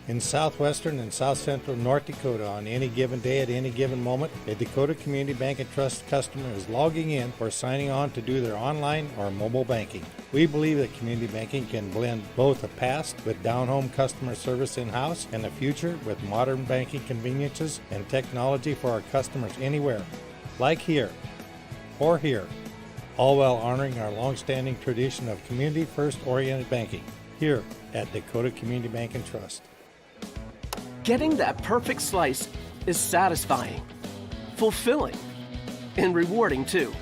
In southwestern and south central North Dakota, on any given day at any given moment, a Dakota Community Bank and Trust customer is logging in or signing on to do their online or mobile banking. We believe that community banking can blend both the past with down-home customer service in-house and the future with modern banking conveniences and technology for our customers anywhere, like here or here, all while honoring our long-standing tradition of community-first oriented banking here at Dakota Community Bank and Trust. Getting that perfect slice is satisfying, fulfilling, and rewarding too.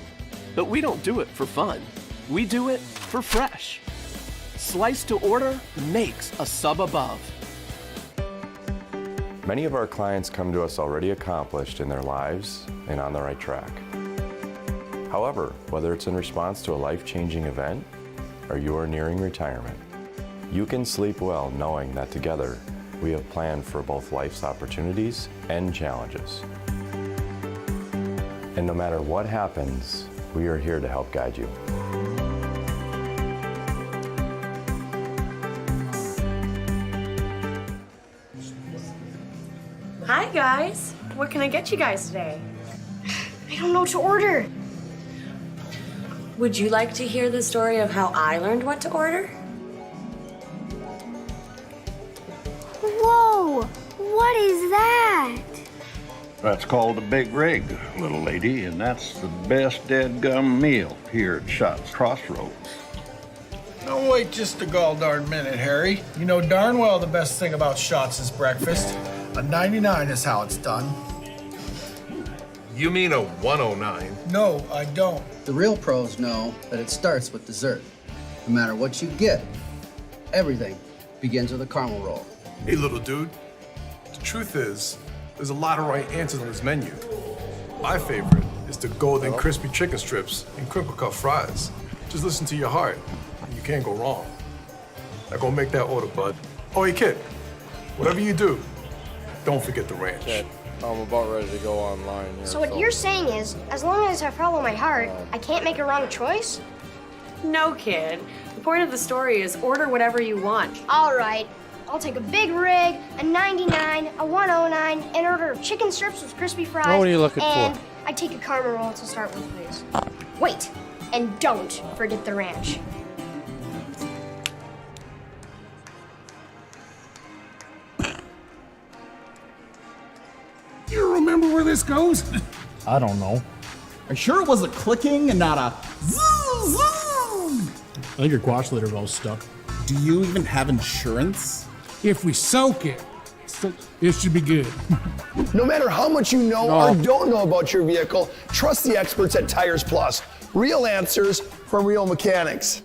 But we don't do it for fun. We do it for fresh. Slice to order makes a sub above. Many of our clients come to us already accomplished in their lives and on the right track. However, whether it's in response to a life-changing event or you are nearing retirement, you can sleep well knowing that together we have planned for both life's opportunities and challenges. And no matter what happens, we are here to help guide you. Hi guys, what can I get you guys today? I don't know what to order. Would you like to hear the story of how I learned what to order? Whoa, what is that? That's called a big rig, little lady, and that's the best dead-gum meal here at Shots Crossroads. Don't wait just a gall-darn minute, Harry. You know darn well the best thing about Shots is breakfast. A 99 is how it's done. You mean a 109? No, I don't. The real pros know that it starts with dessert. No matter what you get, everything begins with a caramel roll. Hey, little dude. The truth is, there's a lot of right answers on this menu. My favorite is the golden crispy chicken strips and crinkle cut fries. Just listen to your heart, and you can't go wrong. Now go make that order, bud. Oh, hey, kid. Whatever you do, don't forget the ranch. Okay, I'm about ready to go online here. So what you're saying is, as long as I follow my heart, I can't make a wrong choice? No, kid. The point of the story is order whatever you want. All right, I'll take a big rig, a 99, a 109, an order of chicken strips with crispy fries. What are you looking and for? I take a caramel roll to start with, please. Wait, and don't forget the ranch. You remember where this goes? I don't know. Are you sure it was a clicking and not a zzz, zzz? I think your quash litter valve's stuck. Do you even have insurance? If we soak it, it should be good. No matter how much you know or don't know about your vehicle, trust the experts at Tires Plus. Real answers from real mechanics.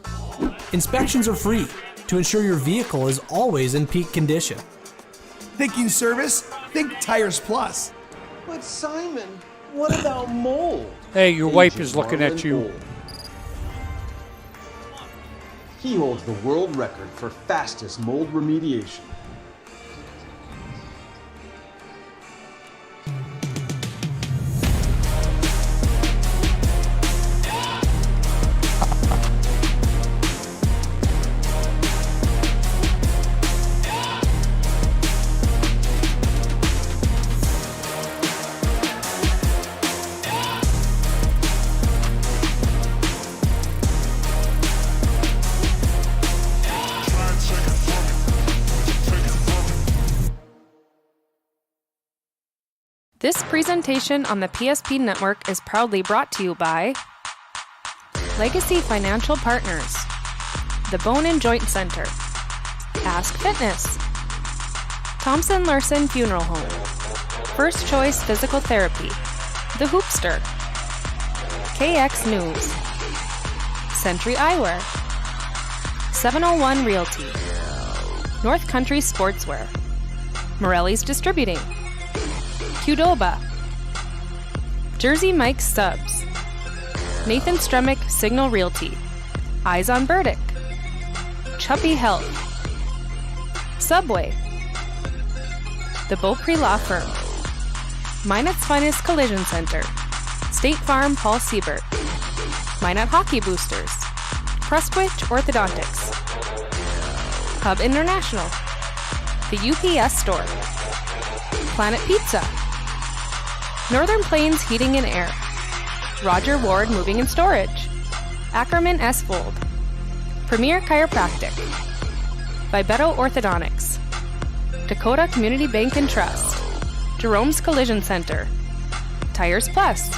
Inspections are free to ensure your vehicle is always in peak condition. Thinking service? Think Tires Plus. But Simon, what about mold? Hey, your wife is looking at you. He holds the world record for fastest mold remediation. This presentation on the PSP Network is proudly brought to you by Legacy Financial Partners, the Bone and Joint Center, Ask Fitness, Thompson Larson Funeral Home, First Choice Physical Therapy, The Hoopster, KX News, Century Eyewear, 701 Realty, North Country Sportswear, Morelli's Distributing, Qdoba, Jersey Mike's Subs, Nathan Stremick Signal Realty, Eyes on Burdick, Chuppy Health, Subway, The Beaupre Law Firm, Minot's Finest Collision Center, State Farm Paul Siebert, Minot Hockey Boosters, Prestwich Orthodontics, Hub International, The UPS Store, Planet Pizza, Northern Plains Heating and Air, Roger Ward Moving and Storage, Ackerman S. Vold, Premier Chiropractic, Vibeto Orthodontics, Dakota Community Bank and Trust, Jerome's Collision Center, Tires Plus,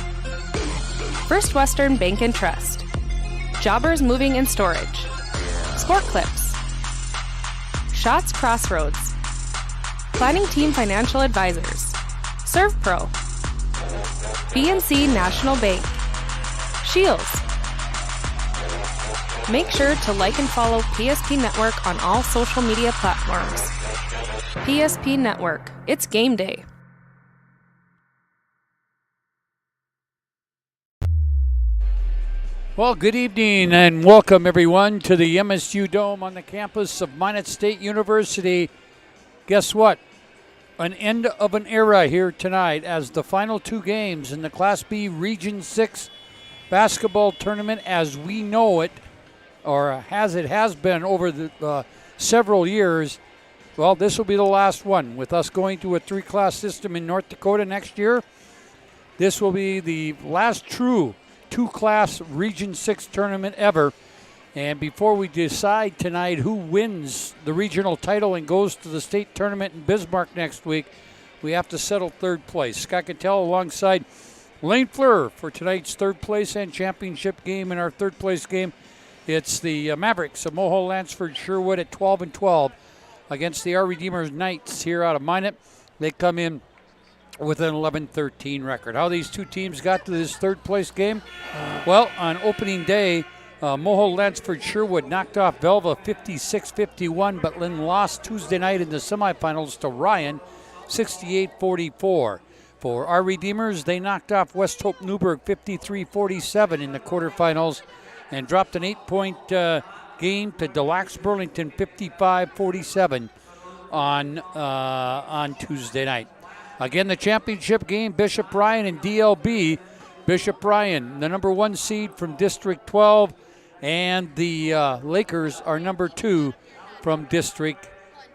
First Western Bank and Trust, Jobbers Moving and Storage, Sport Clips, Shots Crossroads, Planning Team Financial Advisors, ServPro, BNC National Bank, Shields. Make sure to like and follow PSP Network on all social media platforms. PSP Network, it's game day. Well, good evening and welcome everyone to the MSU Dome on the campus of Minot State University. Guess what? An end of an era here tonight as the final two games in the Class B Region 6 basketball tournament as we know it, or as it has been over the several years. Well, this will be the last one. With us going to a three-class system in North Dakota next year, this will be the last true two-class Region 6 tournament ever. And before we decide tonight who wins the regional title and goes to the state tournament in Bismarck next week, we have to settle third place. Scott Kittell alongside Lane Fleur for tonight's third place and championship game. In our third place game, it's the Mavericks of Moho Lansford Sherwood at 12-12 against the Our Redeemers Knights here out of Minot. They come in with an 11-13 record. How these two teams got to this third place game? Well, on opening day, Moho Lansford Sherwood knocked off Velva 56-51, but then lost Tuesday night in the semifinals to Ryan 68-44. For Our Redeemers, they knocked off West Hope Newburgh 53-47 in the quarterfinals and dropped an 8-point game to Delax Burlington 55-47 on Tuesday night. Again, the championship game, Bishop Ryan and DLB. Bishop Ryan, the number 1 seed from District 12, and the Lakers are number 2 from District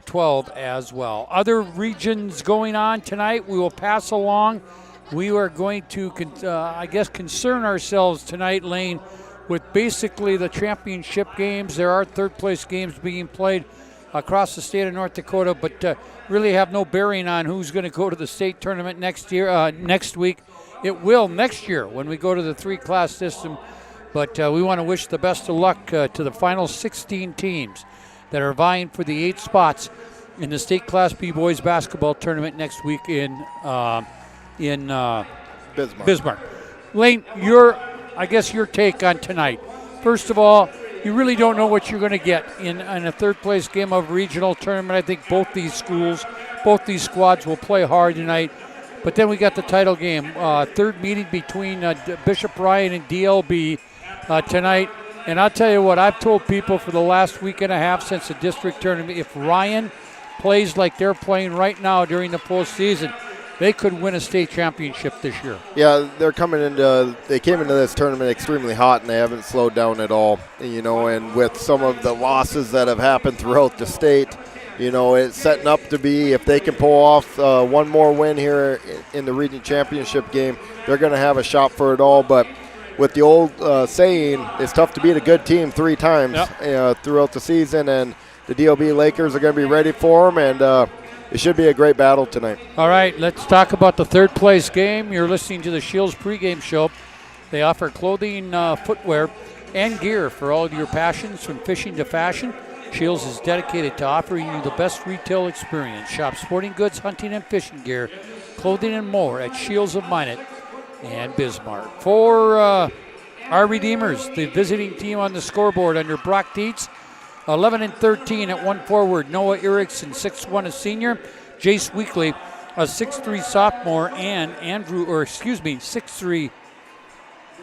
12 as well. Other regions going on tonight, we will pass along. We are going to, concern ourselves tonight, Lane, with basically the championship games. There are third place games being played across the state of North Dakota, but really have no bearing on who's going to go to the state tournament next week. It will next year when we go to the three-class system, but we want to wish the best of luck to the final 16 teams that are vying for the 8 spots in the state Class B boys basketball tournament next week in Bismarck. Lane, your take on tonight. First of all, you really don't know what you're going to get in a third place game of a regional tournament. I think both these squads will play hard tonight. But then we got the title game, third meeting between Bishop Ryan and DLB tonight. And I'll tell you what, I've told people for the last week and a half since the district tournament, if Ryan plays like they're playing right now during the postseason, they could win a state championship this year. Yeah, they came into this tournament extremely hot, and they haven't slowed down at all. And with some of the losses that have happened throughout the state, it's setting up to be, if they can pull off one more win here in the region championship game, they're going to have a shot for it all. But with the old saying, it's tough to beat a good team 3 times throughout the season, and the DLB Lakers are going to be ready for them, and it should be a great battle tonight. All right, let's talk about the third place game. You're listening to the Shields pregame show. They offer clothing, footwear, and gear for all of your passions, from fishing to fashion. Shields is dedicated to offering you the best retail experience. Shop sporting goods, hunting, and fishing gear, clothing, and more at Shields of Minot and Bismarck. For Our Redeemers, the visiting team on the scoreboard under Brock Dietz, 11-13 at 1 forward. Noah Erickson, 6'1", a senior. Jace Weekly, a 6'3" sophomore, and 6'3".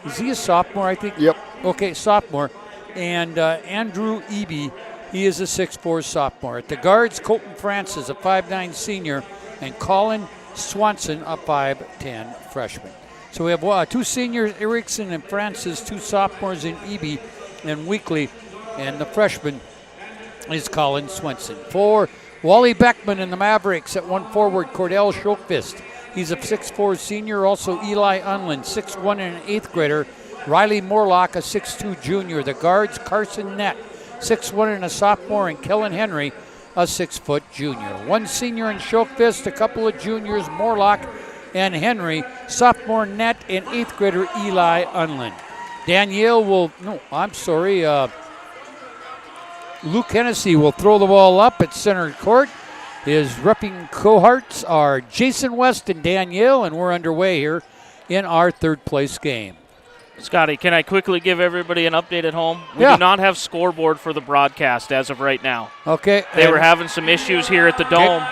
Is he a sophomore, I think? Yep. Okay, sophomore. And Andrew Eby, he is a 6'4" sophomore. At the guards, Colton Francis, a 5'9" senior, and Colin Swanson, a 5'10" freshman. So we have 2 seniors, Erickson and Francis, 2 sophomores in Eby and Weekly, and the freshman is Colin Swenson. For Wally Beckman in the Mavericks at 1 forward, Cordell Schokvist. He's a 6'4 senior. Also Eli Unlin, 6'1 and an 8th grader. Riley Morlock, a 6'2 junior. The guards, Carson Nett, 6'1 and a sophomore, and Kellen Henry, a 6-foot junior. One senior in Schokvist, a couple of juniors, Morlock and Henry, sophomore Nett, and 8th grader Eli Unlin. Luke Hennessy will throw the ball up at center court. His repping cohorts are Jason West and Danielle, and we're underway here in our third place game. Scotty, can I quickly give everybody an update at home? We Yeah. do not have scoreboard for the broadcast as of right now. Okay. They were having some issues here at the Dome.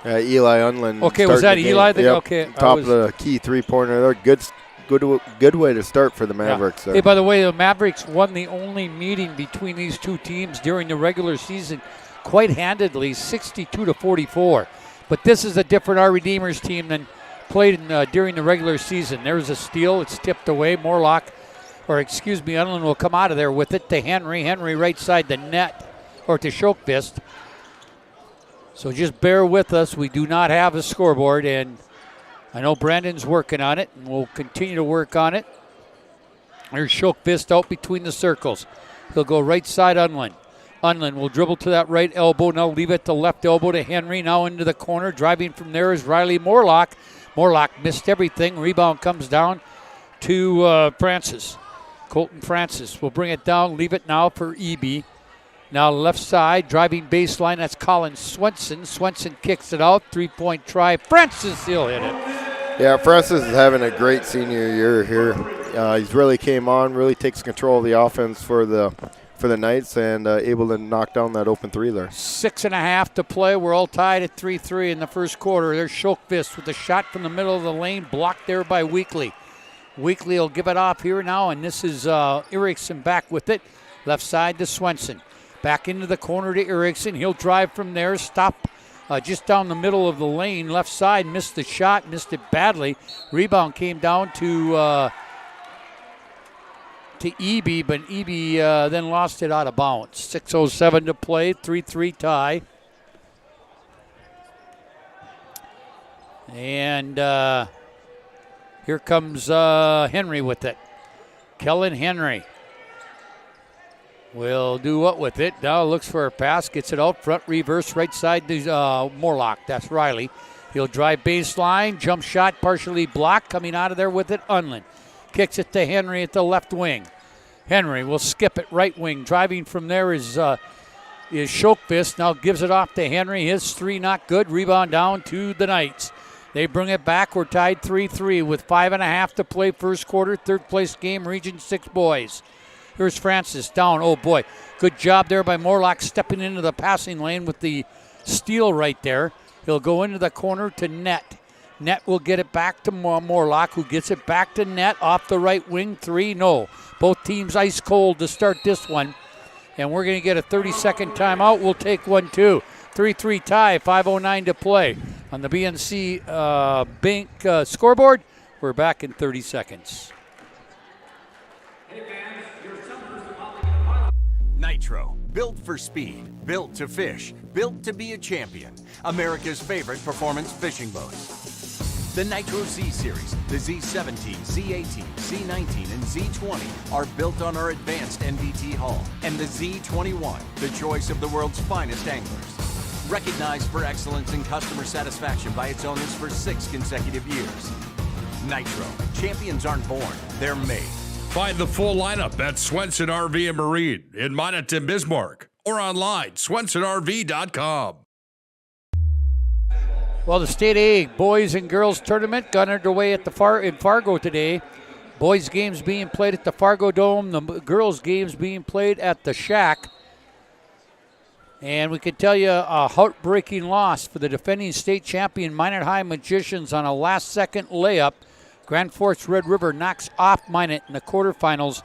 Eli Unlin. Okay, was that Eli? Okay. Top of the key three-pointer there. Good way to start for the Mavericks. Yeah. Hey, by the way, the Mavericks won the only meeting between these two teams during the regular season quite handedly, 62-44. But this is a different Our Redeemers team than played during the regular season. There's a steal. It's tipped away. Unlin will come out of there with it to Henry. Henry right side the net, or to Schokvist. So just bear with us. We do not have a scoreboard, and I know Brandon's working on it, and we'll continue to work on it. There's Schokvist out between the circles. He'll go right side Unlin. Unlin will dribble to that right elbow. Now leave it to left elbow to Henry. Now into the corner. Driving from there is Riley Morlock. Morlock missed everything. Rebound comes down to Francis. Colton Francis will bring it down. Leave it now for EB. Now left side, driving baseline. That's Colin Swenson. Swenson kicks it out. 3-point try. Francis, he'll hit it. Yeah, Francis is having a great senior year here. He's really came on, really takes control of the offense for the Knights, and able to knock down that open three there. 6.5 to play. We're all tied at 3-3 in the first quarter. There's Schokvist with a shot from the middle of the lane, blocked there by Weekly. Weekly will give it off here now, and this is Erickson back with it. Left side to Swenson. Back into the corner to Erickson. He'll drive from there, stop just down the middle of the lane. Left side, missed the shot, missed it badly. Rebound came down to EB, but EB then lost it out of bounds. 6:07 to play, 3-3 tie. And here comes Henry with it. Kellen Henry will do what with it? Now looks for a pass, gets it out front, reverse right side to Morlock. That's Riley. He'll drive baseline, jump shot partially blocked. Coming out of there with it, Unlin. Kicks it to Henry at the left wing. Henry will skip it right wing. Driving from there is Schokvist. Now gives it off to Henry. His three not good. Rebound down to the Knights. They bring it back. We're tied 3-3 with 5.5 to play first quarter. Third place game, Region 6 boys. Here's Francis down. Oh, boy. Good job there by Morlock stepping into the passing lane with the steal right there. He'll go into the corner to Nett. Nett will get it back to Morlock, who gets it back to Nett off the right wing. Three, no. Both teams ice cold to start this one. And we're going to get a 30-second timeout. We'll take one, too. 3-3 tie, 5:09 to play. On the BNC Bank scoreboard, we're back in 30 seconds. Nitro, built for speed, built to fish, built to be a champion. America's favorite performance fishing boat. The Nitro Z Series, the Z17, Z18, Z19, and Z20 are built on our advanced NDT hull. And the Z21, the choice of the world's finest anglers. Recognized for excellence in customer satisfaction by its owners for 6 consecutive years. Nitro, champions aren't born, they're made. Find the full lineup at Swenson RV and Marine in Monaghan, Bismarck, or online, swensonrv.com. Well, the State A boys and girls tournament got underway at in Fargo today. Boys games being played at the Fargo Dome, the girls games being played at the Shack. And we can tell you a heartbreaking loss for the defending state champion Minot High Magicians on a last-second layup. Grand Forks Red River knocks off Minot in the quarterfinals.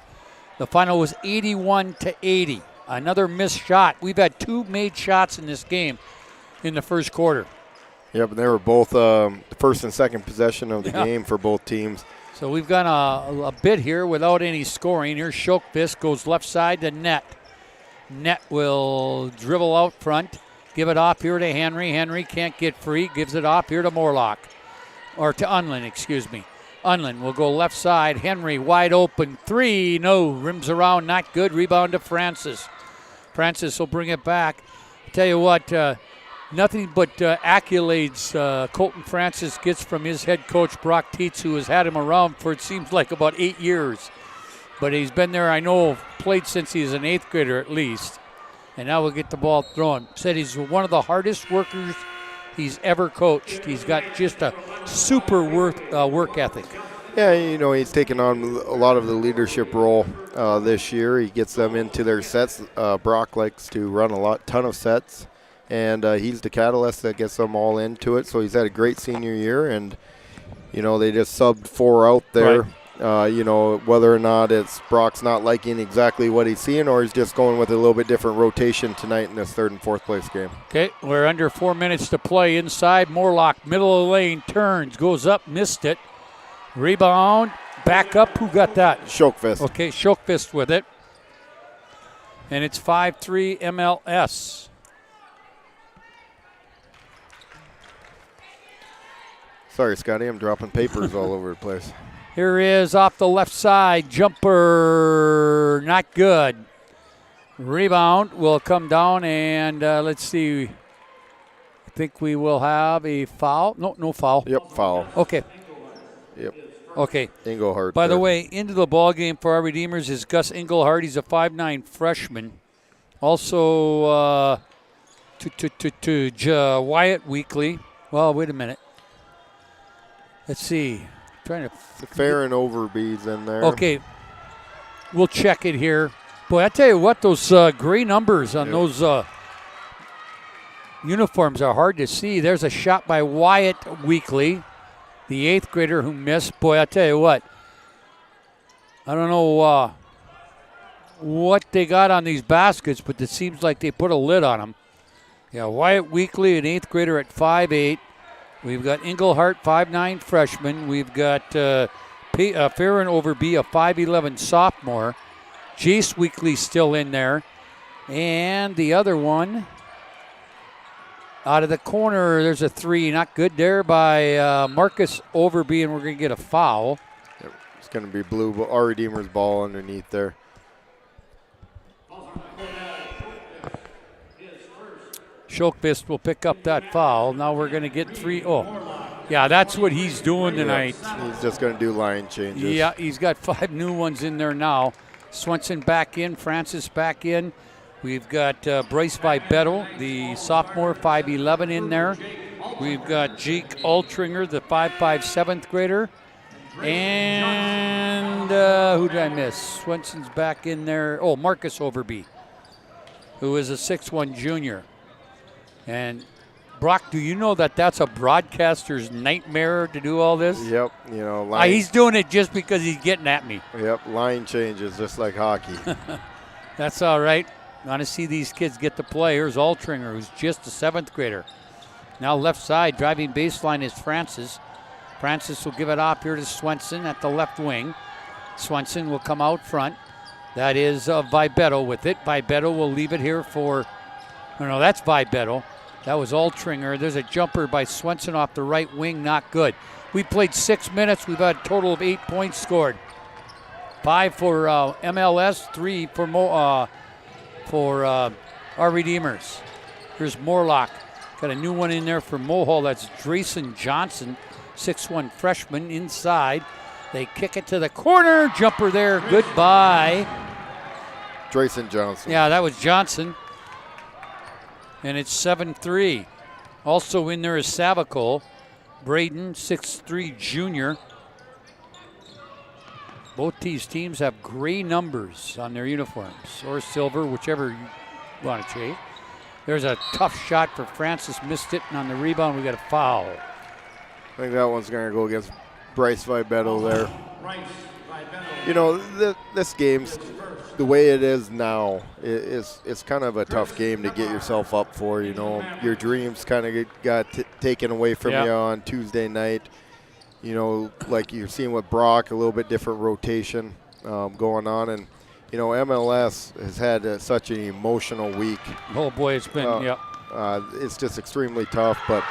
The final was 81-80. Another missed shot. We've had 2 made shots in this game in the first quarter. Yeah, but they were both the first and second possession of the game for both teams. So we've got a bit here without any scoring. Here's Schokvist, goes left side to Nett. Net will dribble out front. Give it off here to Henry. Henry can't get free. Gives it off here to Morlock. Or to Unlin, excuse me. Unlin will go left side. Henry wide open. 3. No. Rims around. Not good. Rebound to Francis. Francis will bring it back. Tell you what, nothing but accolades Colton Francis gets from his head coach, Brock Tietz, who has had him around for, it seems like, about 8 years. But he's been there, I know, played since he was an 8th grader at least. And now we'll get the ball thrown. Said he's one of the hardest workers he's ever coached. He's got just a super work ethic. Yeah, you know, he's taken on a lot of the leadership role this year. He gets them into their sets. Brock likes to run ton of sets, and he's the catalyst that gets them all into it. So he's had a great senior year, and, you know, they just subbed 4 out there. Right. You know, whether or not it's Brock's not liking exactly what he's seeing or he's just going with a little bit different rotation tonight in this 3rd and 4th place game. Okay, we're under 4 minutes to play inside. Morlock, middle of the lane, turns, goes up, missed it. Rebound, back up. Who got that? Shokfist. Okay, Shokfist with it. And it's 5-3 MLS. Sorry, Scotty, I'm dropping papers all over the place. Here is off the left side. Jumper, not good. Rebound will come down, and let's see. I think we will have a foul. No foul. Yep, foul. Okay. Yep. Okay. Engelhardt. By the way, into the ball game for our Redeemers is Gus Engelhardt. He's a 5'9" freshman. Also, Wyatt Weekly. Well, wait a minute. Let's see. Trying to Farron Overby's in there. Okay, we'll check it here. Boy, I tell you what, those gray numbers on those uniforms are hard to see. There's a shot by Wyatt Weekly, the 8th grader who missed. Boy, I tell you what, I don't know what they got on these baskets, but it seems like they put a lid on them. Yeah, Wyatt Weekly, an 8th grader at 5'8". We've got Engelhardt, 5'9" freshman. We've got Farron Overby, a 5'11" sophomore. Jace Weekly still in there. And the other one, out of the corner, there's a 3. Not good there by Marcus Overby, and we're going to get a foul. Yep. It's going to be our Redeemer's ball underneath there. Shokfist will pick up that foul. Now we're going to get 3. Oh, yeah, that's what he's doing tonight. He's just going to do line changes. Yeah, he's got 5 new ones in there now. Swenson back in, Francis back in. We've got Bryce Vibetto, the sophomore, 5'11", in there. We've got Jake Altringer, the 5'5", 7th grader. And who did I miss? Swenson's back in there. Oh, Marcus Overby, who is a 6'1" junior. And Brock, do you know that that's a broadcaster's nightmare to do all this? Yep. You know, he's doing it just because he's getting at me. Yep, line changes just like hockey. That's all right. Want to see these kids get to play. Here's Altringer, who's just a 7th grader. Now left side, driving baseline is Francis. Francis will give it off here to Swenson at the left wing. Swenson will come out front. That is Vibetto with it. Vibetto will leave it here for, no, that's Vibetto. That was Altringer. There's a jumper by Swenson off the right wing, not good. We played 6 minutes. We've had a total of 8 points scored. 5 for MLS, 3 for our Redeemers. Here's Morlock. Got a new one in there for Mohall. That's Drayson Johnson, 6'1" freshman inside. They kick it to the corner. Jumper there. Goodbye. Drayson Johnson. Yeah, that was Johnson. And it's 7-3. Also in there is Savicol. Braden, 6'3" junior. Both these teams have gray numbers on their uniforms, or silver, whichever you want to take. There's a tough shot for Francis, missed it, and on the rebound we got a foul. I think that one's going to go against Bryce Vibetto there. You know, this game's the way it is now. It's kind of a tough game to get yourself up for. You know, your dreams kind of got taken away from you on Tuesday night. You know, like you're seeing with Brock, a little bit different rotation going on. And, you know, MLS has had such an emotional week. Oh boy, it's been it's just extremely tough. But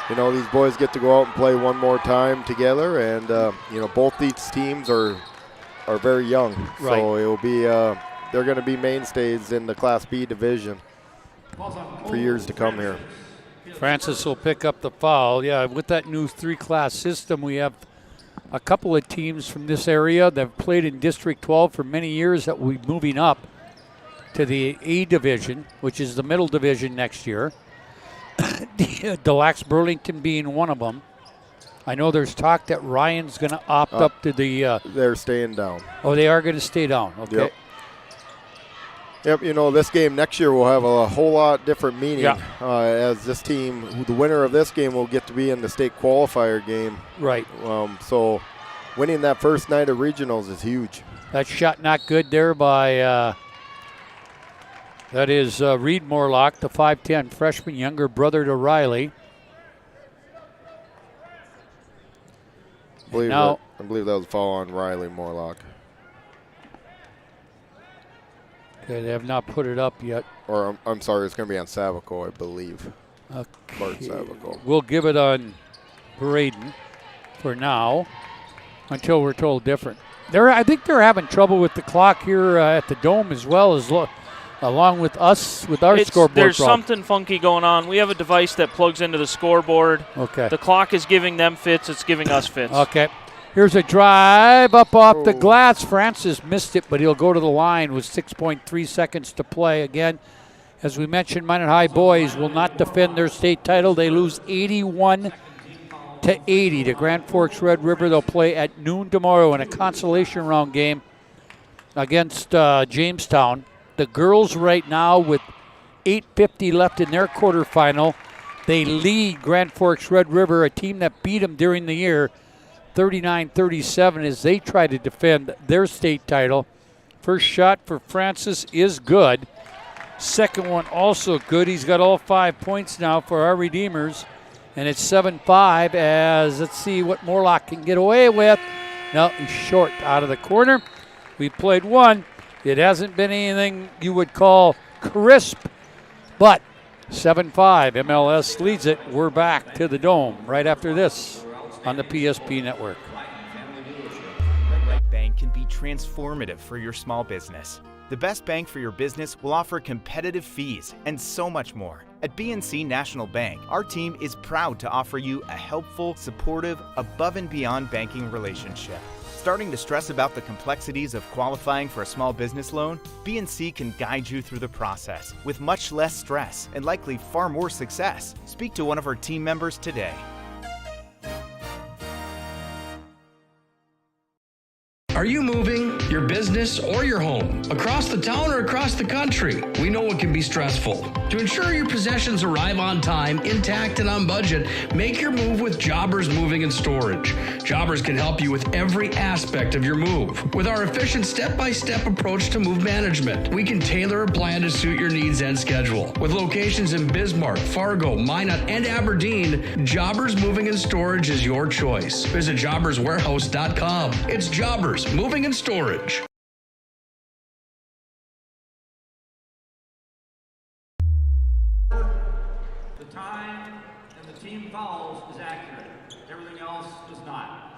you know, these boys get to go out and play one more time together, and you know, both these teams are very young, Right. so it will be they're going to be mainstays in the Class B division for years to come here. Francis will pick up the foul. Yeah, with that new 3-class system, we have a couple of teams from this area that have played in District 12 for many years that will be moving up to the A division, which is the middle division next year. Delax Burlington being one of them. I know there's talk that Ryan's going to opt up to the... they're staying down. Oh, they are going to stay down. Okay. Yep, you know, this game next year will have a whole lot different meaning as this team, the winner of this game will get to be in the state qualifier game. Right. So winning that first night of regionals is huge. That shot not good there by, that is Reed Morlock, the 5'10 freshman, younger brother to Riley. I believe that was a foul on Riley Morlock. Okay, they have not put it up yet. Or I'm sorry, it's going to be on Savico, I believe. Okay. Bart Savico. We'll give it on Braden for now until we're told different. I think they're having trouble with the clock here at the Dome as well as along with us with our scoreboard. There's problem. something funky going on. We have a device that plugs into the scoreboard. Okay. The clock is giving them fits. It's giving us fits. Okay. Here's a drive up off the glass. Francis missed it, but he'll go to the line with 6.3 seconds to play. Again, as we mentioned, Minot High boys will not defend their state title. They lose 81-80 to Grand Forks Red River. They'll play at noon tomorrow in a consolation round game against Jamestown. The girls right now with 8:50 left in their quarterfinal. They lead Grand Forks Red River, a team that beat them during the year, 39-37 as they try to defend their state title. First shot for Francis is good. Second one also good. He's got all 5 points now for our Redeemers. And it's 7-5 as, let's see what Morlock can get away with. No, he's short out of the corner. We played one. It hasn't been anything you would call crisp, but 7-5. MLS leads it. We're back to the Dome right after this on the PSP Network. Bank can be transformative for your small business. The best bank for your business will offer competitive fees and so much more. At BNC National Bank, our team is proud to offer you a helpful, supportive, above and beyond banking relationship. Starting to stress about the complexities of qualifying for a small business loan? BNC can guide you through the process with much less stress and likely far more success. Speak to one of our team members today. Are you moving your business or your home across the town or across the country? We know it can be stressful. To ensure your possessions arrive on time, intact, and on budget, make your move with Jobbers Moving and Storage. Jobbers can help you with every aspect of your move. With our efficient step-by-step approach to move management, we can tailor a plan to suit your needs and schedule. With locations in Bismarck, Fargo, Minot, and Aberdeen, Jobbers Moving and Storage is your choice. Visit jobberswarehouse.com. It's Jobbers Moving and Storage. The time and the team fouls is accurate. Everything else is not.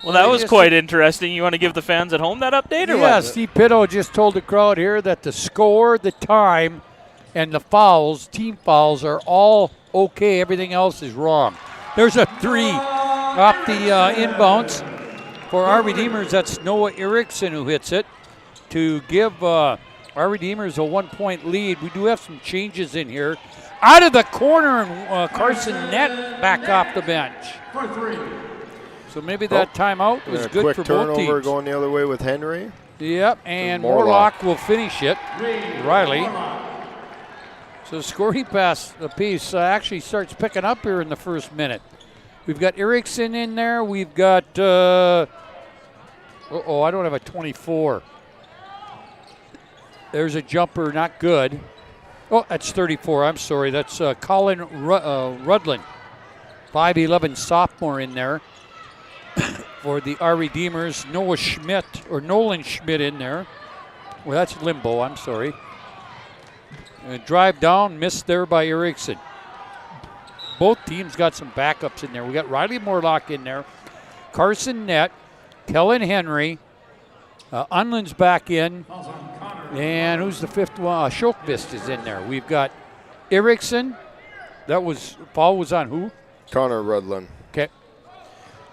Well, that was quite interesting. You want to give the fans at home that update, or what? Yeah, Steve Pitto just told the crowd here that the score, the time, and the fouls, team fouls, are all okay. Everything else is wrong. There's a three off the inbounds for our Redeemers. That's Noah Erickson who hits it to give our Redeemers a 1-point lead. We do have some changes in here. Out of the corner, and Carson Nett back off the bench. For three. So maybe that timeout was good for both teams. Quick turnover going the other way with Henry. Yep, and Morlock will finish it. Riley. So scoring pass, the piece actually starts picking up here in the first minute. We've got Erickson in there. We've got, I don't have a 24. There's a jumper, not good. Oh, that's 34. I'm sorry. That's Colin Rudlin, 5'11 sophomore in there for the our Redeemers, Nolan Schmidt in there. Well, that's Limbo, I'm sorry. Drive down, missed there by Erickson. Both teams got some backups in there. We got Riley Morlock in there, Carson Nett, Kellen Henry, Unland's back in, and who's the fifth one? Schokvist is in there. We've got Erickson. Foul was on who? Connor Rudlin. Okay.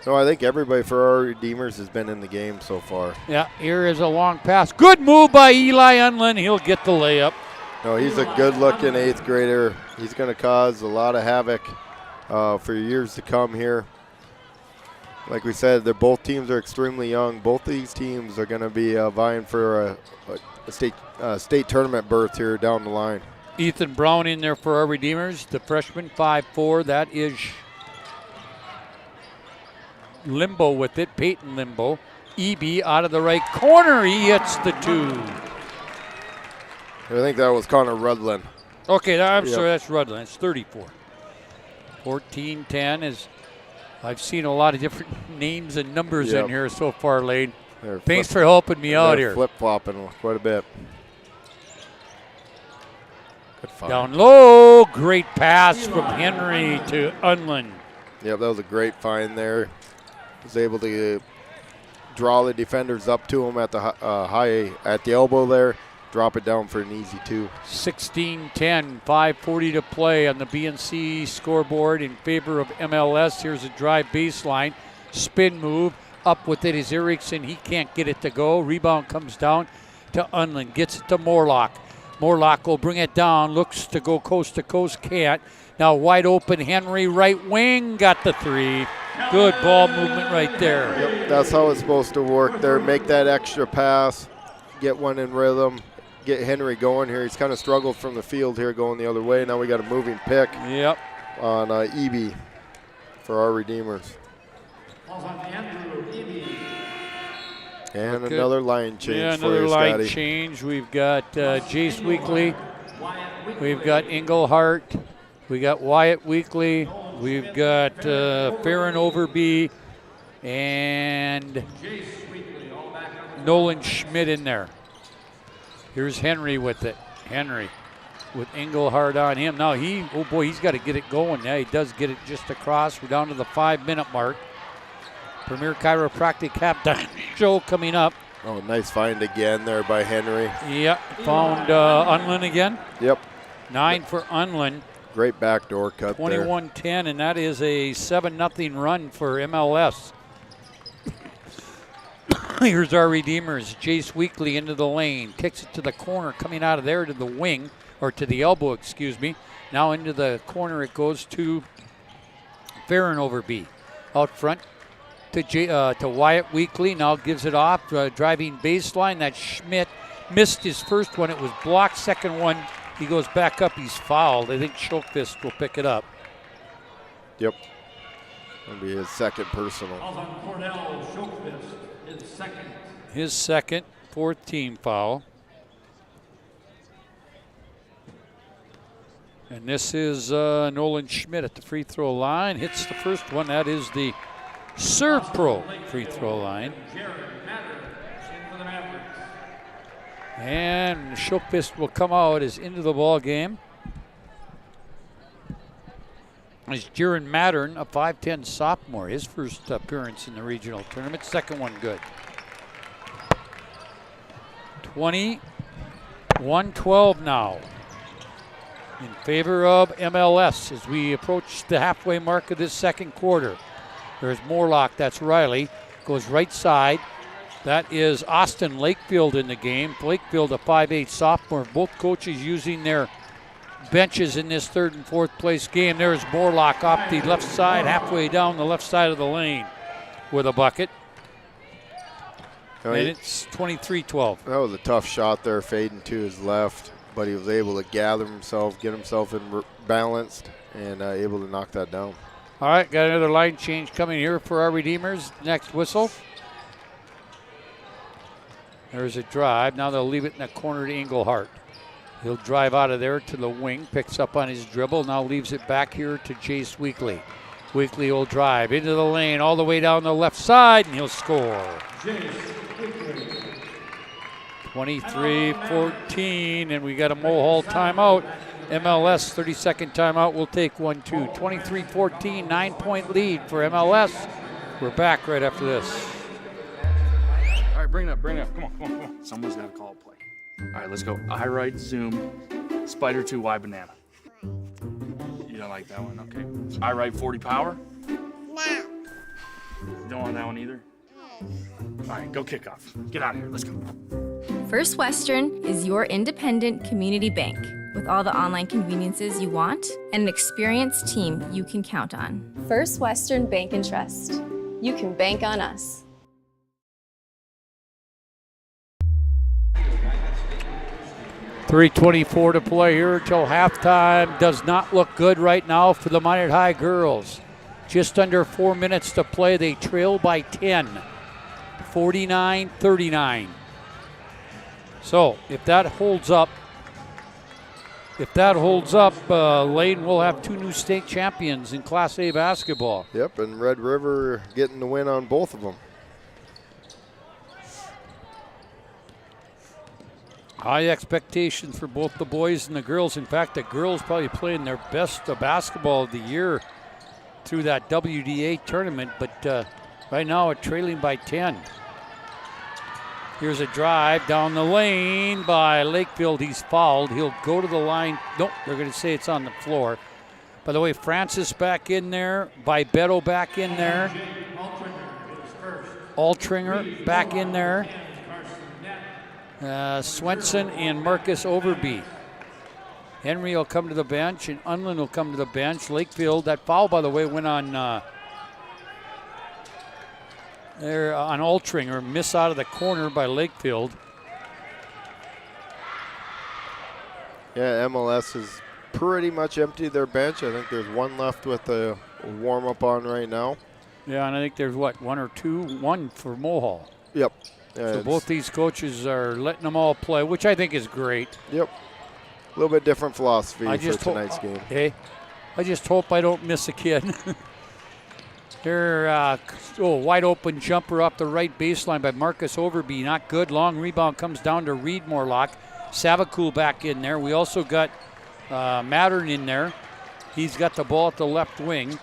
No, I think everybody for our Redeemers has been in the game so far. Yeah, here is a long pass. Good move by Eli Unland. He'll get the layup. No, he's a good-looking 8th grader. He's going to cause a lot of havoc for years to come here. Like we said, both teams are extremely young. Both these teams are going to be vying for a state tournament berth here down the line. Ethan Brown in there for our Redeemers, the freshman, 5'4". That is Limbo with it, Peyton Limbo. EB out of the right corner. He hits the 2. I think that was Connor Rudlin. Okay, I'm sorry, that's Rudlin. It's 34. 14-10 is, I've seen a lot of different names and numbers in here so far, Lane. Thanks for helping me out here. Flip-flopping quite a bit. Good find. Down low, great pass from Henry to Unland. Yep, that was a great find there. Was able to draw the defenders up to him at the at the elbow there. Drop it down for an easy 2. 16-10, 5:40 to play on the BNC scoreboard in favor of MLS. Here's a drive baseline, spin move, up with it is Erickson. He can't get it to go. Rebound comes down to Unland, gets it to Morlock. Morlock will bring it down, looks to go coast to coast, can't. Now wide open, Henry, right wing, got the 3. Good ball movement right there. Yep, that's how it's supposed to work there. Make that extra pass, get one in rhythm. Get Henry going here. He's kind of struggled from the field here going the other way. Now we got a moving pick on EB for our Redeemers. And another line change for you, Scotty. Line change. We've got Jace Weekly. We've got Englehart. We got Wyatt Weekly. We've got Farron Overby and Nolan Schmidt in there. Here's Henry with it. Henry with Englehart on him. Now he's got to get it going. Yeah, he does get it just across. We're down to the 5-minute mark. Premier Chiropractic halftime show coming up. Oh, nice find again there by Henry. Yep, found Unland again. Yep. 9 for Unland. Great backdoor cut 21-10, and that is a 7-0 run for MLS. Here's our Redeemers. Jace Weekly into the lane. Kicks it to the corner, coming out of there to the wing, or to the elbow, excuse me. Now into the corner it goes to Farron Overby. Out front to Wyatt Weekly. Now gives it off. Driving baseline. That Schmidt missed his first one. It was blocked. Second one, he goes back up. He's fouled. I think Schokvist will pick it up. Yep. That'll be his second personal. His second, 4th team foul. And this is Nolan Schmidt at the free throw line. Hits the first one. That is the Serve Pro free throw line. And Schokvist will come out as into the ball game. Is Jaron Mattern, a 5'10 sophomore, his first appearance in the regional tournament. Second one good. 21-12 now in favor of MLS as we approach the halfway mark of this second quarter. There's Morlock, that's Riley, goes right side. That is Austin Lakefield in the game. Lakefield, a 5'8 sophomore. Both coaches using their benches in this 3rd and 4th place game. There's Morlock off the left side, halfway down the left side of the lane with a bucket. And it's 23-12. That was a tough shot there, fading to his left, but he was able to gather himself, get himself balanced, and able to knock that down. All right, got another line change coming here for our Redeemers. Next whistle. There's a drive. Now they'll leave it in the corner to Englehart. He'll drive out of there to the wing, picks up on his dribble, now leaves it back here to Jace Weekly. Weekly will drive into the lane all the way down the left side, and he'll score. 23-14, and we got a Mulhall timeout. MLS 30-second timeout. We'll take 1-2. 23-14, 9-point lead for MLS. We're back right after this. All right, bring it up. Come on. Someone's got to call a play. All right, let's go. I right, zoom, spider 2, Y banana. You don't like that one? Okay. I right, 40 power? No. You don't want that one either? All right, go kick off. Get out of here. Let's go. First Western is your independent community bank with all the online conveniences you want and an experienced team you can count on. First Western Bank and Trust. You can bank on us. .324 to play here until halftime. Does not look good right now for the Minot High girls. Just under 4 minutes to play. They trail by 10. 49-39. So if that holds up, Lane will have 2 new state champions in Class A basketball. Yep, and Red River getting the win on both of them. High expectations for both the boys and the girls. In fact, the girls probably playing their best basketball of the year through that WDA tournament, but right now it's trailing by 10. Here's a drive down the lane by Lakefield. He's fouled. He'll go to the line. Nope, they're going to say it's on the floor. By the way, Francis back in there. Beto back in there. Altringer back in there. Swenson and Marcus Overby. Henry will come to the bench, and Unlin will come to the bench. Lakefield, that foul, by the way, went on there on Altringer. Miss out of the corner by Lakefield. Yeah, MLS has pretty much emptied their bench. I think there's one left with the warm-up on right now. Yeah, and I think there's, what, one or two? One for Mulhall. Yep. Yeah, so both these coaches are letting them all play, which I think is great. Yep. A little bit different philosophy for tonight's game. Hey, I just hope I don't miss a kid. There, wide open jumper off the right baseline by Marcus Overby. Not good. Long rebound comes down to Reed Morlock. Savakul back in there. We also got Mattern in there. He's got the ball at the left wing.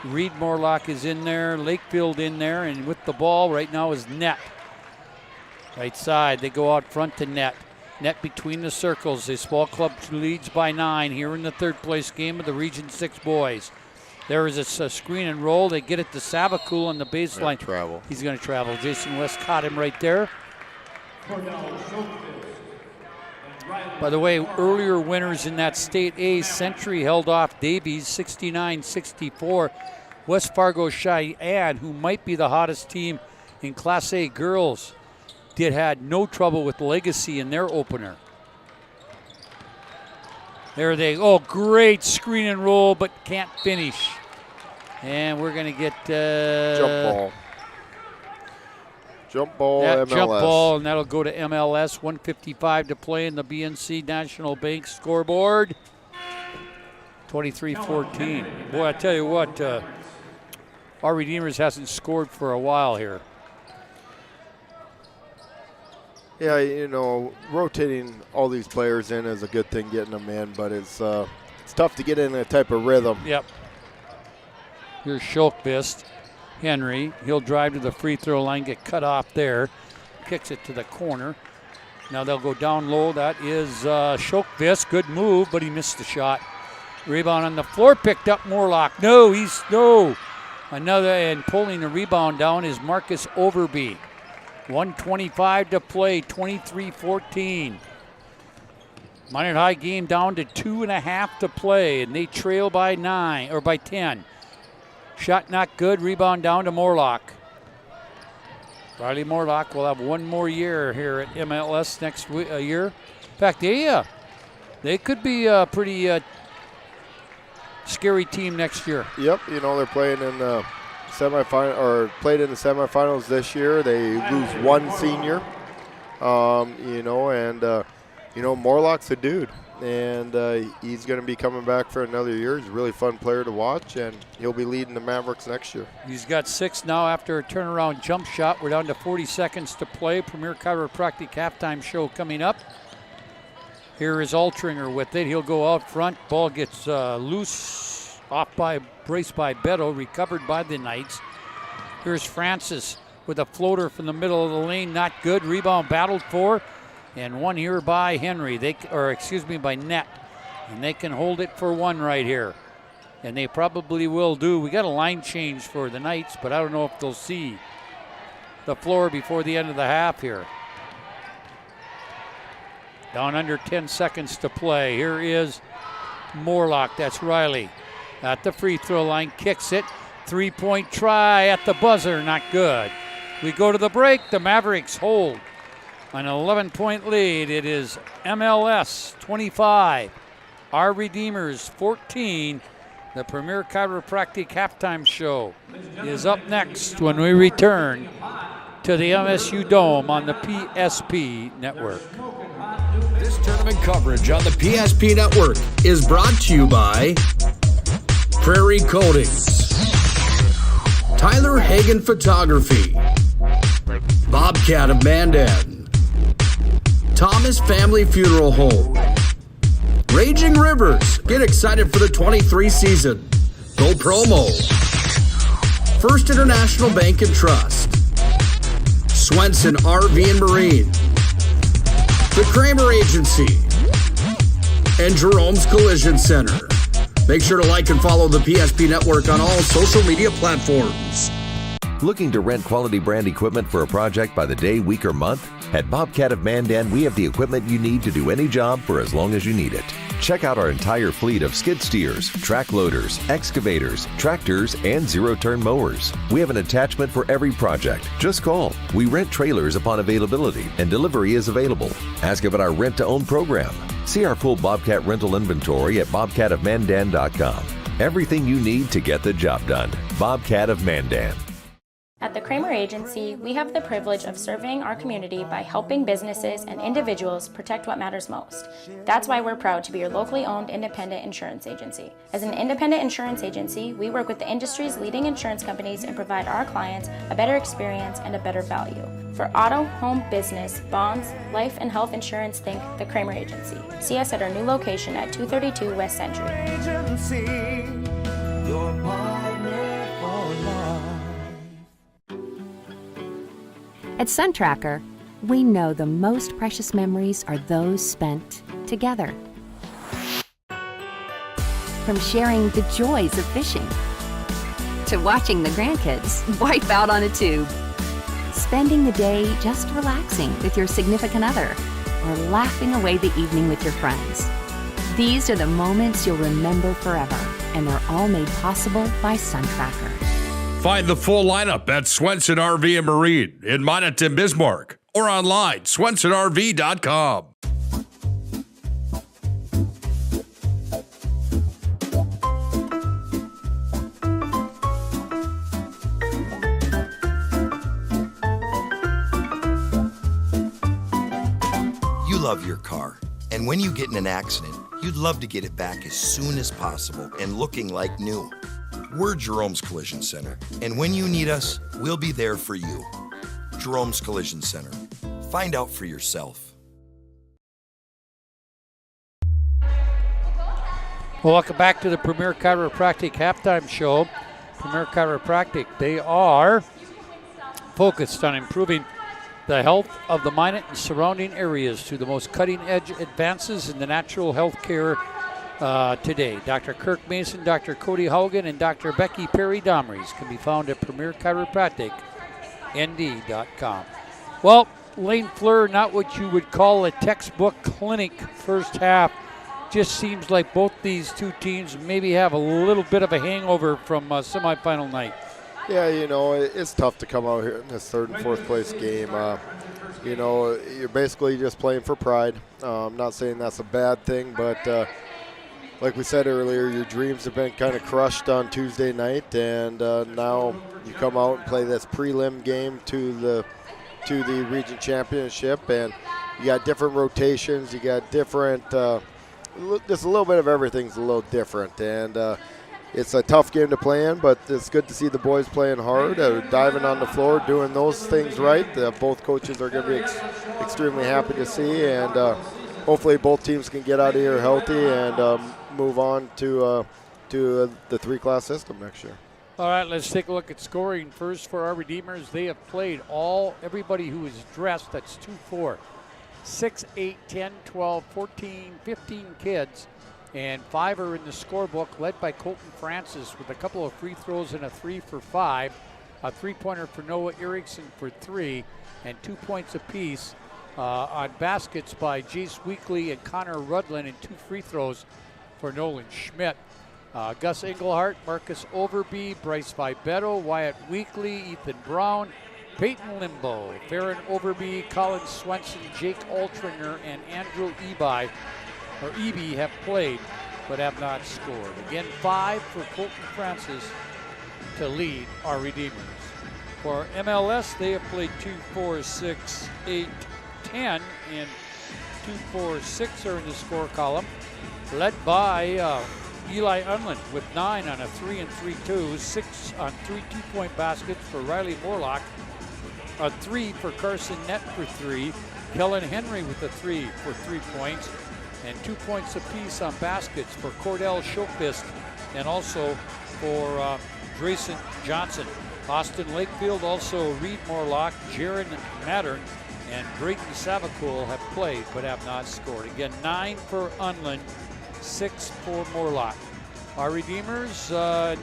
Reed Morlock is in there. Lakefield in there. And with the ball right now is Net. Right side. They go out front to Net. Net between the circles. This ball club leads by 9 here in the third place game of the Region 6 boys. There is a screen and roll. They get it to Savakul on the baseline. Travel. He's going to travel. Jason West caught him right there. By the way, earlier winners in that State A, Century held off Davies 69-64. West Fargo Cheyenne, who might be the hottest team in Class A girls, had no trouble with Legacy in their opener. There they go. Oh, great screen and roll, but can't finish. And we're going to get jump ball. Jump ball, MLS. Jump ball, and that'll go to MLS. 1:55 to play in the BNC National Bank scoreboard. 23-14. Boy, I tell you what, our Redeemers hasn't scored for a while here. Yeah, you know, rotating all these players in is a good thing, getting them in, but it's tough to get in that type of rhythm. Yep. Here's Schulkvist. Henry, he'll drive to the free throw line, get cut off there. Kicks it to the corner. Now they'll go down low. That is Schulkvist. Good move, but he missed the shot. Rebound on the floor, picked up Morlock. No. Another, and pulling the rebound down is Marcus Overby. 1:25 to play, 23-14. Minot High game down to 2.5 to play, and they trail by 9 or by 10. Shot not good, rebound down to Morlock. Riley Morlock will have one more year here at MLS next year. In fact, they could be a pretty scary team next year. Yep, you know, they're playing in the semifinal, or played in the semifinals this year. They lose one senior, you know, and you know, Morlock's a dude. and he's going to be coming back for another year. He's a really fun player to watch, and he'll be leading the Mavericks next year. He's got 6 now after a turnaround jump shot. We're down to 40 seconds to play. Premier Chiropractic halftime show coming up. Here is Altringer with it. He'll go out front. Ball gets loose, braced by Beto, recovered by the Knights. Here's Francis with a floater from the middle of the lane, not good. Rebound battled for, and one here by Henry. By Net, and they can hold it for one right here, and they probably will do. We got a line change for the Knights, but I don't know if they'll see the floor before the end of the half here. Down under 10 seconds to play. Here is Morlock. That's Riley at the free throw line. Kicks it. 3-point try at the buzzer. Not good. We go to the break. The Mavericks hold an 11-point lead. It is MLS 25. Our Redeemers 14. The Premier Chiropractic halftime show is up next when we return to the MSU Dome on the PSP network. This tournament coverage on the PSP network is brought to you by Prairie Coatings, Tyler Hagen Photography, Bobcat of Mandan, Thomas Family Funeral Home, Raging Rivers. Get excited for the 23 season. Go Promo. First International Bank and Trust, Swenson RV and Marine, the Kramer Agency, and Jerome's Collision Center. Make sure to like and follow the PSP network on all social media platforms. Looking to rent quality brand equipment for a project by the day, week, or month? At Bobcat of Mandan, we have the equipment you need to do any job for as long as you need it. Check out our entire fleet of skid steers, track loaders, excavators, tractors, and zero-turn mowers. We have an attachment for every project. Just call. We rent trailers upon availability, and delivery is available. Ask about our rent-to-own program. See our full Bobcat rental inventory at bobcatofmandan.com. Everything you need to get the job done. Bobcat of Mandan. At the Kramer Agency, we have the privilege of serving our community by helping businesses and individuals protect what matters most. That's why we're proud to be your locally owned independent insurance agency. As an independent insurance agency, we work with the industry's leading insurance companies and provide our clients a better experience and a better value. For auto, home, business, bonds, life, and health insurance, think the Kramer Agency. See us at our new location at 232 West Century. Your partner for life. At SunTracker, we know the most precious memories are those spent together. From sharing the joys of fishing to watching the grandkids wipe out on a tube, spending the day just relaxing with your significant other, or laughing away the evening with your friends. These are the moments you'll remember forever, and they're all made possible by SunTracker. Find the full lineup at Swenson RV and Marine in Monaghan, Bismarck, or online, swensonrv.com. You love your car, and when you get in an accident, you'd love to get it back as soon as possible and looking like new. We're Jerome's Collision Center, and when you need us, we'll be there for you. Jerome's Collision Center. Find out for yourself. Welcome back to the Premier Chiropractic halftime show. Premier Chiropractic, they are focused on improving the health of the Minot and surrounding areas through the most cutting-edge advances in the natural health care today. Dr. Kirk Mason, Dr. Cody Haugen, and Dr. Becky Perry Domries can be found at PremierChiropracticND.com. Well, Lane Fleur, not what you would call a textbook clinic first half. Just seems like both these two teams maybe have a little bit of a hangover from semifinal night. Yeah, you know, it's tough to come out here in this third and fourth place game. You know, you're basically just playing for pride. I'm not saying that's a bad thing, but like we said earlier, your dreams have been kind of crushed on Tuesday night, and now you come out and play this prelim game to the region championship, and you got different rotations, you got different just a little bit of everything's a little different, and it's a tough game to play in, but it's good to see the boys playing hard, diving on the floor, doing those things right. Both coaches are going to be extremely happy to see, and hopefully both teams can get out of here healthy and move on to the 3-class system next year. All right, let's take a look at scoring first for our Redeemers. They have played everybody who is dressed. That's 2-4. 6, 8, 10, 12, 14, 15 kids, and 5 are in the scorebook, led by Colton Francis with a couple of free throws and a 3 for 5, a three-pointer for Noah Erickson for 3, and 2 points apiece on baskets by Jace Weekly and Connor Rudlin, and 2 free throws for Nolan Schmidt. Gus Engelhart, Marcus Overby, Bryce Vibetto, Wyatt Weekly, Ethan Brown, Peyton Limbo, Farron Overby, Colin Swenson, Jake Altringer, and Andrew Eby have played but have not scored. Again, 5 for Colton Francis to lead our Redeemers. For MLS, they have played 2, 4, 6, 8, 10, and 2, 4, 6 are in the score column, led by Eli Unland with 9 on a 3 and 3-2, 6 on 3 2-point baskets for Riley Morlock, a 3 for Carson Nett for 3, Kellen Henry with a 3 for 3 points, and 2 points apiece on baskets for Cordell Showfist and also for Drayson Johnson. Austin Lakefield, also Reed Morlock, Jaron Mattern, and Brayton Savacool have played but have not scored. Again, 9 for Unland, 6 for Morlock. Our Redeemers, our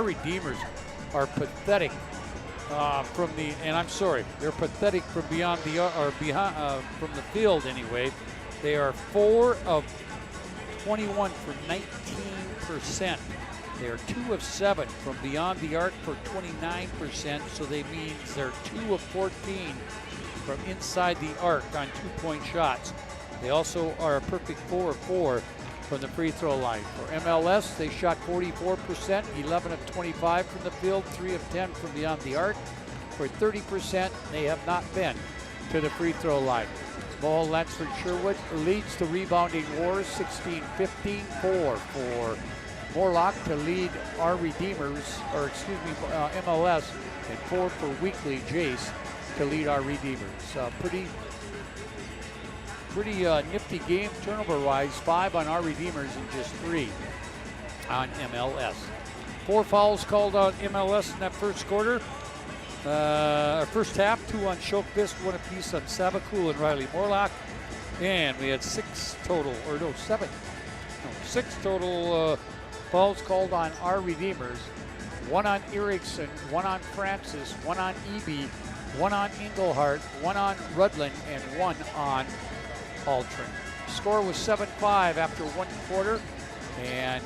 Redeemers are pathetic they're pathetic from beyond from the field anyway. They are 4 of 21 for 19%. They are 2 of 7 from beyond the arc for 29%, so they means they're 2 of 14 from inside the arc on 2-point shots. They also are a perfect 4 of 4 from the free throw line. For MLS, they shot 44%, 11 of 25 from the field, 3 of 10 from beyond the arc. For 30%, they have not been to the free throw line. Ball Lansford Sherwood leads the rebounding wars, 16-15, 4 for Morlock to lead our Redeemers, MLS, and 4 for Weekly Jace to lead our Redeemers. Pretty nifty game turnover-wise, 5 on our Redeemers and just 3 on MLS. 4 fouls called on MLS in that first quarter. First half, 2 on Shokvist, 1 apiece on Savacool and Riley Morlock. And we had 6 total fouls called on our Redeemers. 1 on Erickson, 1 on Francis, 1 on Eby, 1 on Engelhart, 1 on Rudlin, and 1 on Aldrin. Score was 7-5 after 1 quarter, and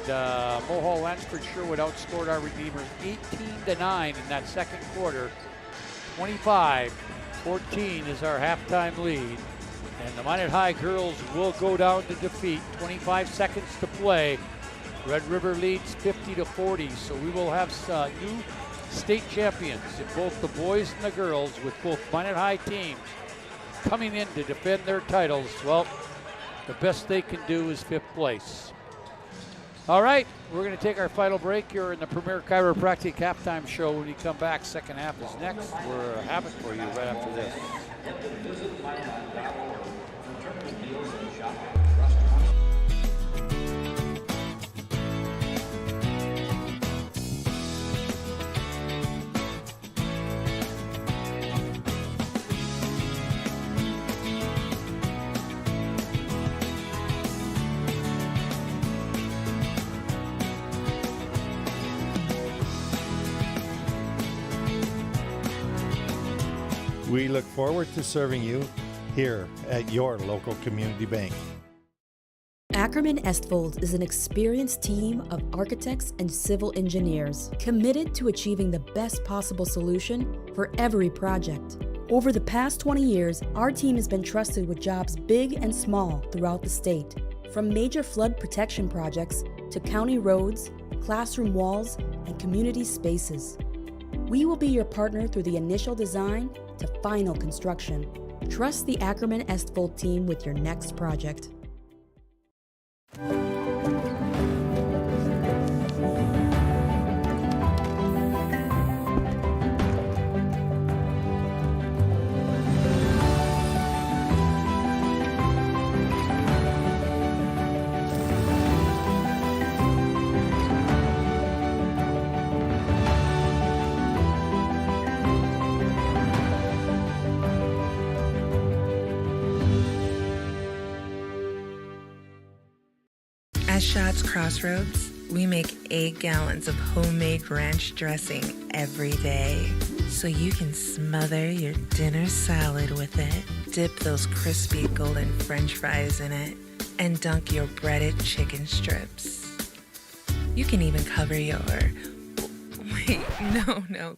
Mohall Lansford Sherwood outscored our Redeemers 18-9 in that second quarter. 25-14 is our halftime lead, and the Minot High girls will go down to defeat. 25 seconds to play. Red River leads 50-40, so we will have new state champions in both the boys and the girls, with both Minot High teams coming in to defend their titles. Well, the best they can do is 5th place. All right, we're going to take our final break here in the Premier Chiropractic halftime show. When we come back, second half is next. We'll have it for you right after this. We look forward to serving you here at your local community bank. Ackerman Estfold is an experienced team of architects and civil engineers committed to achieving the best possible solution for every project. Over the past 20 years, our team has been trusted with jobs big and small throughout the state, from major flood protection projects to county roads, classroom walls, and community spaces. We will be your partner through the initial design to final construction. Trust the Ackerman Estfold team with your next project. At Schatz Crossroads, we make 8 gallons of homemade ranch dressing every day, so you can smother your dinner salad with it, dip those crispy golden French fries in it, and dunk your breaded chicken strips. You can even cover your... Wait, no.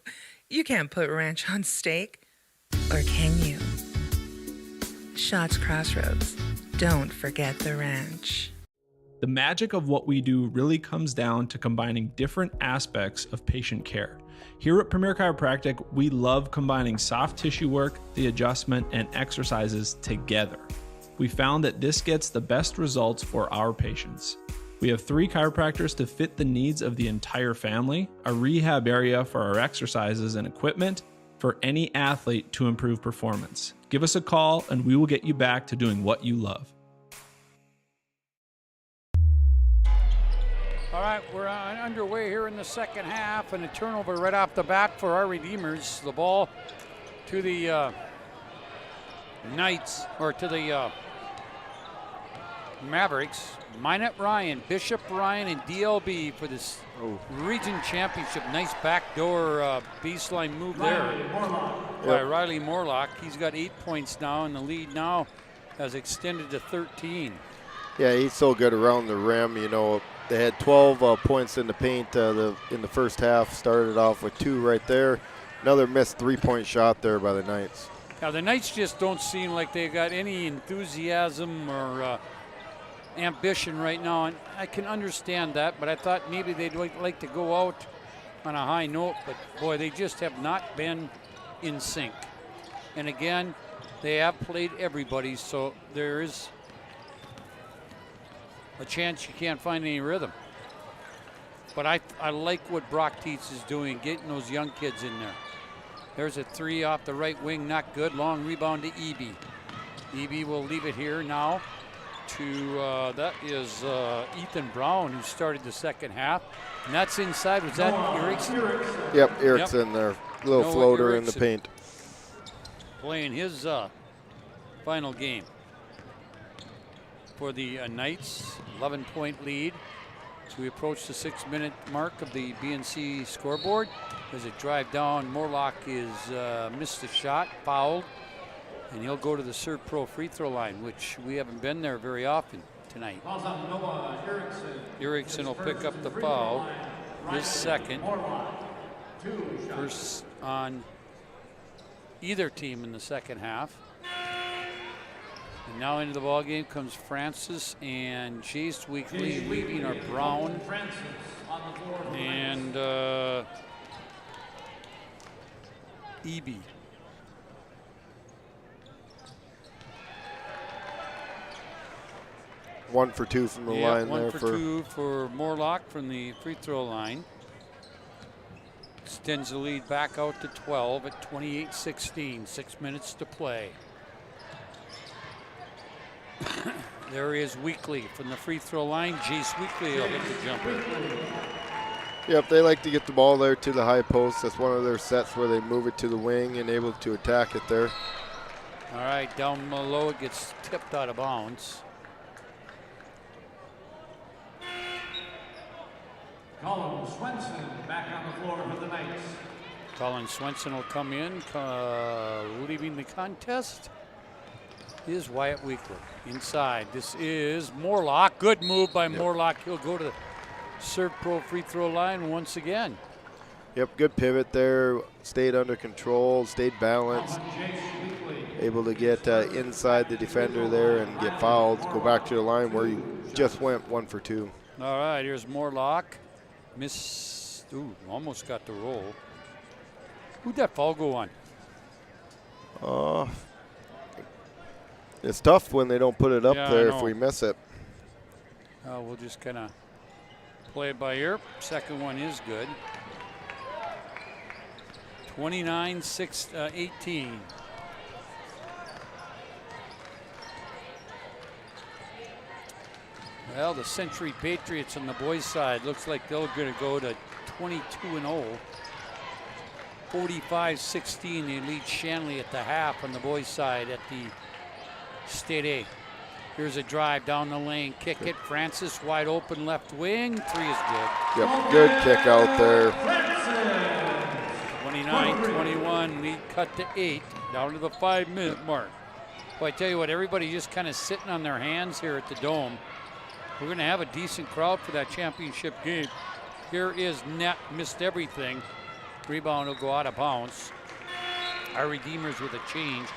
You can't put ranch on steak. Or can you? Schatz Crossroads. Don't forget the ranch. The magic of what we do really comes down to combining different aspects of patient care. Here at Premier Chiropractic, we love combining soft tissue work, the adjustment, and exercises together. We found that this gets the best results for our patients. We have 3 chiropractors to fit the needs of the entire family, a rehab area for our exercises and equipment for any athlete to improve performance. Give us a call and we will get you back to doing what you love. All right, we're underway here in the second half, and a turnover right off the bat for our Redeemers. The ball to the Knights, or to the Mavericks. Minot Ryan, Bishop Ryan, and DLB for this region championship. Nice backdoor baseline move there by Riley Morlock. He's got 8 points now, and the lead now has extended to 13. Yeah, he's so good around the rim. You know, they had 12 points in the paint in the first half. Started off with 2 right there. Another missed 3-point shot there by the Knights. Now, the Knights just don't seem like they've got any enthusiasm or ambition right now, and I can understand that, but I thought maybe they'd like to go out on a high note, but boy, they just have not been in sync. And again, they have played everybody, so there is a chance you can't find any rhythm. But I like what Brock Tietz is doing, getting those young kids in there. There's a 3 off the right wing, not good. Long rebound to Eby. Eby will leave it here now to, that is Ethan Brown, who started the second half. And that's inside. Was that Erickson? Yep, Erickson there. Little floater in the paint. Playing his final game for the Knights. 11-point lead. So we approach the 6-minute mark of the BNC scoreboard. As it drive down, Morlock is missed the shot, fouled, and he'll go to the Serve Pro free throw line, which we haven't been there very often tonight. Erickson will pick up the foul, his second. First on either team in the second half. And now into the ball game comes Francis and Jace Weekly, leaving our Brown and Eby. One for 2 from the line there. 1 for 2 for Morlock from the free throw line. Extends the lead back out to 12 at 28-16. 6 minutes to play. There is Weekly from the free throw line. Jace Weekly will hit the jumper. Yep, they like to get the ball there to the high post. That's one of their sets where they move it to the wing and able to attack it there. All right, down below, it gets tipped out of bounds. Colin Swenson back on the floor for the Knights. Colin Swenson will come in, leaving the contest is Wyatt Weekly. Inside, this is Morlock. Good move by Morlock. He'll go to the Serve Pro free throw line once again. Yep, good pivot there. Stayed under control, stayed balanced. Able to get inside the defender there and get fouled. Go back to the line where you just went 1 for 2. All right, here's Morlock. Miss, ooh, almost got the roll. Who'd that foul go on? It's tough when they don't put it up there if we miss it. We'll just kind of play it by ear. Second one is good. 29-18. Well, the Century Patriots on the boys' side looks like they're going to go to 22-0. 45-16, they lead Shanley at the half on the boys' side at the State A. Here's a drive down the lane, kick it. Francis wide open left wing. 3 is good. Yep, good kick out there. 29-21, lead cut to 8, down to the 5-minute mark. Well, I tell you what, everybody just kind of sitting on their hands here at the Dome. We're going to have a decent crowd for that championship game. Here is net, missed everything. Rebound will go out of bounds. Our Redeemers with a change.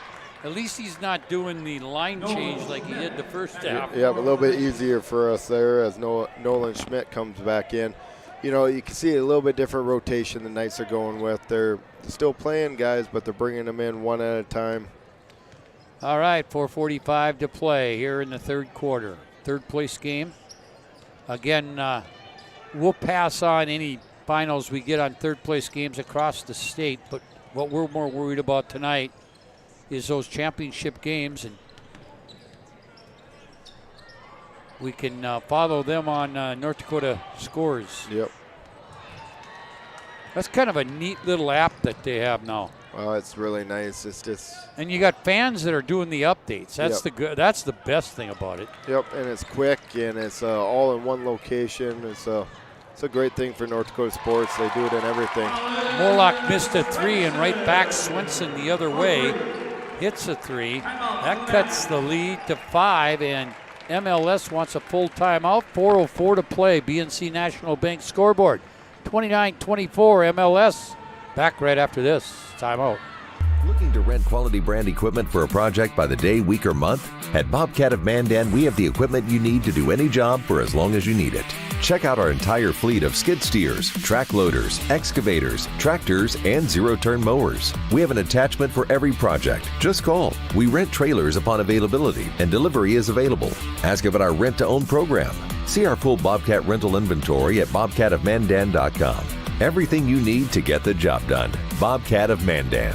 At least he's not doing the line change like he did the first half. Yeah, a little bit easier for us there as Nolan Schmidt comes back in. You know, you can see a little bit different rotation the Knights are going with. They're still playing guys, but they're bringing them in one at a time. All right, 4:45 to play here in the third quarter. Third place game. Again, we'll pass on any finals we get on third place games across the state, but what we're more worried about tonight is those championship games, and we can follow them on North Dakota Scores. Yep. That's kind of a neat little app that they have now. Well, it's really nice. It's just, and you got fans that are doing the updates. That's that's the best thing about it. Yep, and it's quick and it's all in one location. It's a great thing for North Dakota sports. They do it in everything. Morlock missed a 3 and right back Swenson the other way. Hits a 3. That cuts the lead to 5, and MLS wants a full timeout. 4:04 to play. BNC National Bank scoreboard. 29-24 MLS. Back right after this timeout. Looking to rent quality brand equipment for a project by the day, week, or month? At Bobcat of Mandan, we have the equipment you need to do any job for as long as you need it. Check out our entire fleet of skid steers, track loaders, excavators, tractors, and zero-turn mowers. We have an attachment for every project. Just call. We rent trailers upon availability, and delivery is available. Ask about our rent-to-own program. See our full Bobcat rental inventory at bobcatofmandan.com. Everything you need to get the job done. Bobcat of Mandan.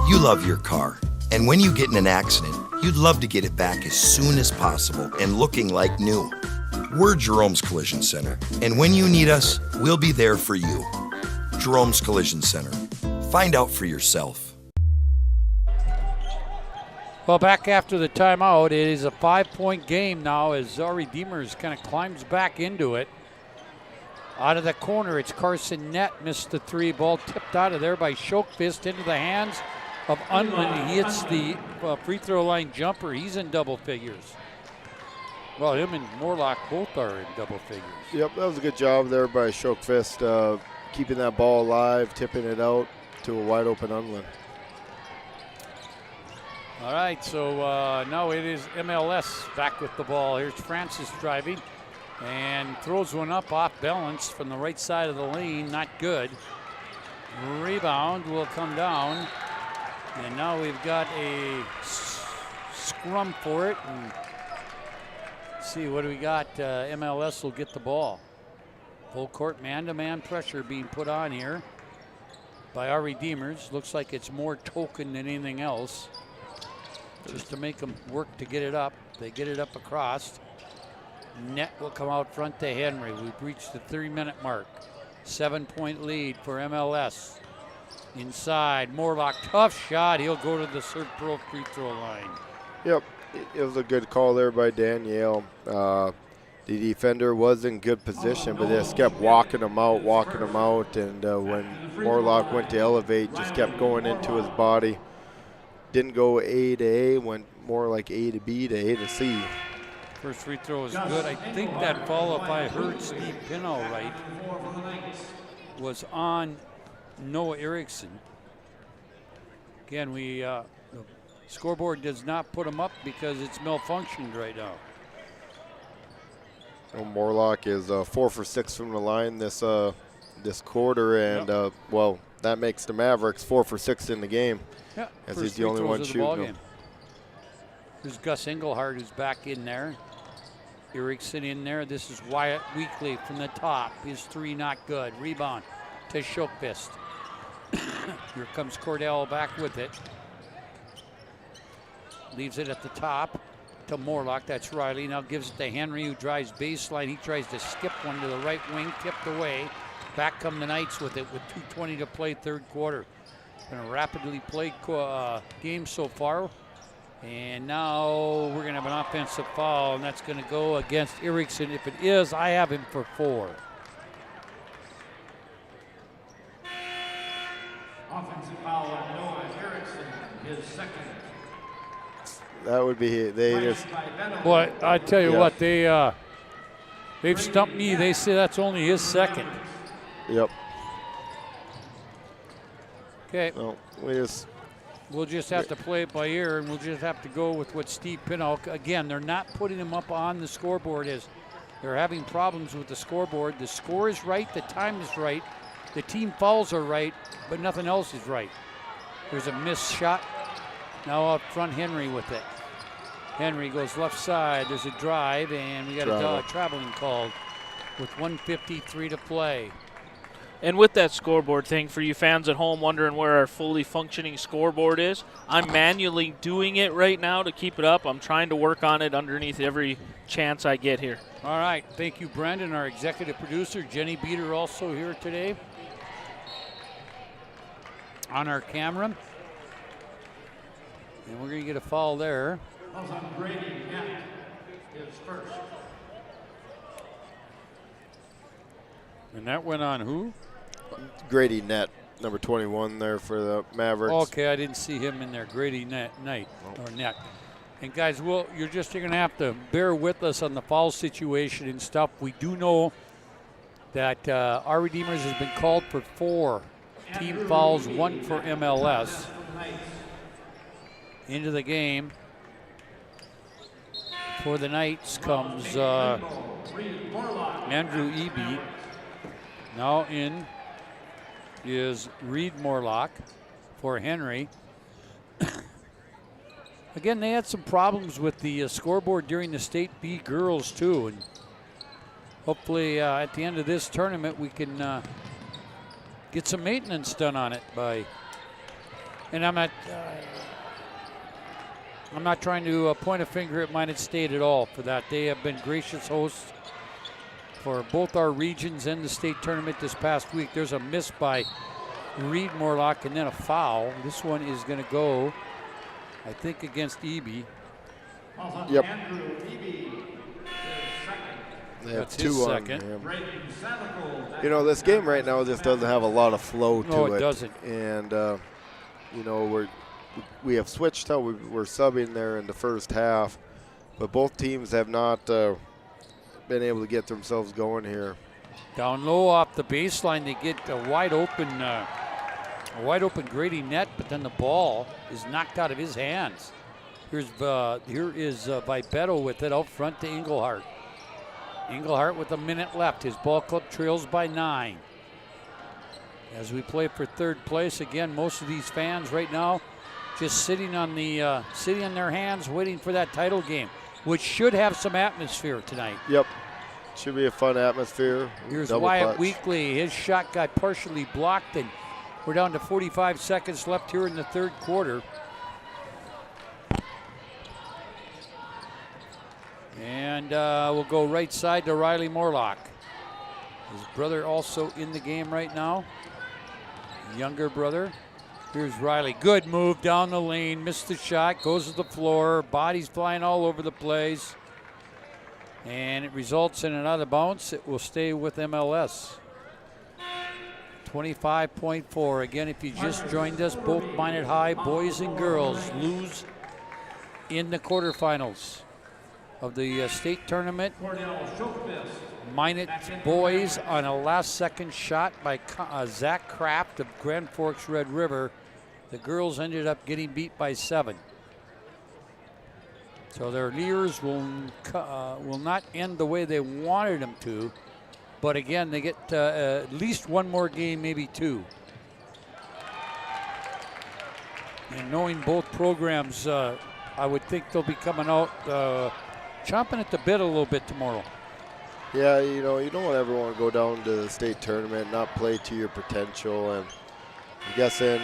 You love your car, and when you get in an accident, you'd love to get it back as soon as possible and looking like new. We're Jerome's Collision Center, and when you need us, we'll be there for you. Jerome's Collision Center. Find out for yourself. Well, back after the timeout, it is a 5-point game now as our Redeemers kind of climbs back into it. Out of the corner, it's Carson Nett, missed the 3. Ball tipped out of there by Shokfist into the hands of Unland. He hits the free throw line jumper. He's in double figures. Well, him and Morlock both are in double figures. Yep, that was a good job there by Shokfist, keeping that ball alive, tipping it out to a wide open Unland. All right, so now it is MLS back with the ball. Here's Francis driving and throws one up off balance from the right side of the lane. Not good. Rebound will come down. And now we've got a scrum for it. And see, what do we got? MLS will get the ball. Full court man-to-man pressure being put on here by our Redeemers. Looks like it's more token than anything else, just to make them work to get it up. They get it up across. Net will come out front to Henry. We've reached the 3-minute mark. 7-point lead for MLS. Inside, Morlock, tough shot. He'll go to the Serve Pro free throw line. Yep, it was a good call there by Danielle. The defender was in good position, but they just kept walking him out, and when Morlock went to elevate, just kept going into his body. Didn't go A to A, went more like A to B to A to C. First free throw is good. I think that fall, if I heard Steve Pinno right, was on Noah Erickson. Again, we Scoreboard does not put them up because it's malfunctioned right now. Well, Morlock is 4 for 6 from the line this quarter, and well, that makes the Mavericks 4 for 6 in the game. Yeah, as first he's the only one shooting them. There's Gus Engelhardt who's back in there. Erickson in there. This is Wyatt Weekly from the top. His three not good. Rebound to Shokvist. Here comes Cordell back with it. Leaves it at the top to Morlock. That's Riley. Now gives it to Henry, who drives baseline. He tries to skip one to the right wing, tipped away. Back come the Knights with it with 2:20 to play, third quarter. Been a rapidly played game so far. And now we're going to have an offensive foul, and that's going to go against Erickson. If it is, I have him for 4. Offensive foul on Noah Erickson, his second. That would be Boy, I tell you what, they've stumped me. They say that's only his second. Yep. Okay. Well, we'll just have to play it by ear, and we'll just have to go with what Steve Pinnock. Again, they're not putting him up on the scoreboard as they're having problems with the scoreboard. The score is right, the time is right, the team fouls are right, but nothing else is right. There's a missed shot. Now out front, Henry with it. Henry goes left side. There's a drive, and we got a traveling called with 1:53 to play. And with that scoreboard thing, for you fans at home wondering where our fully functioning scoreboard is, I'm manually doing it right now to keep it up. I'm trying to work on it underneath every chance I get here. All right. Thank you, Brendan, our executive producer. Jenny Beater also here today on our camera. And we're going to get a foul there. Brady Knapp is first. And that went on who? Grady Nett, number 21 there for the Mavericks. Okay, I didn't see him in there. Grady Net. And guys, you're just going to have to bear with us on the foul situation and stuff. We do know that our Redeemers has been called for 4 team fouls, 1 for MLS. Into the game for the Knights comes Andrew Eby. Now in is Reed Morlock for Henry. Again, they had some problems with the scoreboard during the State B girls too, and hopefully at the end of this tournament we can get some maintenance done on it. And I'm not trying to point a finger at Minot State at all for that. They have been gracious hosts for both our regions and the state tournament this past week. There's a miss by Reed Morlock and then a foul. This one is going to go, I think, against Eby. Yep. They have 2 on him. You know, this game right now just doesn't have a lot of flow to it. No, it doesn't. And, you know, we have switched how we're subbing there in the first half, but both teams have not been able to get themselves going here. Down low off the baseline, they get a wide open Grady Net, but then the ball is knocked out of his hands. Here is Vipetto with it out front to Engelhardt. Engelhardt with a minute left. His ball club trails by 9. As we play for third place, again, most of these fans right now just sitting on their hands, waiting for that title game, which should have some atmosphere tonight. Yep, should be a fun atmosphere. Here's Wyatt Weekly. His shot got partially blocked, and we're down to 45 seconds left here in the third quarter. And we'll go right side to Riley Morlock. His brother also in the game right now. Younger brother. Here's Riley. Good move down the lane. Missed the shot. Goes to the floor. Bodies flying all over the place. And it results in another bounce. It will stay with MLS. 25.4. Again, if you just joined us, both Minot High boys and girls lose in the quarterfinals of the state tournament. Minot boys on a last-second shot by Zach Kraft of Grand Forks Red River. The girls ended up getting beat by 7. So their years will not end the way they wanted them to. But again, they get at least one more game, maybe two. And knowing both programs, I would think they'll be coming out chomping at the bit a little bit tomorrow. Yeah, you don't ever want to go down to the state tournament, not play to your potential. And I'm guessing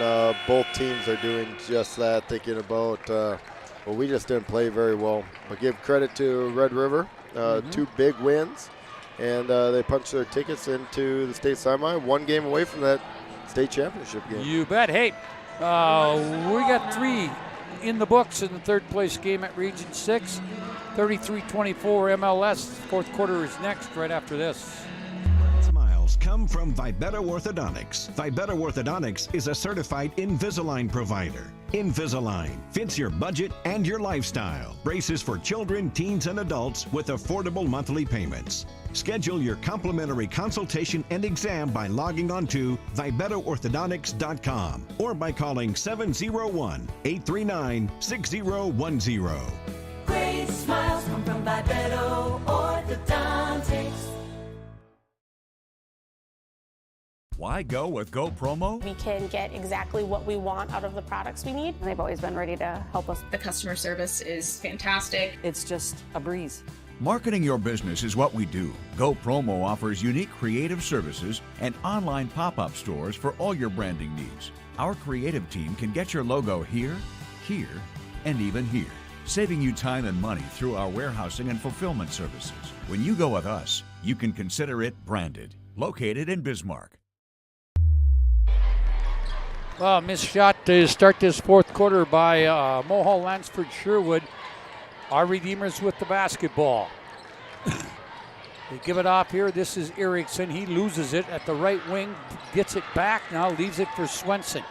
both teams are doing just that, thinking about, well, we just didn't play very well. But give credit to Red River, 2 big wins. And they punched their tickets into the state semi, 1 game away from that state championship game. You bet. Hey, we got 3 in the books in the third place game at Region 6. 33-24 MLS. Fourth quarter is next right after this. Smiles come from Vibetta Orthodontics. Vibetta Orthodontics is a certified Invisalign provider. Invisalign fits your budget and your lifestyle. Braces for children, teens, and adults with affordable monthly payments. Schedule your complimentary consultation and exam by logging on to VibettaOrthodontics.com or by calling 701-839-6010. Great smiles come from Vibetta Orthodontics. Why go with Go Promo? We can get exactly what we want out of the products we need. They've always been ready to help us. The customer service is fantastic. It's just a breeze. Marketing your business is what we do. Go Promo offers unique creative services and online pop-up stores for all your branding needs. Our creative team can get your logo here, here, and even here, saving you time and money through our warehousing and fulfillment services. When you go with us, you can consider it branded. Located in Bismarck. Well, missed shot to start this fourth quarter by Mohall Lansford Sherwood. Our Redeemers with the basketball. They give it off here. This is Erickson. He loses it at the right wing, gets it back now, leaves it for Swenson.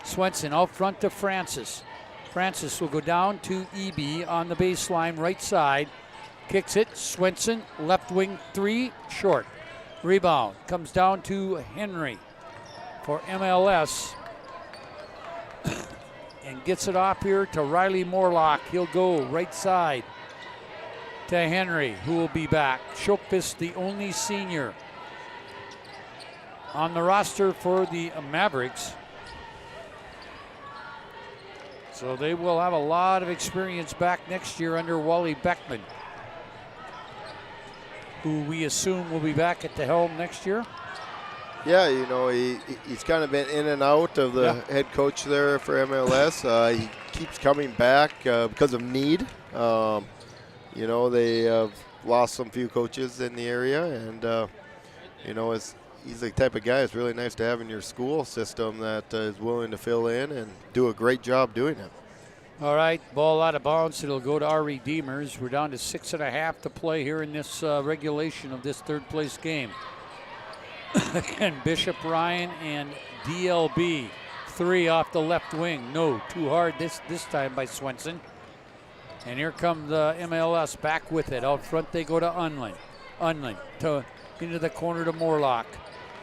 Swenson out front to Francis. Francis will go down to EB on the baseline, right side. Kicks it. Swenson, left wing 3, short. Rebound comes down to Henry for MLS. And gets it off here to Riley Morlock. He'll go right side to Henry, who will be back. Shokfist, the only senior on the roster for the Mavericks. So they will have a lot of experience back next year under Wally Beckman, who we assume will be back at the helm next year. Yeah, he's kind of been in and out of the head coach there for MLS. He keeps coming back because of need. They have lost some few coaches in the area, and he's the type of guy it's really nice to have in your school system that is willing to fill in and do a great job doing it. All right, ball out of bounds. It'll go to our Redeemers. We're down to 6.5 to play here in this regulation of this third place game. Again, Bishop Ryan and DLB. 3 off the left wing. No, too hard this time by Swenson. And here comes the MLS back with it. Out front they go to Unlin. Unlin into the corner to Morlock.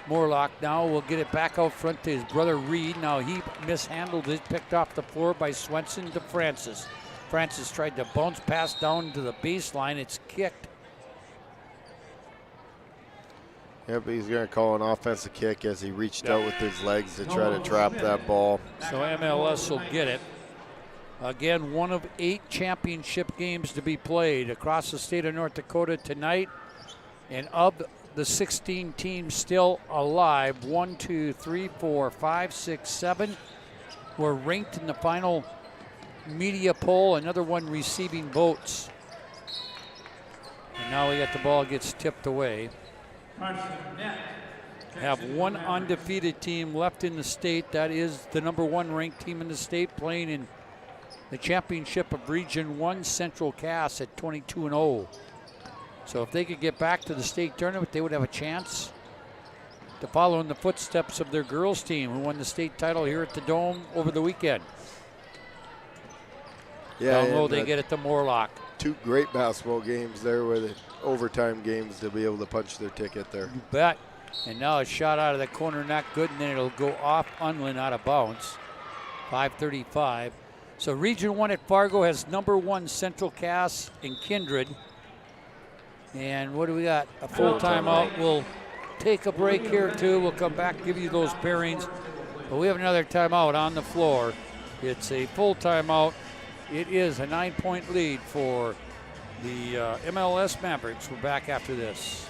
Morlock now will get it back out front to his brother Reed. Now he mishandled it, picked off the floor by Swenson to Francis. Francis tried to bounce pass down to the baseline. It's kicked. Yep, he's going to call an offensive kick as he reached out with his legs to try to trap that ball. So MLS will get it. Again, one of 8 championship games to be played across the state of North Dakota tonight. And of the 16 teams still alive, 1, 2, 3, 4, 5, 6, 7 were ranked in the final media poll. Another one receiving votes. And now we got the ball gets tipped away. Have one undefeated team left in the state. That is the number 1 ranked team in the state, playing in the championship of Region 1, Central Cass at 22-0. So if they could get back to the state tournament, they would have a chance to follow in the footsteps of their girls team who won the state title here at the Dome over the weekend. Yeah, down low they get it to Morlock. 2 great basketball games there with overtime games to be able to punch their ticket there. You bet. And now a shot out of the corner, not good, and then it'll go off Unlin out of bounds. 5:35. So Region 1 at Fargo has number 1 Central Cass and Kindred. And what do we got? A full timeout. We'll take a break here too. We'll come back, give you those pairings. But we have another timeout on the floor. It's a full timeout. It is a 9-point lead for the MLS Mavericks. We're back after this.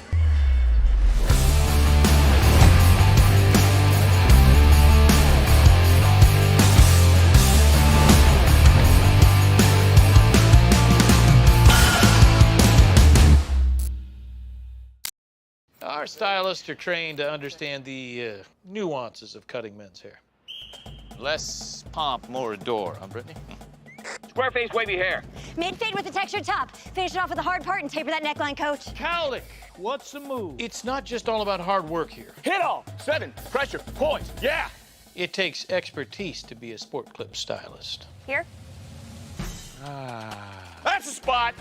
Our stylists are trained to understand the nuances of cutting men's hair. Less pomp, more adore, huh, Brittany? Square face, wavy hair. Mid-fade with a textured top. Finish it off with the hard part and taper that neckline, coach. Cowlick, what's the move? It's not just all about hard work here. Hit all. 7. Pressure. Points. Yeah. It takes expertise to be a sport clip stylist. Here? That's the spot.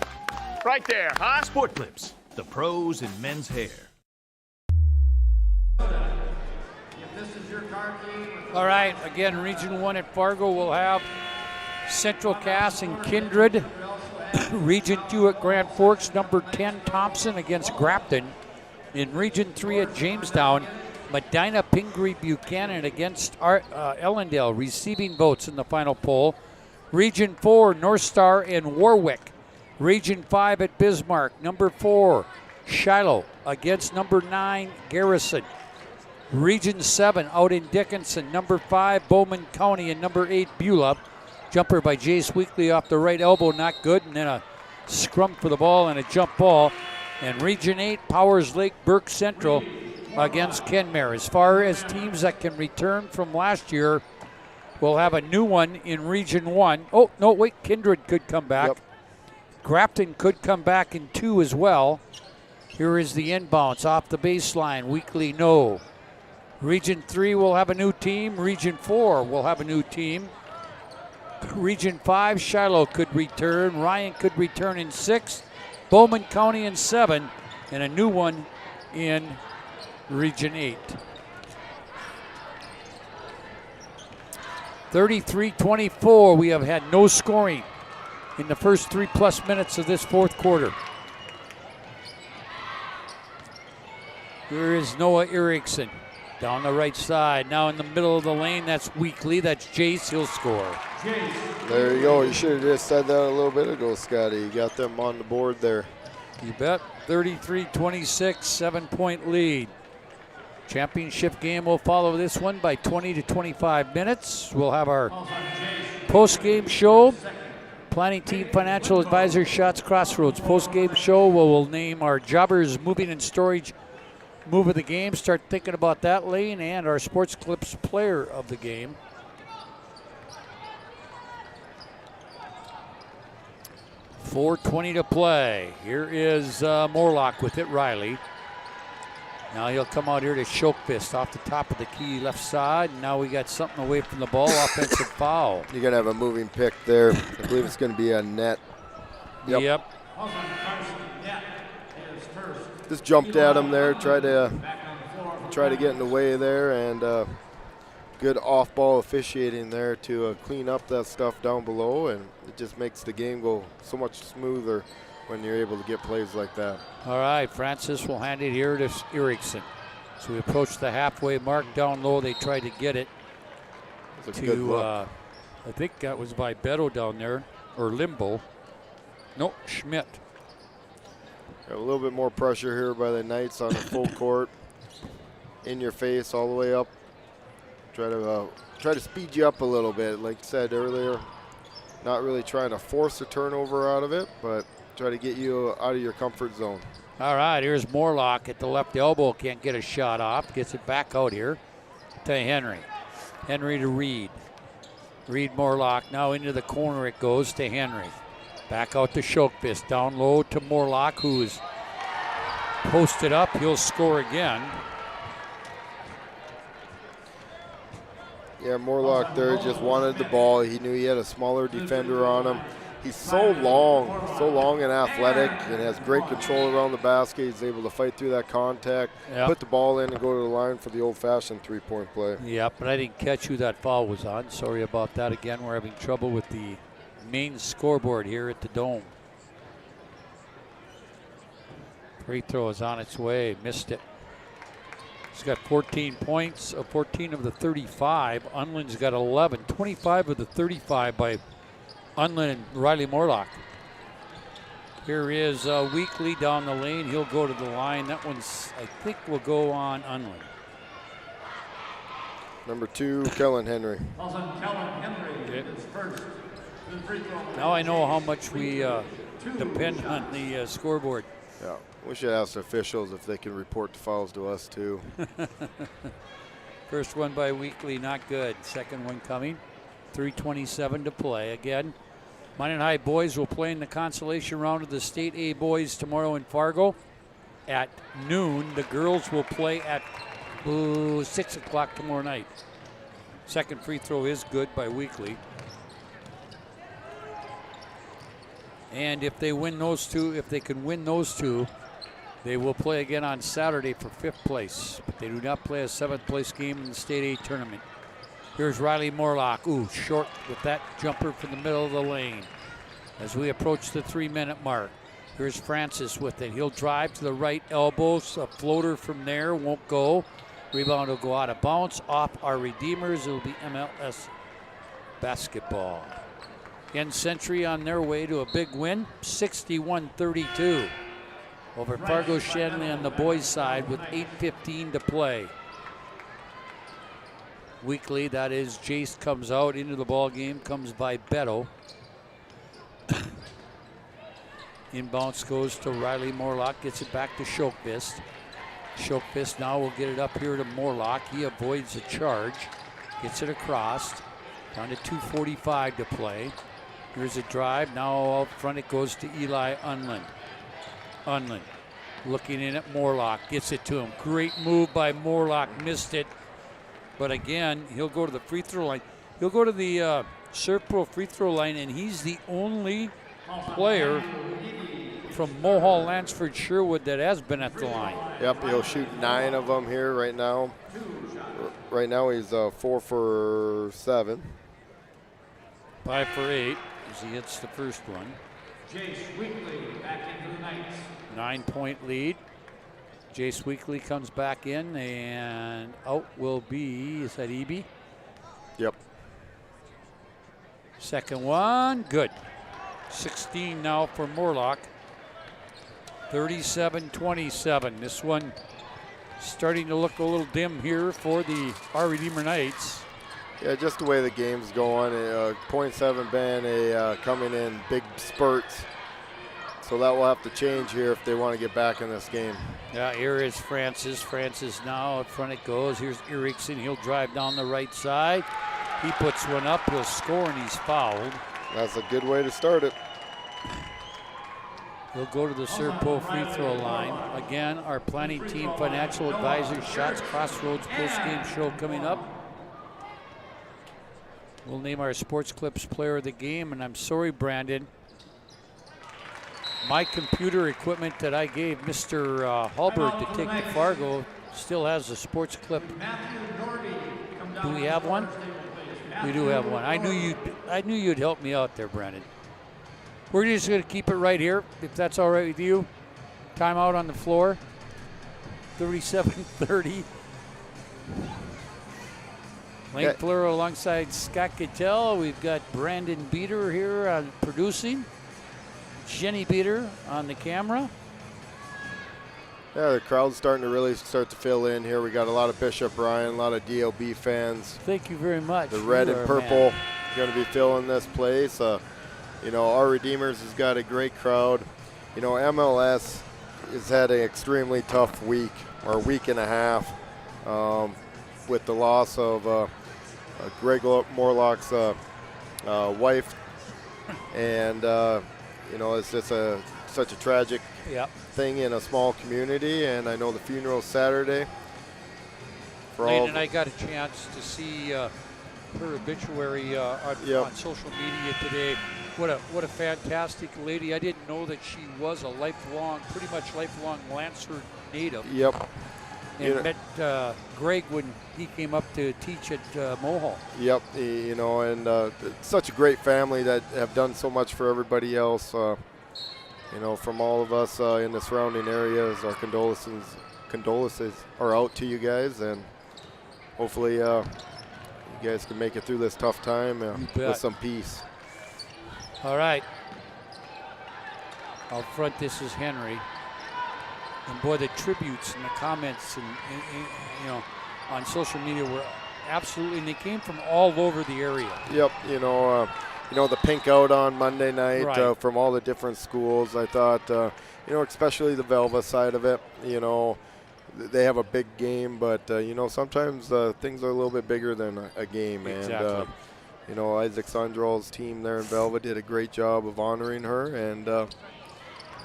Right there, huh? Sport Clips, the pros in men's hair. All right, again, Region 1 at Fargo will have Central Cass and Kindred. Region 2 at Grand Forks, number 10 Thompson against Grafton. In Region 3 at Jamestown, Medina Pingree Buchanan against Ellendale, receiving votes in the final poll. Region 4, North Star and Warwick. Region 5 at Bismarck, number 4 Shiloh against number 9 Garrison. Region 7 out in Dickinson, number 5 Bowman County and number 8 Beulah. Jumper by Jace Weekly off the right elbow, not good, and then a scrum for the ball and a jump ball. And Region 8 Powers Lake Burke Central against Kenmare. As far as teams that can return from last year, we'll have a new one in Region 1. Oh, no, wait, Kindred could come back. Yep. Grafton could come back in 2 as well. Here is the inbounds off the baseline. Weekly, no. Region 3 will have a new team. Region 4 will have a new team. Region 5, Shiloh could return. Ryan could return in 6. Bowman County in 7. And a new one in Region 8. 33-24. We have had no scoring in the first 3+ minutes of this fourth quarter. Here is Noah Erickson. Down the right side, now in the middle of the lane, that's Weekly, that's Jace, he'll score. There you go, you should have just said that a little bit ago, Scotty. You got them on the board there. You bet, 33-26, 7-point lead. Championship game will follow this one by 20 to 25 minutes. We'll have our post-game show. Planning Team Financial Advisor Shots Crossroads post-game show where we'll name our Jobbers Moving and Storage Move of the game. Start thinking about that lane, and our Sports Clips player of the game. .420 to play. Here is Morlock with it, Riley. Now he'll come out here to Shokfist off the top of the key left side. And now we got something away from the ball, offensive foul. You're going to have a moving pick there. I believe it's going to be a net. Yep. Just jumped at him there, tried to get in the way there, and good off-ball officiating there to clean up that stuff down below, and it just makes the game go so much smoother when you're able to get plays like that. All right, Francis will hand it here to Erickson. So we approach the halfway mark down low. They tried to get it to, I think that was by Beto down there, or Limbo. Nope, Schmidt. Got a little bit more pressure here by the Knights on the full court. In your face all the way up. Try to speed you up a little bit. Like I said earlier, not really trying to force a turnover out of it, but try to get you out of your comfort zone. All right, here's Morlock at the left elbow. Can't get a shot off. Gets it back out here to Henry. Henry to Reed. Reed Morlock now into the corner it goes to Henry. Back out to Shokfist, down low to Morlock, who's posted up. He'll score again. Yeah, Morlock there just wanted the ball. He knew he had a smaller defender on him. he's so long and athletic, and has great control around the basket. He's able to fight through that contact, put the ball in, and go to the line for the old-fashioned three-point play. Yeah, but I didn't catch who that foul was on. Sorry about that again. We're having trouble with the main scoreboard here at the Dome. Free throw is on its way. Missed it. He's got 14 points, 14 of the 35. Unland's got 11. 25 of the 35 by Unland and Riley Morlock. Here is Weekly down the lane. He'll go to the line. That one's, I think, will go on Unland. Number 2, Kellen Henry. Now I know how much we depend on the scoreboard. Yeah, we should ask the officials if they can report the fouls to us too. First one by Weekly, not good. Second one coming. 3:27 to play. Again, Minot High boys will play in the consolation round of the State A boys tomorrow in Fargo at noon. The girls will play at 6 o'clock tomorrow night. Second free throw is good by Weekly. And if they win those two, if they can win those two, they will play again on Saturday for 5th place. But they do not play a 7th place game in the State A tournament. Here's Riley Morlock. Ooh, short with that jumper from the middle of the lane. As we approach the 3-minute mark. Here's Francis with it. He'll drive to the right elbow. A floater from there won't go. Rebound will go out of bounds. Off our Redeemers. It'll be MLS basketball. Again, Century on their way to a big win. 61-32 over Fargo Shanley on the boys' side with 8:15 to play. Weekly, that is, Jace comes out into the ball game, comes by Beto. Inbounds goes to Riley Morlock, gets it back to Shokvist. Shokvist now will get it up here to Morlock. He avoids a charge, gets it across. Down to 2:45 to play. Here's a drive. Now out front it goes to Eli Unland. Unland looking in at Morlock, gets it to him. Great move by Morlock, missed it. But again, he'll go to the free throw line. He'll go to the Surf Pro free throw line, and he's the only player from Mohall, Lansford, Sherwood that has been at the line. Yep, he'll shoot 9 of them here right now. Right now he's 4 for 7. 5 for 8 as he hits the first one. Jace Weekly back into the Knights. 9-point lead. Jace Weekly comes back in, and out will be, is that Eby? Yep. Second one, good. 16 now for Morlock. 37-27. This one starting to look a little dim here for the our Redeemer Knights. Yeah, just the way the game's going. 0.7 band coming in big spurts. So that will have to change here if they want to get back in this game. Yeah, here is Francis. Francis now up front it goes. Here's Erickson. He'll drive down the right side. He puts one up. He'll score, and he's fouled. That's a good way to start it. He'll go to the Serpo free throw line. Again, our planning team, financial advisors, Shots Crossroads post-game show coming up. We'll name our Sports Clips player of the game, and I'm sorry, Brandon. My computer equipment that I gave Mr. Hallberg to take to Fargo still has a Sports Clip. Do we have one? We do have one. I knew you'd help me out there, Brandon. We're just going to keep it right here, if that's all right with you. Timeout on the floor. 37-30. Lane Fleur alongside Scott Kittell. We've got Brandon Beater here on producing. Jenny Beater on the camera. Yeah, the crowd's starting to really start to fill in here. We got a lot of Bishop Ryan, a lot of DLB fans. Thank you very much. The red and purple going to be filling this place. You know, our Redeemers has got a great crowd. You know, MLS has had an extremely tough week or week and a half with the loss of Greg Morlock's wife, and you know, it's just such a tragic thing in a small community. And I know the funeral Saturday. Lane and I got a chance to see her obituary on social media today. What a fantastic lady. I didn't know that she was a pretty much lifelong Lancer native. Yep. And met Greg when he came up to teach at Mohall. Yep, you know, and such a great family that have done so much for everybody else. You know, from all of us in the surrounding areas, our condolences are out to you guys, and hopefully you guys can make it through this tough time with some peace. All right. Out front, this is Henry. And boy, the tributes and the comments and you know, on social media were absolutely, and they came from all over the area. Yep, you know, the pink out on Monday night Right. From all the different schools. I thought, you know, especially the Velva side of it, you know, they have a big game, but you know, sometimes things are a little bit bigger than a game. Exactly. And you know, Isaac Sundrell's team there in Velva did a great job of honoring her, and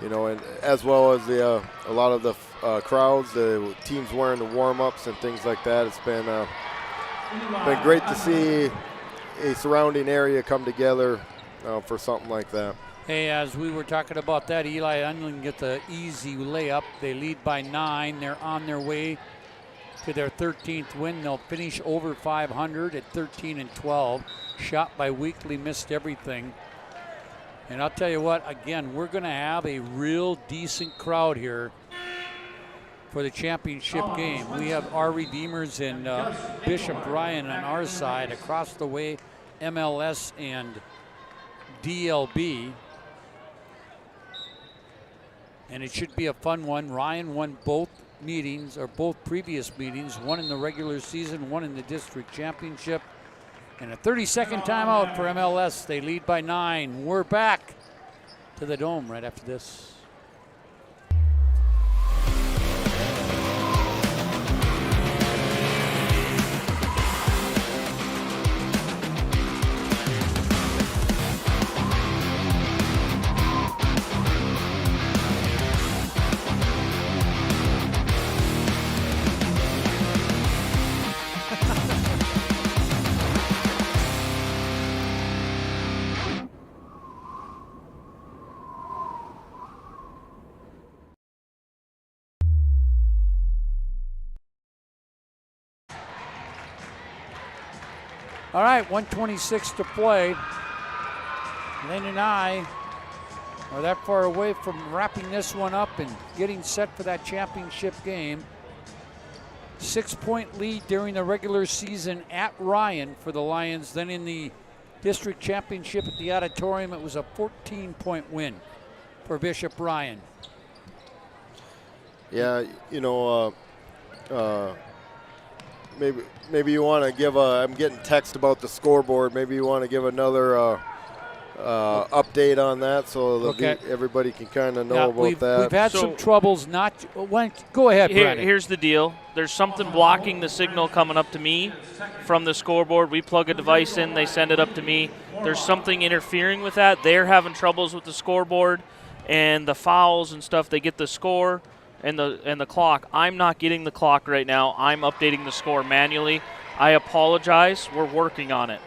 you know, and as well as a lot of the crowds, the teams wearing the warm-ups and things like that. It's been great to see a surrounding area come together for something like that. Hey, as we were talking about that, Eli Unling get the easy layup. They lead by 9. They're on their way to their 13th win. They'll finish over 500 at 13-12. Shot by Weekly, missed everything. And I'll tell you what, again, we're going to have a real decent crowd here for the championship game. We have our Redeemers and Bishop Ryan on our side. Across the way, MLS and DLB. And it should be a fun one. Ryan won both meetings, or both previous meetings, one in the regular season, one in the district championship. And a 30-second timeout for MLS. They lead by 9. We're back to the Dome right after this. All right, 1:26 to play. Lynn and I are that far away from wrapping this one up and getting set for that championship game. 6-point lead during the regular season at Ryan for the Lions. Then in the district championship at the auditorium, it was a 14-point win for Bishop Ryan. Yeah, you know, maybe you want to give I'm getting text about the scoreboard. Maybe you want to give another update on that so everybody can kind of know about that. We've had some troubles. Go ahead, Brandon. Here's the deal. There's something blocking the signal coming up to me from the scoreboard. We plug a device in, they send it up to me. There's something interfering with that. They're having troubles with the scoreboard and the fouls and stuff. They get the score and the clock. I'm not getting the clock right now. I'm updating the score manually. I apologize. We're working on it.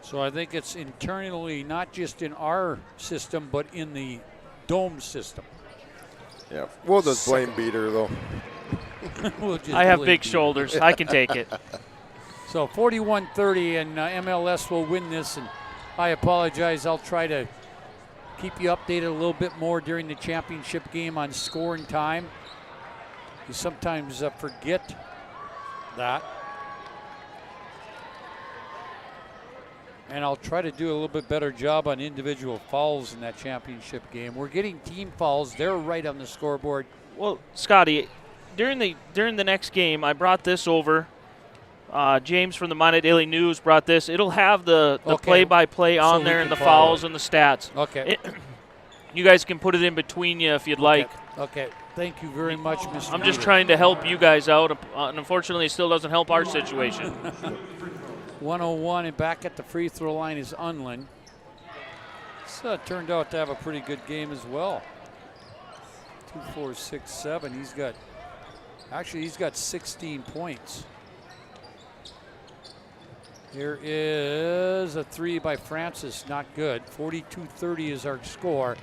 So I think it's internally, not just in our system, but in the Dome system. Yeah, we'll just blame Beater, though. I have big shoulders. I can take it. So 41-30, and MLS will win this. And I apologize. I'll try to keep you updated a little bit more during the championship game on score and time. You sometimes forget that. And I'll try to do a little bit better job on individual fouls in that championship game. We're getting team fouls. They're right on the scoreboard. Well, Scotty, during the next game, I brought this over. James from the Minot Daily News brought this. It'll have the play-by-play on there and the fouls and the stats. Okay. You guys can put it in between you if you'd like. Okay. Thank you very much, Mr. I'm just trying to help you guys out. And unfortunately, it still doesn't help our situation. 101, and back at the free throw line is Unlin. This turned out to have a pretty good game as well. 2, 4, 6, 7. He's got 16 points. Here is a three by Francis, not good. 42-30 is our score.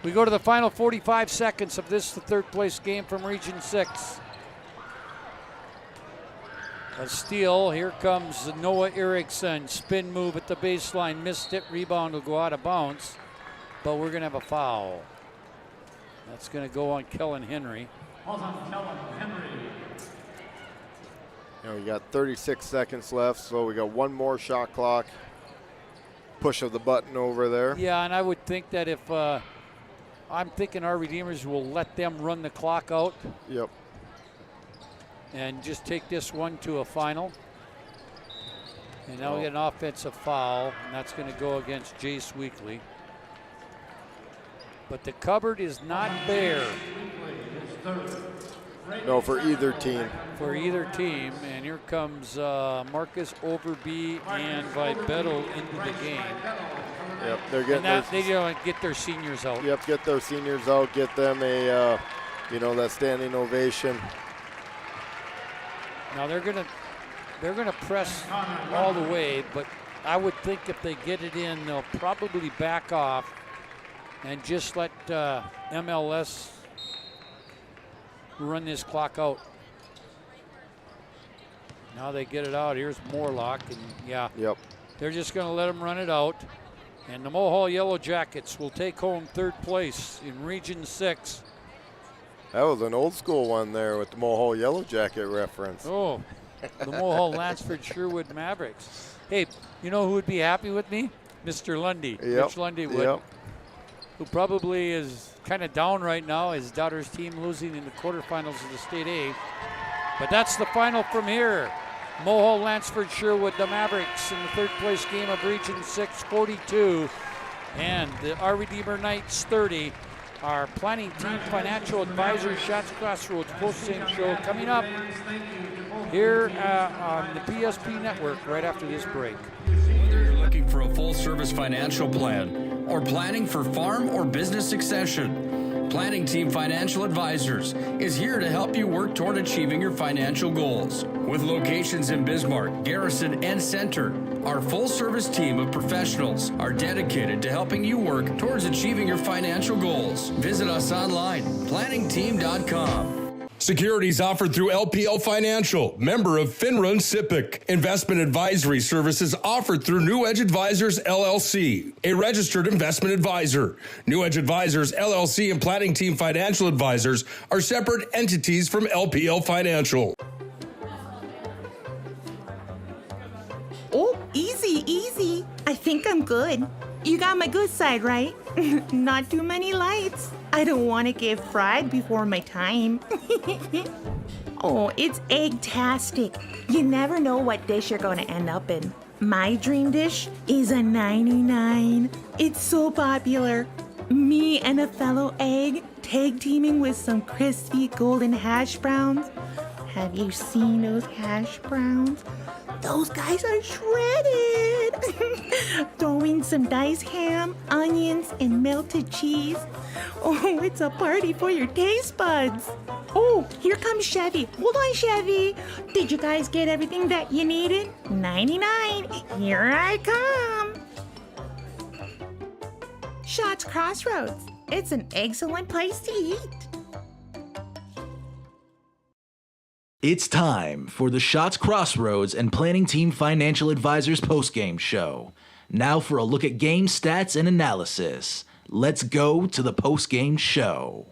We go to the final 45 seconds of this, the third place game from Region 6. A steal, here comes Noah Erickson. Spin move at the baseline, missed it, rebound will go out of bounds, but we're gonna have a foul. That's gonna go on Kellen Henry. We got 36 seconds left, so we got one more shot clock. Push of the button over there. Yeah, and I would think that if, I'm thinking our Redeemers will let them run the clock out. Yep. And just take this one to a final. And now we get an offensive foul, and that's going to go against Jace Weekly. But the cupboard is not bare. No, for either team. For either team, and here comes Marcus Overby and Vibetto into the game. Yep, they're getting they get their seniors out. Yep, get their seniors out, get them a, that standing ovation. Now they're gonna press all the way, but I would think if they get it in, they'll probably back off and just let MLS run this clock out. Now they get it out. Here's Morlock, and yeah, yep, they're just going to let them run it out. And the Mohall Yellow Jackets will take home third place in Region 6. That was an old school one there with the Mohall Yellow Jacket reference. Oh, the Mohall Lansford Sherwood Mavericks. Hey, you know who would be happy with me? Mr. Lundy. Yep. Rich Lundy would. Who probably is kind of down right now. His daughter's team losing in the quarterfinals of the State A. But that's the final from here. Mohall Lansford Sherwood, the Mavericks in the third place game of Region 6, 42. And the Our Redeemer Knights, 30. Our planning team financial advisor, Shots Crossroads post-game show coming up here on the PSP Network right after this break. Whether you're looking for a full-service financial plan or planning for farm or business succession, Planning Team Financial Advisors is here to help you work toward achieving your financial goals. With locations in Bismarck, Garrison, and Center, our full-service team of professionals are dedicated to helping you work towards achieving your financial goals. Visit us online, planningteam.com. Securities offered through LPL Financial, member of FINRA and SIPC. Investment advisory services offered through New Edge Advisors, LLC, a registered investment advisor. New Edge Advisors, LLC and Planning Team Financial Advisors are separate entities from LPL Financial. Oh, easy, easy. I think I'm good. You got my good side, right? Not too many lights. I don't want to get fried before my time. Oh, it's egg-tastic. You never know what dish you're going to end up in. My dream dish is a 99. It's so popular. Me and a fellow egg tag teaming with some crispy golden hash browns. Have you seen those hash browns? Those guys are shredded. Throw in some diced ham, onions, and melted cheese. Oh, it's a party for your taste buds. Oh, here comes Chevy. Hold on, Chevy. Did you guys get everything that you needed? 99. Here I come. Shots Crossroads. It's an excellent place to eat. It's time for the Shots Crossroads and Planning Team Financial Advisors postgame show. Now for a look at game stats and analysis. Let's go to the postgame show.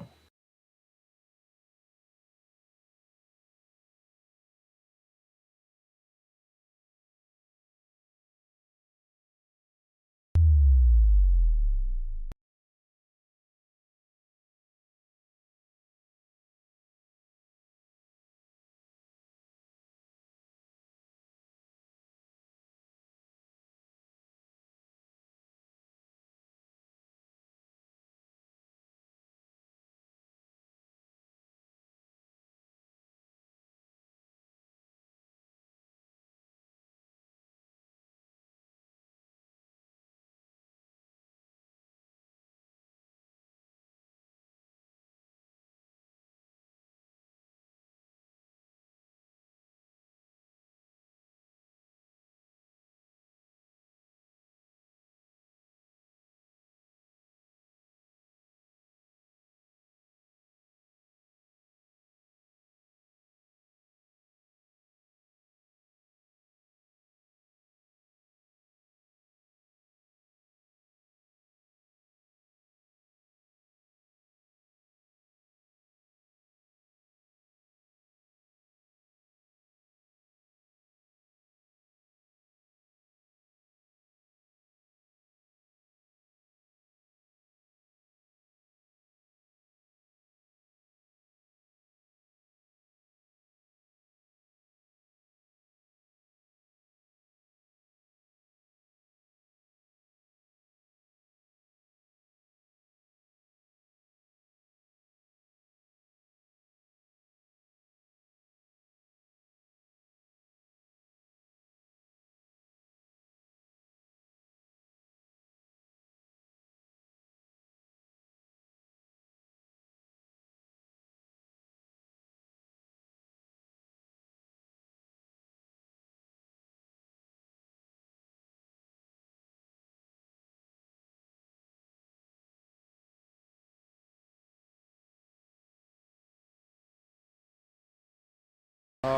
We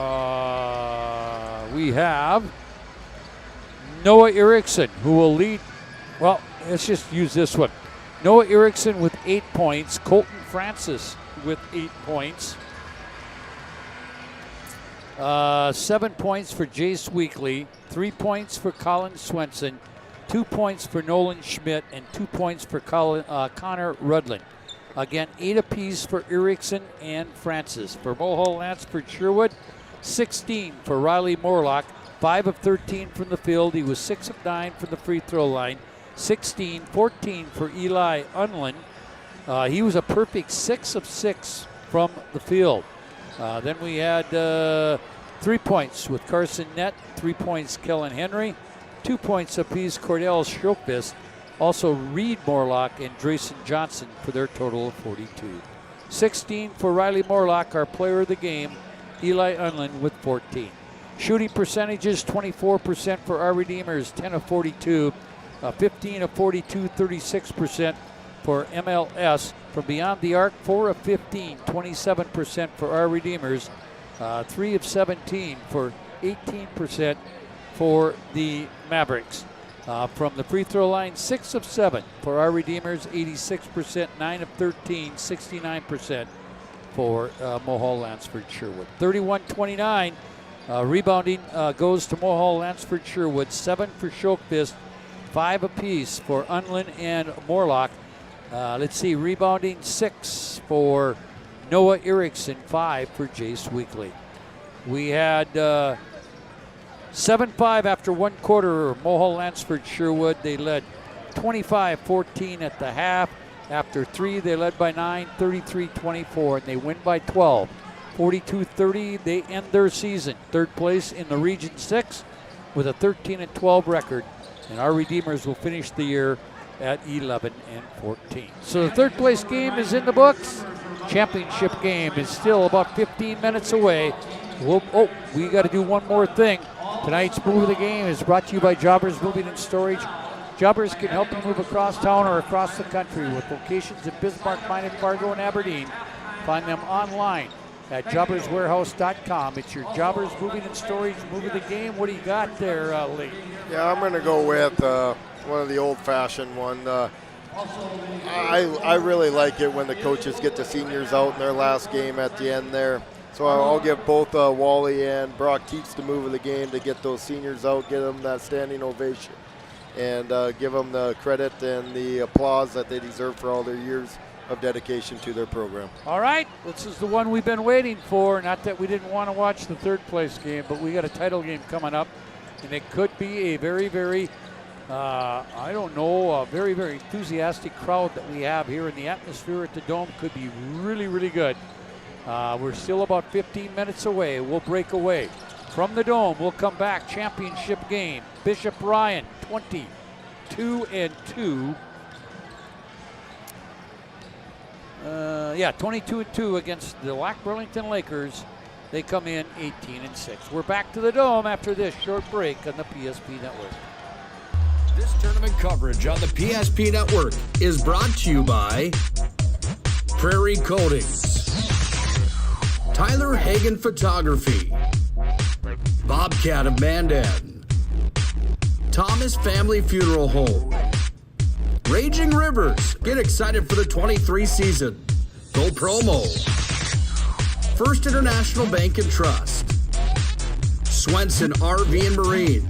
have Noah Erickson, who will lead. Well, let's just use this one. Noah Erickson with 8 points. Colton Francis with 8 points. 7 points for Jace Weekly. 3 points for Colin Swenson. 2 points for Nolan Schmidt. And 2 points for Connor Rudlin. Again, 8 apiece for Erickson and Francis. For Mulhall Lansford Sherwood, 16 for Riley Morlock. 5 of 13 from the field. He was 6 of 9 from the free throw line. 14 for Eli Unlin. He was a perfect 6 of 6 from the field. Then we had 3 points with Carson Nett, 3 points Kellen Henry, 2 points apiece Cordell Schokvist, also Reed Morlock and Drayson Johnson for their total of 42. 16 for Riley Morlock, our player of the game, Eli Unlin with 14. Shooting percentages, 24% for our Redeemers, 10 of 42, 15 of 42, 36% for MLS. From beyond the arc, 4 of 15, 27% for our Redeemers, 3 of 17 for 18% for the Mavericks. From the free throw line, 6 of 7 for our Redeemers, 86%, 9 of 13, 69% for Mulhall Lansford Sherwood. 31-29. Rebounding goes to Mulhall Lansford Sherwood, 7 for Schokvist, 5 apiece for Unlin and Morlock. Let's see, rebounding 6 for Noah Erickson, 5 for Jace Weekly. We had 7-5 after one quarter, Mulhall Lansford Sherwood. They led 25-14 at the half. After 3, they led by 9, 33-24, and they win by 12. 42-30, they end their season. Third place in the Region 6 with a 13-12 record, and our Redeemers will finish the year at 11-14. So the third place game is in the books. Championship game is still about 15 minutes away. We got to do one more thing. Tonight's Move of the Game is brought to you by Jobbers Moving and Storage. Jobbers can help you move across town or across the country with locations in Bismarck, Minot, Fargo, and Aberdeen. Find them online at jobberswarehouse.com. It's your Jobbers Moving and Storage Move of the Game. What do you got there, Lee? Yeah, I'm going to go with one of the old-fashioned one. I really like it when the coaches get the seniors out in their last game at the end there. So I'll give both Wally and Brock Teets the move of the game to get those seniors out, get them that standing ovation, and give them the credit and the applause that they deserve for all their years of dedication to their program. All right, this is the one we've been waiting for. Not that we didn't want to watch the third place game, but we got a title game coming up, and it could be a very, very, a very, very enthusiastic crowd that we have here, and the atmosphere at the Dome could be really, really good. We're still about 15 minutes away. We'll break away from the Dome. We'll come back. Championship game. Bishop Ryan, 22-2. 22-2 against the Lac Burlington Lakers. They come in 18-6. We're back to the Dome after this short break on the PSP Network. This tournament coverage on the PSP Network is brought to you by Prairie Coatings, Tyler Hagen Photography, Bobcat of Mandan, Thomas Family Funeral Home, Raging Rivers. Get excited for the 23 season. Go Promo. First International Bank and Trust, Swenson RV and Marine,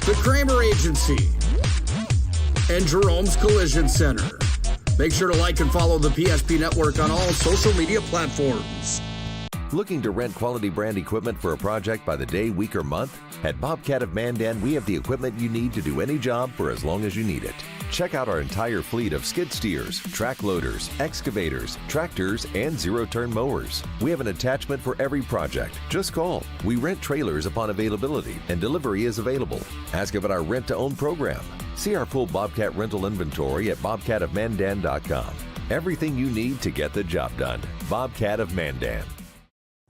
the Kramer Agency, and Jerome's Collision Center. Make sure to like and follow the PSP Network on all social media platforms. Looking to rent quality brand equipment for a project by the day, week, or month? At Bobcat of Mandan, we have the equipment you need to do any job for as long as you need it. Check out our entire fleet of skid steers, track loaders, excavators, tractors, and zero-turn mowers. We have an attachment for every project. Just call. We rent trailers upon availability, and delivery is available. Ask about our rent-to-own program. See our full Bobcat rental inventory at bobcatofmandan.com. Everything you need to get the job done. Bobcat of Mandan.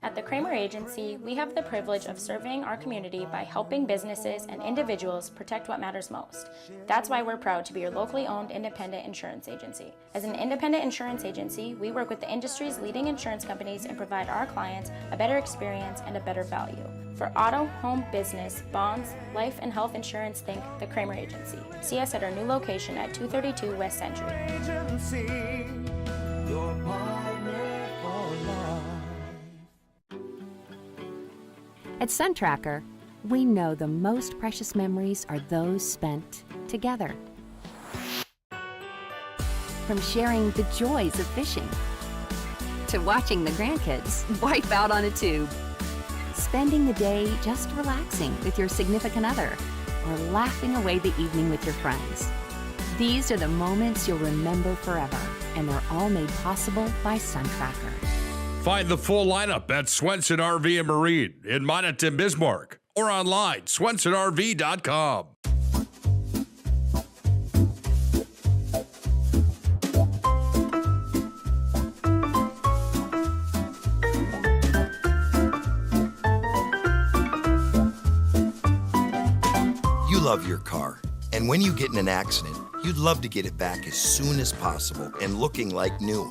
At the Kramer Agency, we have the privilege of serving our community by helping businesses and individuals protect what matters most. That's why we're proud to be your locally owned independent insurance agency. As an independent insurance agency, we work with the industry's leading insurance companies and provide our clients a better experience and a better value. For auto, home, business, bonds, life, and health insurance, think the Kramer Agency. See us at our new location at 232 West Century. Agency, your partner for life. At SunTracker, we know the most precious memories are those spent together. From sharing the joys of fishing to watching the grandkids wipe out on a tube, spending the day just relaxing with your significant other, or laughing away the evening with your friends. These are the moments you'll remember forever, and they're all made possible by SunTracker. Find the full lineup at Swenson RV and Marine in Monaghan, Bismarck, or online, swensonrv.com. You love your car, and when you get in an accident, you'd love to get it back as soon as possible and looking like new.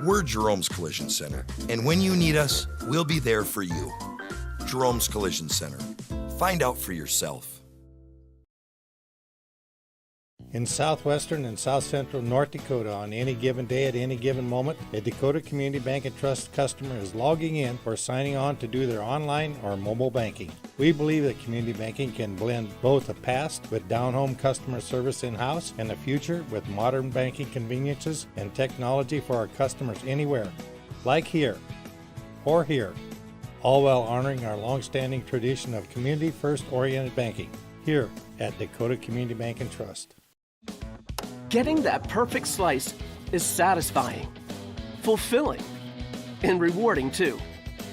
We're Jerome's Collision Center, and when you need us, we'll be there for you. Jerome's Collision Center. Find out for yourself. In southwestern and south central North Dakota, on any given day at any given moment, a Dakota Community Bank and Trust customer is logging in or signing on to do their online or mobile banking. We believe that community banking can blend both the past with down-home customer service in-house and the future with modern banking conveniences and technology for our customers anywhere, like here or here, all while honoring our long-standing tradition of community-first oriented banking here at Dakota Community Bank and Trust. Getting that perfect slice is satisfying, fulfilling, and rewarding too.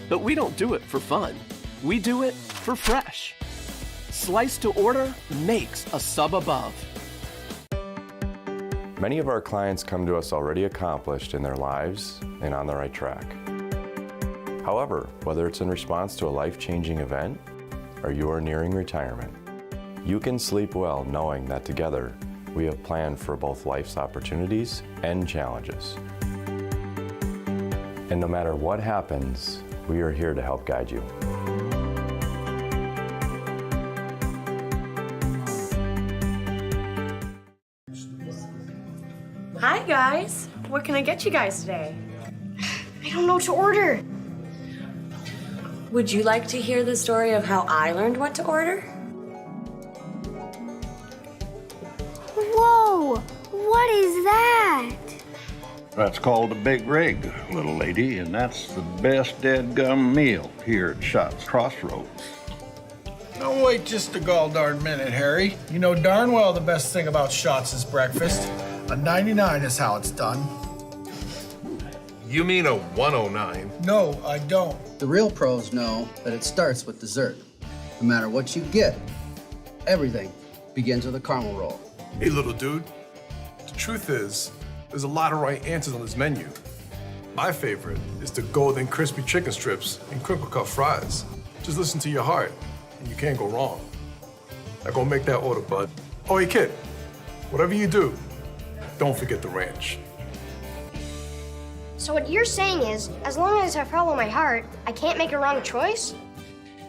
But we don't do it for fun. We do it for fresh. Slice to order makes a sub above. Many of our clients come to us already accomplished in their lives and on the right track. However, whether it's in response to a life-changing event or you are nearing retirement, you can sleep well knowing that together we have planned for both life's opportunities and challenges. And no matter what happens, we are here to help guide you. Hi guys, what can I get you guys today? I don't know what to order. Would you like to hear the story of how I learned what to order? Whoa, what is that? That's called a big rig, little lady, and that's the best dead-gum meal here at Shots Crossroads. Don't wait just a gall-darn minute, Harry. You know darn well the best thing about Shots is breakfast. A 99 is how it's done. You mean a 109? No, I don't. The real pros know that it starts with dessert. No matter what you get, everything begins with a caramel roll. Hey, little dude. The truth is, there's a lot of right answers on this menu. My favorite is the golden crispy chicken strips and crinkle cut fries. Just listen to your heart, and you can't go wrong. Now go make that order, bud. Oh, hey, kid, whatever you do, don't forget the ranch. So what you're saying is, as long as I follow my heart, I can't make a wrong choice?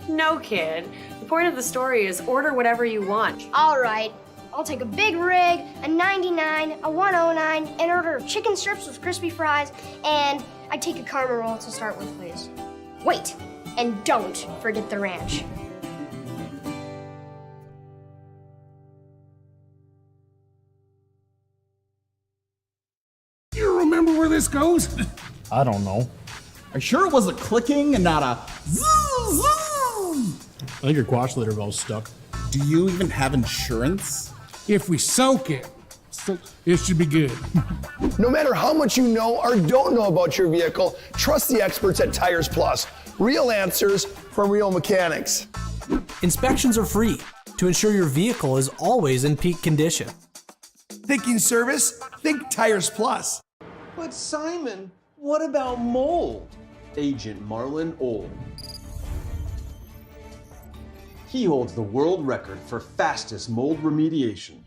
No, kid. The point of the story is order whatever you want. All right, I'll take a big rig, a 99, a 109, an order of chicken strips with crispy fries, and I take a caramel roll to start with, please. Wait, and don't forget the ranch. You remember where this goes? I don't know. Are you sure it was a clicking and not a zoom, zoom? I think your quash litter valve's stuck. Do you even have insurance? If we soak it, it should be good. No matter how much you know or don't know about your vehicle, trust the experts at Tires Plus. Real answers from real mechanics. Inspections are free to ensure your vehicle is always in peak condition. Thinking service? Think Tires Plus. But Simon, what about mold? Agent Marlon Old. He holds the world record for fastest mold remediation.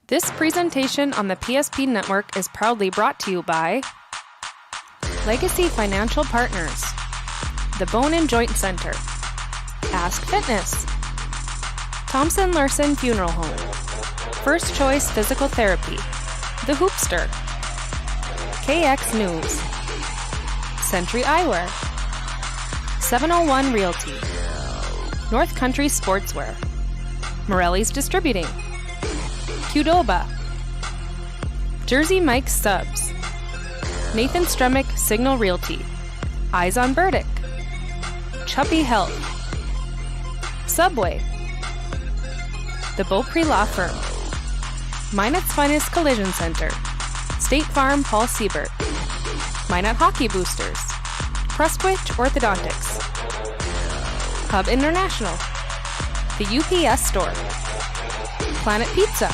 This presentation on the PSP Network is proudly brought to you by Legacy Financial Partners, the Bone and Joint Center, Ask Fitness, Thompson Larson Funeral Home, First Choice Physical Therapy, The Hoopster, KX News, Century Eyewear, 701 Realty, North Country Sportswear, Morelli's Distributing, Qdoba, Jersey Mike's Subs, Nathan Stremick Signal Realty, Eyes on Burdick, Chuppy Health, Subway, The Beaupre Law Firm, Minot's Finest Collision Center, State Farm Paul Siebert, Minot Hockey Boosters, Prestwich Orthodontics, Hub International, The UPS Store, Planet Pizza,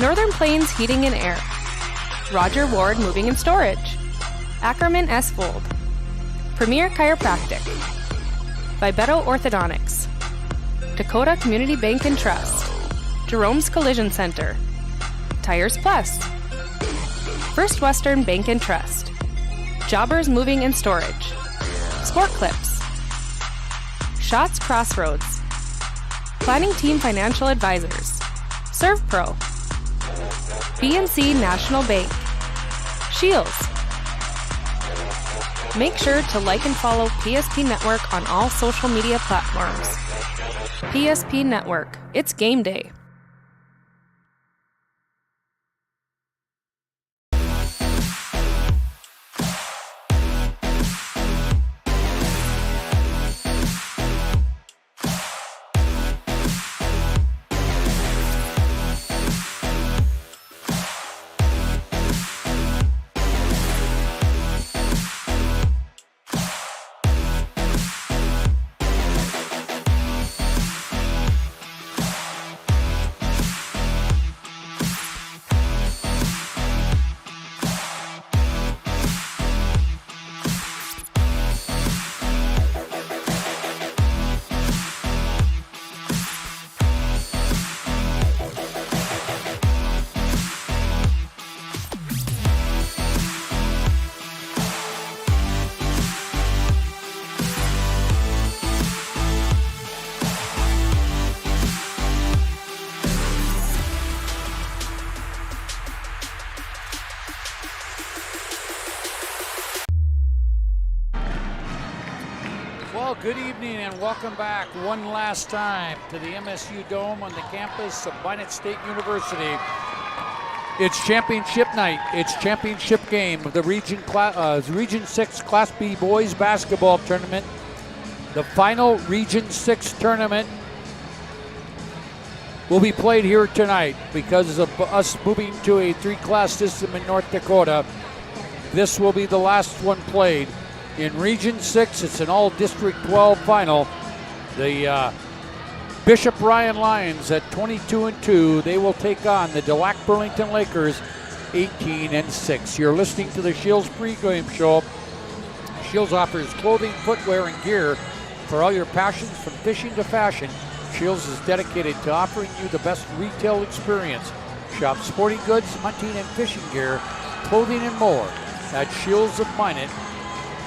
Northern Plains Heating and Air, Roger Ward Moving and Storage, Ackerman S. Fold, Premier Chiropractic, Vibeto Orthodontics, Dakota Community Bank and Trust, Jerome's Collision Center, Tires Plus, First Western Bank and Trust, Jobbers Moving and Storage, Sport Clips, Shots Crossroads, Planning Team Financial Advisors, ServPro, BNC National Bank, Shields. Make sure to like and follow PSP Network on all social media platforms. PSP Network, it's game day. Well, good evening and welcome back one last time to the MSU Dome on the campus of Minot State University. It's championship night. It's championship game of the Region 6 Class B Boys Basketball Tournament. The final Region 6 tournament will be played here tonight because of us moving to a 3-class system in North Dakota. This will be the last one played. In Region 6, it's an all-District 12 final. The Bishop Ryan Lions at 22-2, they will take on the DeLac Burlington Lakers 18-6. You're listening to the Shields pregame show. Shields offers clothing, footwear, and gear for all your passions from fishing to fashion. Shields is dedicated to offering you the best retail experience. Shop sporting goods, hunting and fishing gear, clothing, and more at Shields of Minot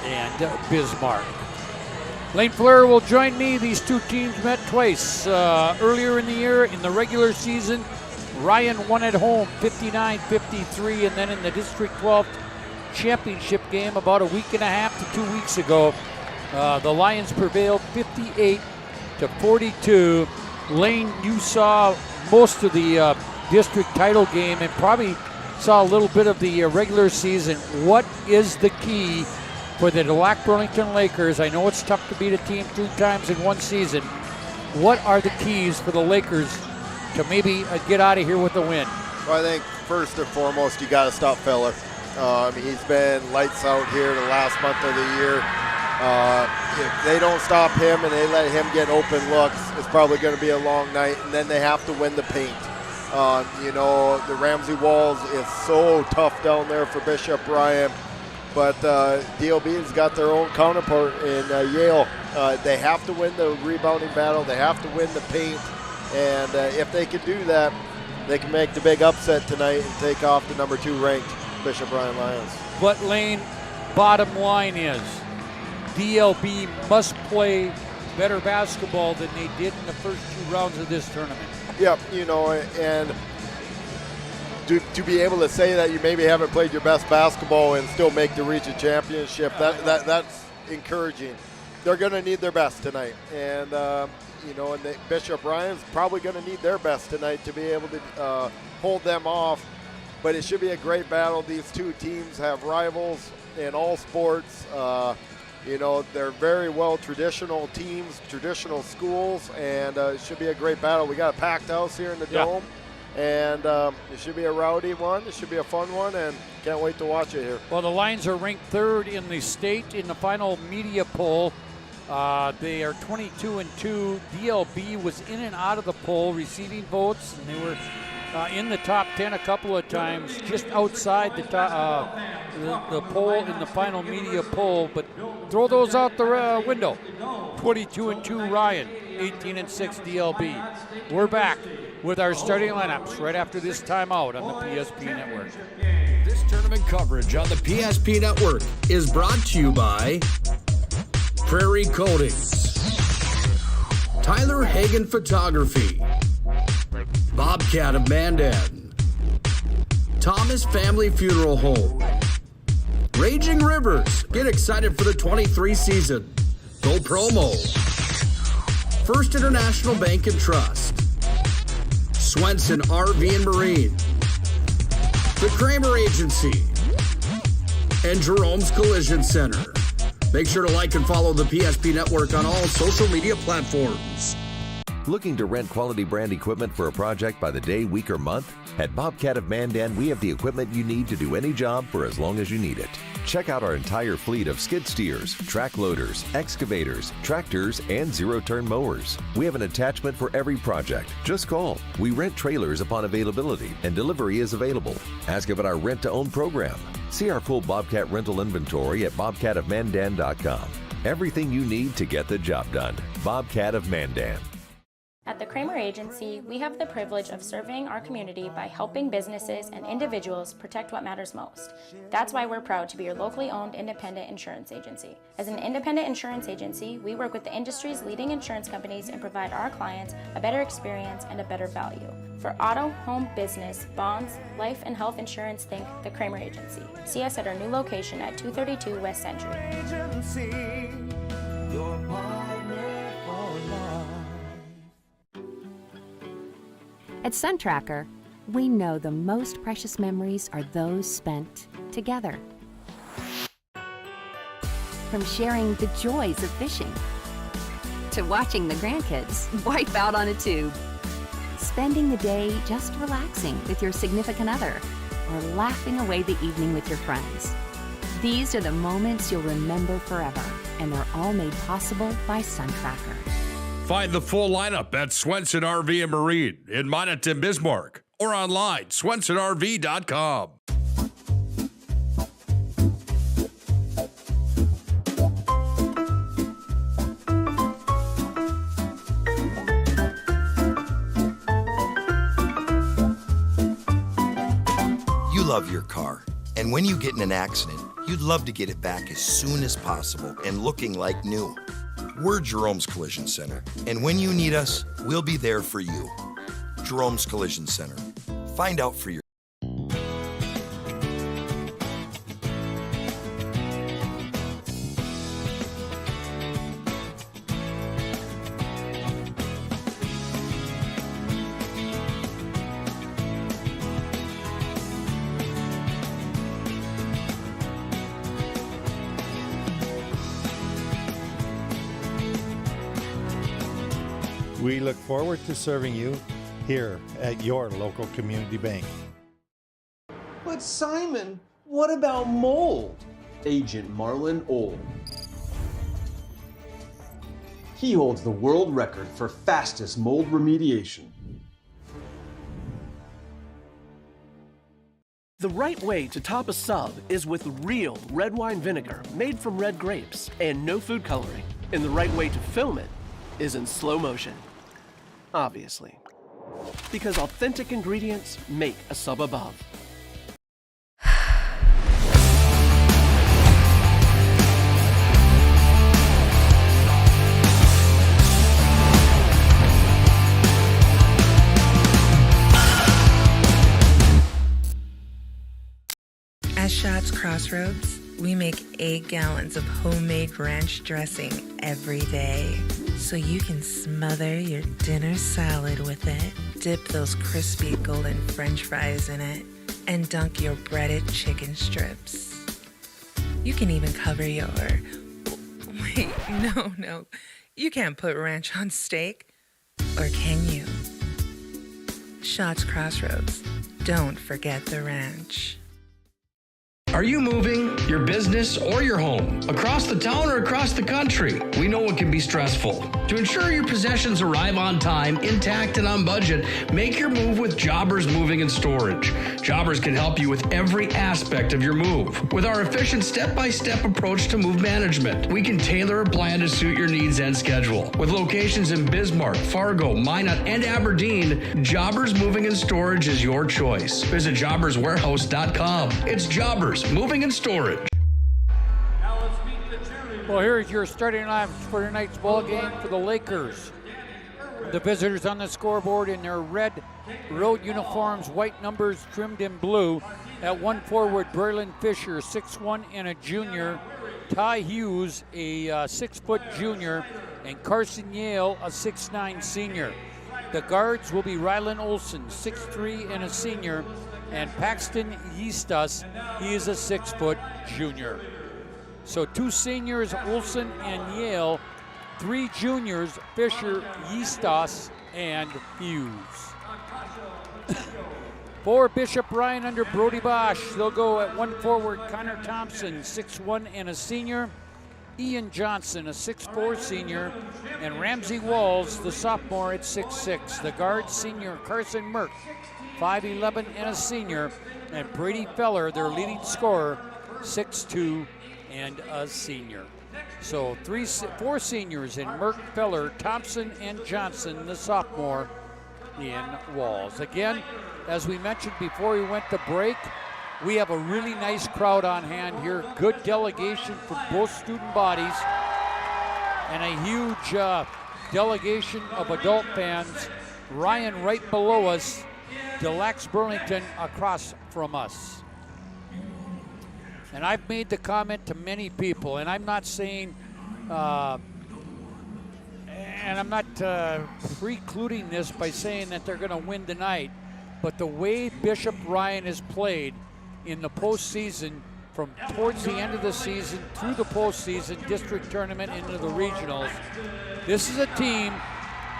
and Bismarck. Lane Flair will join me. These two teams met twice earlier in the year. In the regular season, Ryan won at home 59-53, and then in the District 12 championship game about a week and a half to 2 weeks ago, the Lions prevailed 58-42. Lane, you saw most of the district title game and probably saw a little bit of the regular season. What is the key for the Lac Burlington Lakers? I know it's tough to beat a team 2 times in one season. What are the keys for the Lakers to maybe get out of here with a win? Well, I think first and foremost, you got to stop Feller. He's been lights out here the last month of the year. If they don't stop him and they let him get open looks, it's probably going to be a long night, and then they have to win the paint. The Ramsey Walls is so tough down there for Bishop Bryant, but DLB's got their own counterpart in Yale. They have to win the rebounding battle. They have to win the paint, and if they can do that, they can make the big upset tonight and take off the number 2 ranked Bishop Bryant Lions. But Lane, bottom line is DLB must play better basketball than they did in the first 2 rounds of this tournament. Yep, and to be able to say that you maybe haven't played your best basketball and still make the region championship, that's encouraging. They're going to need their best tonight, and Bishop Bryant's probably going to need their best tonight to be able to hold them off. But it should be a great battle. These 2 teams have rivals in all sports. They're very well traditional teams, traditional schools, and it should be a great battle. We got a packed house here in the Dome, and it should be a rowdy one. It should be a fun one, and can't wait to watch it here. Well, the Lions are ranked 3rd in the state in the final media poll. They are 22-2. DLB was in and out of the poll, receiving votes, and they were in the top 10 a couple of times, just outside the poll in the final media poll. But throw those out the window. 22-2 Ryan, 18-6 DLB. We're back with our starting lineups right after this timeout on the PSP Network. This tournament coverage on the PSP Network is brought to you by Prairie Coatings, Tyler Hagen Photography, Bobcat of Mandan, Thomas Family Funeral Home, Raging Rivers, get excited for the 23 season, Go Promo, First International Bank and Trust, Swenson RV and Marine, the Kramer Agency, and Jerome's Collision Center. Make sure to like and follow the PSP Network on all social media platforms. Looking to rent quality brand equipment for a project by the day, week, or month? At Bobcat of Mandan, we have the equipment you need to do any job for as long as you need it. Check out our entire fleet of skid steers, track loaders, excavators, tractors, and zero-turn mowers. We have an attachment for every project. Just call. We rent trailers upon availability, and delivery is available. Ask about our rent-to-own program. See our full Bobcat rental inventory at bobcatofmandan.com. Everything you need to get the job done. Bobcat of Mandan. At the Kramer Agency, we have the privilege of serving our community by helping businesses and individuals protect what matters most. That's why we're proud to be your locally owned independent insurance agency. As an independent insurance agency, we work with the industry's leading insurance companies and provide our clients a better experience and a better value. For auto, home, business, bonds, life, and health insurance, think the Kramer Agency. See us at our new location at 232 West Century. Agency, your partner for life. At SunTracker, we know the most precious memories are those spent together. From sharing the joys of fishing, to watching the grandkids wipe out on a tube, spending the day just relaxing with your significant other, or laughing away the evening with your friends. These are the moments you'll remember forever, and they're all made possible by SunTracker. Find the full lineup at Swenson RV and Marine in Monaghan, Bismarck, or online, swensonrv.com. You love your car, and when you get in an accident, you'd love to get it back as soon as possible and looking like new. We're Jerome's Collision Center, and when you need us, we'll be there for you. Jerome's Collision Center. Find out for yourself. We look forward to serving you here at your local community bank. But Simon, what about mold? Agent Marlon Old. He holds the world record for fastest mold remediation. The right way to top a sub is with real red wine vinegar made from red grapes and no food coloring. And the right way to film it is in slow motion. Obviously. Because authentic ingredients make a sub above. At Shots Crossroads, we make 8 gallons of homemade ranch dressing every day. So you can smother your dinner salad with it, dip those crispy golden french fries in it, and dunk your breaded chicken strips. You can even cover your... Wait, no. You can't put ranch on steak. Or can you? Shots Crossroads. Don't forget the ranch. Are you moving your business or your home across the town or across the country? We know it can be stressful. To ensure your possessions arrive on time, intact, and on budget, make your move with Jobbers Moving and Storage. Jobbers can help you with every aspect of your move. With our efficient step-by-step approach to move management, we can tailor a plan to suit your needs and schedule. With locations in Bismarck, Fargo, Minot, and Aberdeen, Jobbers Moving and Storage is your choice. Visit jobberswarehouse.com. It's Jobbers Moving and Storage. Well, here's your starting lineup for tonight's ball game for the Lakers. The visitors on the scoreboard in their red road uniforms, white numbers trimmed in blue. At one forward, Braylon Fisher, 6'1" and a junior. Ty Hughes, a 6-foot junior. And Carson Yale, a 6'9" senior. The guards will be Rylan Olson, 6'3" and a senior. And Paxton Yeastas, he is a 6-foot junior. So 2 seniors, Olson and Yale, 3 juniors, Fisher, Yeastas, and Hughes. For Bishop Ryan under Brody Bosch, they'll go at one forward, Connor Thompson, 6'1" and a senior. Ian Johnson, a 6'4" senior, and Ramsey Walls, the sophomore, at 6'6". The guard, senior Carson Merck, 5'11" and a senior, and Brady Feller, their leading scorer, 6'2" and a senior. So 4 seniors in Merck, Feller, Thompson, and Johnson, the sophomore, in Walls. Again, as we mentioned before we went to break, we have a really nice crowd on hand here. Good delegation from both student bodies, and a huge delegation of adult fans. Ryan right below us, Delax Burlington across from us. And I've made the comment to many people, and I'm not saying, and I'm not precluding this by saying that they're going to win tonight, but the way Bishop Ryan has played in the postseason, from towards the end of the season through the postseason, district tournament, into the regionals, this is a team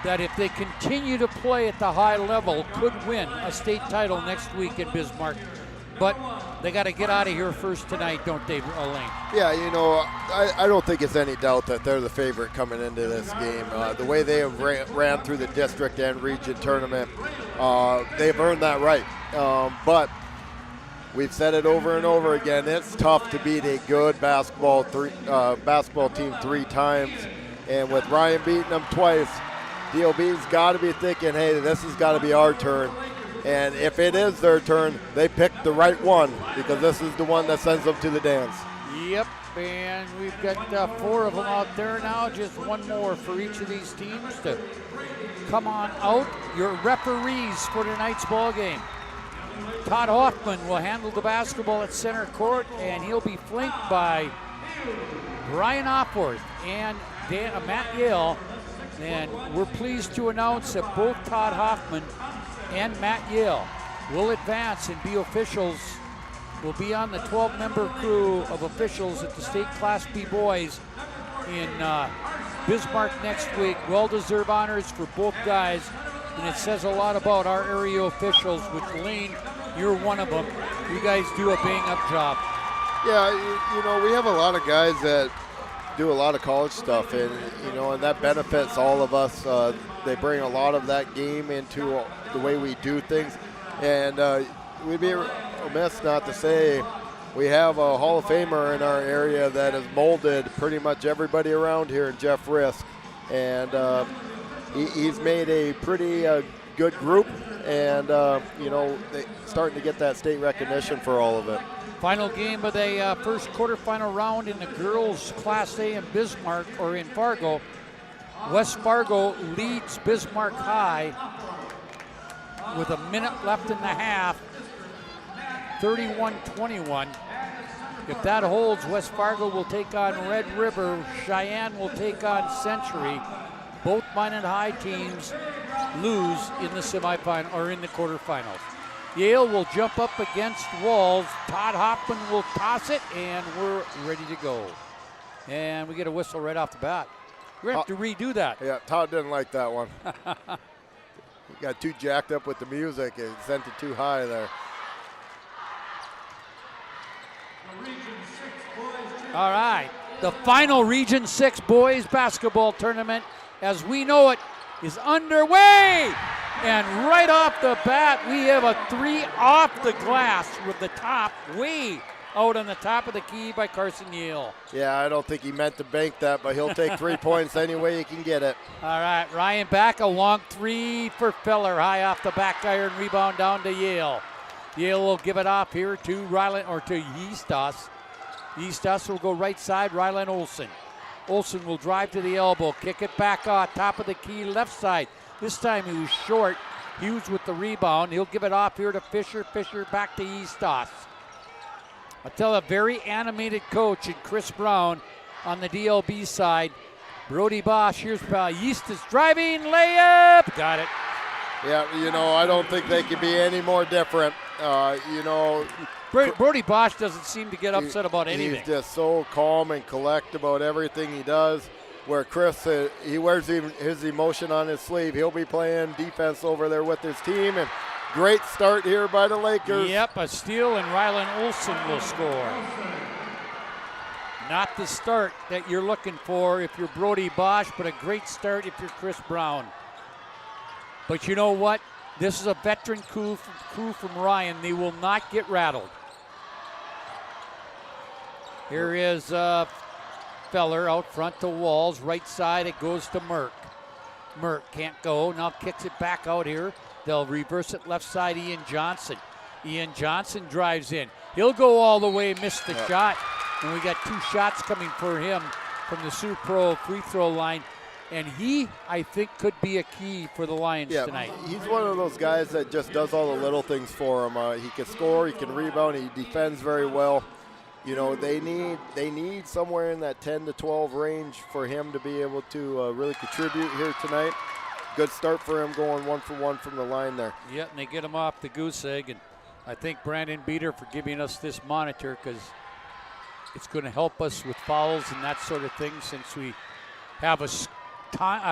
that if they continue to play at the high level could win a state title next week in Bismarck. But they got to get out of here first tonight, don't they, Elaine? Yeah, you know, I don't think it's any doubt that they're the favorite coming into this game. The way they have ran through the district and region tournament, they've earned that right. But we've said it over and over again, it's tough to beat a good basketball team 3 times. And with Ryan beating them twice, DOB's got to be thinking, hey, this has got to be our turn. And if it is their turn, they picked the right one, because this is the one that sends them to the dance. Yep, and we've got 4 of them out there now, just one more for each of these teams to come on out. Your referees for tonight's ball game. Todd Hoffman will handle the basketball at center court, and he'll be flanked by Brian Opworth and Matt Yale. And we're pleased to announce that both Todd Hoffman and Matt Yale will advance and be officials, will be on the 12-member crew of officials at the state Class B boys in Bismarck next week. Well-deserved honors for both guys, and it says a lot about our area officials, which, Lane, you're one of them. You guys do a bang-up job. Yeah, you know, we have a lot of guys that do a lot of college stuff, and and that benefits all of us. They bring a lot of that game into the way we do things, and we'd be remiss not to say we have a Hall of Famer in our area that has molded pretty much everybody around here, in Jeff Risk, and he's made a pretty good group, and they starting to get that state recognition for all of it. Final game of the first quarterfinal round in the girls' Class A in Bismarck, or in Fargo. West Fargo leads Bismarck High with a minute left in the half, 31-21. If that holds, West Fargo will take on Red River. Cheyenne will take on Century. Both Minot High teams lose in the semifinal or in the quarterfinals. Yale will jump up against Walls. Todd Hoffman will toss it, and we're ready to go. And we get a whistle right off the bat. We're going to have to redo that. Yeah, Todd didn't like that one. He got too jacked up with the music and sent it too high there. All right, the final Region 6 boys basketball tournament, as we know it, is underway. And right off the bat, we have a 3 off the glass with the top way out on the top of the key by Carson Yale. Yeah, I don't think he meant to bank that, but he'll take 3 points any way he can get it. All right, Ryan back, a long 3 for Feller, high off the back iron, rebound down to Yale. Yale will give it off here to Ryland, or to Eastos. Eastos will go right side, Ryland Olson. Olson will drive to the elbow, kick it back off, top of the key, left side. This time he was short. Hughes with the rebound. He'll give it off here to Fisher. Fisher back to Eastos. I tell a very animated coach, and Chris Brown on the DLB side. Brody Bosch, here's Eastos driving, layup. Got it. Yeah, I don't think they can be any more different. Brody Bosch doesn't seem to get upset about anything. He's just so calm and collect about everything he does. Where Chris, he wears his emotion on his sleeve. He'll be playing defense over there with his team. And great start here by the Lakers. Yep, a steal, and Ryland Olson will score. Not the start that you're looking for if you're Brody Bosch, but a great start if you're Chris Brown. But you know what? This is a veteran crew from Ryan. They will not get rattled. Here is Feller out front to Walls. Right side, it goes to Merck. Merck can't go. Now kicks it back out here. They'll reverse it left side, Ian Johnson. Ian Johnson drives in. He'll go all the way, missed the shot. And we got 2 shots coming for him from the Sioux Pro free throw line. And he, I think, could be a key for the Lions tonight. He's one of those guys that just does all the little things for him. He can score, he can rebound, he defends very well. They need somewhere in that 10 to 12 range for him to be able to really contribute here tonight. Good start for him, going 1 for 1 from the line there. Yeah, and they get him off the goose egg. And I thank Brandon Beater for giving us this monitor, because it's going to help us with fouls and that sort of thing, since we have a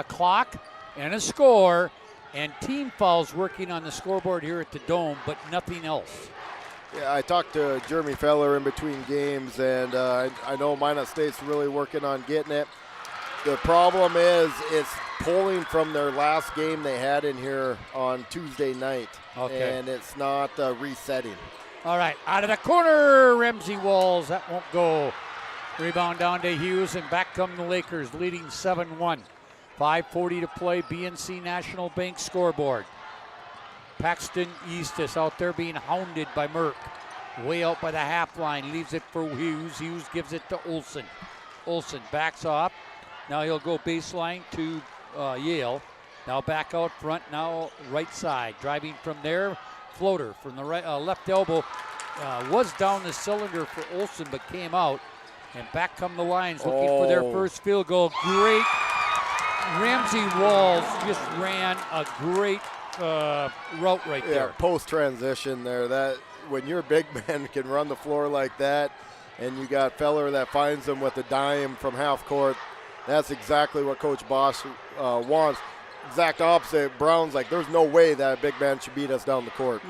clock and a score and team fouls working on the scoreboard here at the Dome, but nothing else. Yeah, I talked to Jeremy Feller in between games, and I know Minot State's really working on getting it. The problem is it's pulling from their last game they had in here on Tuesday night, and it's not resetting. All right, out of the corner, Ramsey Walls. That won't go. Rebound down to Hughes, and back come the Lakers, leading 7-1. 5:40 to play, BNC National Bank scoreboard. Paxton Eastis out there being hounded by Merck. Way out by the half line, leaves it for Hughes. Hughes gives it to Olson. Olson backs off. Now he'll go baseline to Yale. Now back out front, now right side. Driving from there, floater from the right, left elbow. Was down the cylinder for Olson, but came out. And back come the Lions looking for their first field goal. Great. Ramsey Walls just ran a great route right there. Post transition there. That when your big man can run the floor like that, and you got Feller that finds him with a dime from half court, That's exactly what Coach Bosch wants. Exact opposite. Brown's like, there's no way that a big man should beat us down the court.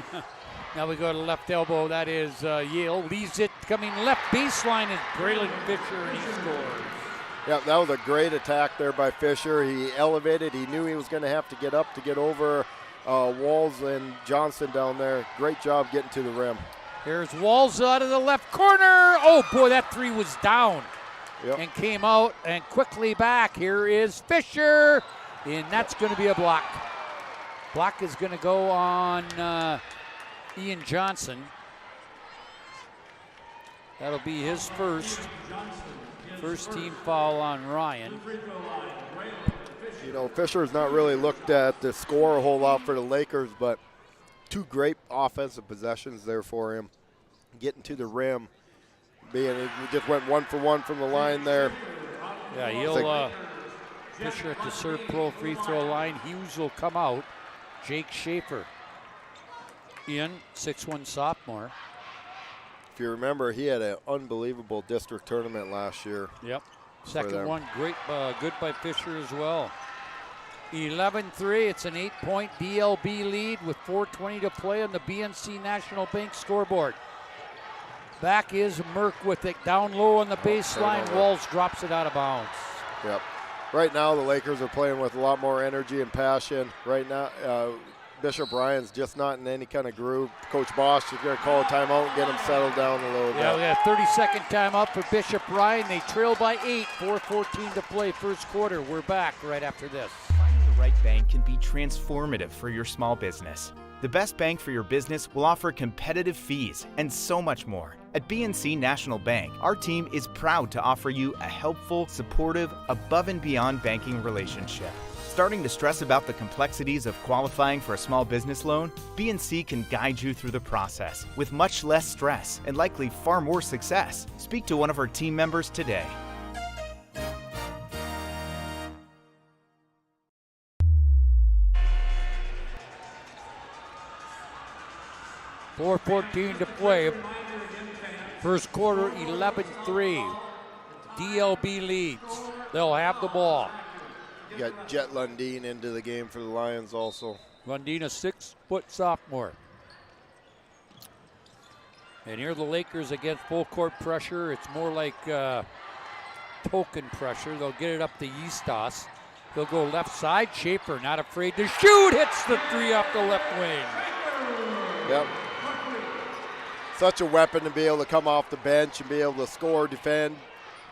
Now we go to left elbow. That is Yale. Leaves it coming left baseline is Braylon Fisher, and he scores. Yeah, that was a great attack there by Fisher. He elevated. He knew he was going to have to get up to get over Walls and Johnson down there. Great job getting to the rim. Here's Walls out of the left corner. Oh, boy, that three was down. Yep. And came out and quickly back. Here is Fisher, and that's going to be a block. Block is going to go on Ian Johnson. That'll be his first team foul on Ryan. You know, Fisher's not really looked at the score a whole lot for the Lakers, but two great offensive possessions there for him. Getting to the rim. He just went 1 for 1 from the line there. Yeah, he'll Fisher at the serve pro free throw line. Hughes will come out. Jake Schaefer in, 6'1" sophomore. If you remember, he had an unbelievable district tournament last year. Yep. Second one, great, good by Fisher as well. 11-3, it's an 8-point DLB lead with 4:20 to play on the BNC National Bank scoreboard. Back is Merck with it down low on the baseline. Walls drops it out of bounds. Yep. Right now, the Lakers are playing with a lot more energy and passion. Right now, Bishop Ryan's just not in any kind of groove. Coach Bosch is going to call a timeout and get him settled down a little bit. Yeah, we got a 30-second timeout for Bishop Ryan. They trail by 8, 4:14 to play first quarter. We're back right after this. Finding the right bank can be transformative for your small business. The best bank for your business will offer competitive fees and so much more. At BNC National Bank, our team is proud to offer you a helpful, supportive, above and beyond banking relationship. Starting to stress about the complexities of qualifying for a small business loan? BNC can guide you through the process with much less stress and likely far more success. Speak to one of our team members today. .414 to play. First quarter, 11-3. DLB leads. They'll have the ball. You got Jet Lundeen into the game for the Lions also. Lundeen, a 6-foot sophomore. And here the Lakers against full court pressure. It's more like token pressure. They'll get it up to Eastos. They'll go left side. Schaefer not afraid to shoot. Hits the three off the left wing. Yep. Such a weapon to be able to come off the bench and be able to score, defend.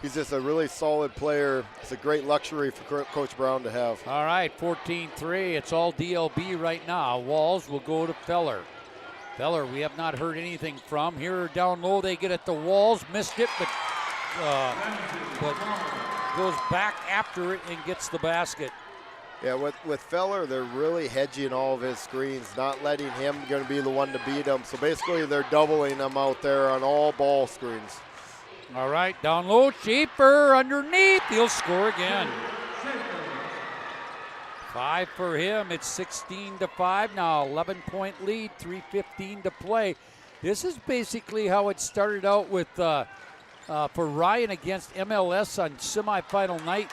He's just a really solid player. It's a great luxury for Coach Brown to have. All right, 14-3. It's all DLB right now. Walls will go to Feller. Feller, we have not heard anything from. Here down low, they get it to Walls. Missed it, but goes back after it and gets the basket. Yeah, with Feller, they're really hedging all of his screens, not letting him going to be the one to beat him. So basically, they're doubling him out there on all ball screens. All right, down low, Schaefer underneath. He'll score again. 5 for him. It's 16-5 now. 11-point lead, 3:15 to play. This is basically how it started out with for Ryan against MLS on semifinal night.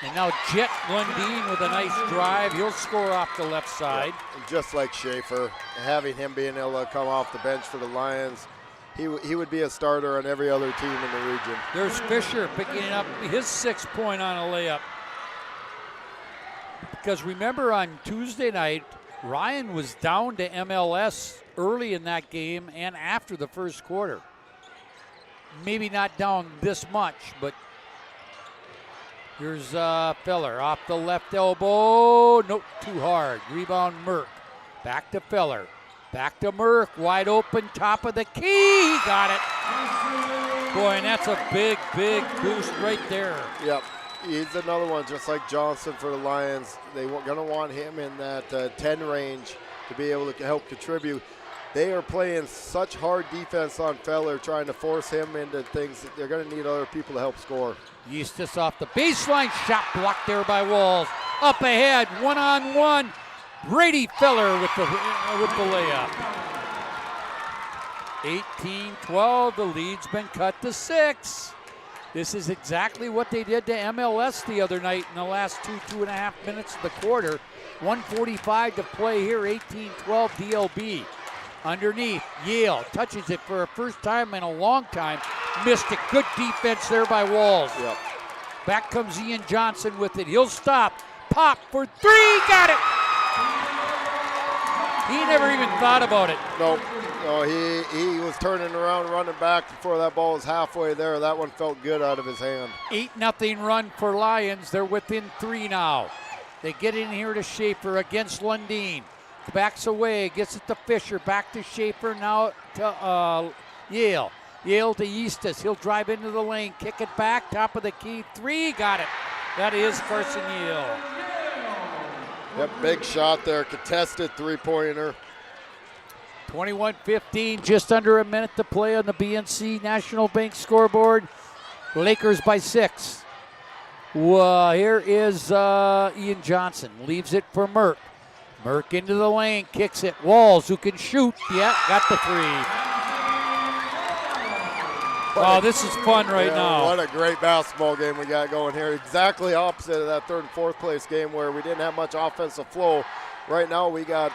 And now Jet Lundeen with a nice drive. He'll score off the left side. Yeah, just like Schaefer, having him being able to come off the bench for the Lions, he would be a starter on every other team in the region. There's Fisher picking up his 6-point on a layup. Because remember on Tuesday night, Ryan was down to MLS early in that game and after the first quarter. Maybe not down this much, but here's Feller off the left elbow. Nope, too hard. Rebound Merck. Back to Feller. Back to Merck. Wide open, top of the key. He got it. Boy, and that's a big, big boost right there. Yep. He's another one, just like Johnson for the Lions. They're going to want him in that 10 range to be able to help contribute. They are playing such hard defense on Feller, trying to force him into things that they're going to need other people to help score. Eastos off the baseline, shot blocked there by Walls. Up ahead, one-on-one. Brady Feller with the layup. 18-12, the lead's been cut to 6. This is exactly what they did to MLS the other night in the last 2.5 minutes of the quarter. 1:45 to play here, 18-12 DLB. Underneath, Yale touches it for a first time in a long time. Missed it. Good defense there by Walls. Yep. Back comes Ian Johnson with it. He'll stop. Pop for three. Got it. He never even thought about it. Nope. No, he was turning around, running back before that ball was halfway there. That one felt good out of his hand. 8-0 run for Lions. They're within 3 now. They get in here to Schaefer against Lundeen. Backs away, gets it to Fisher, back to Schaefer, now to Yale. Yale to Eastus. He'll drive into the lane, kick it back, top of the key. 3, got it. That is Carson Yale. Yep, big shot there, contested three-pointer. 21-15, just under a minute to play on the BNC National Bank scoreboard. Lakers by 6. Here is Ian Johnson, leaves it for Merck. Merck into the lane, kicks it. Walls, who can shoot. Yeah, got the 3. Oh, this is fun right now. What a great basketball game we got going here. Exactly opposite of that 3rd and 4th place game where we didn't have much offensive flow. Right now we got,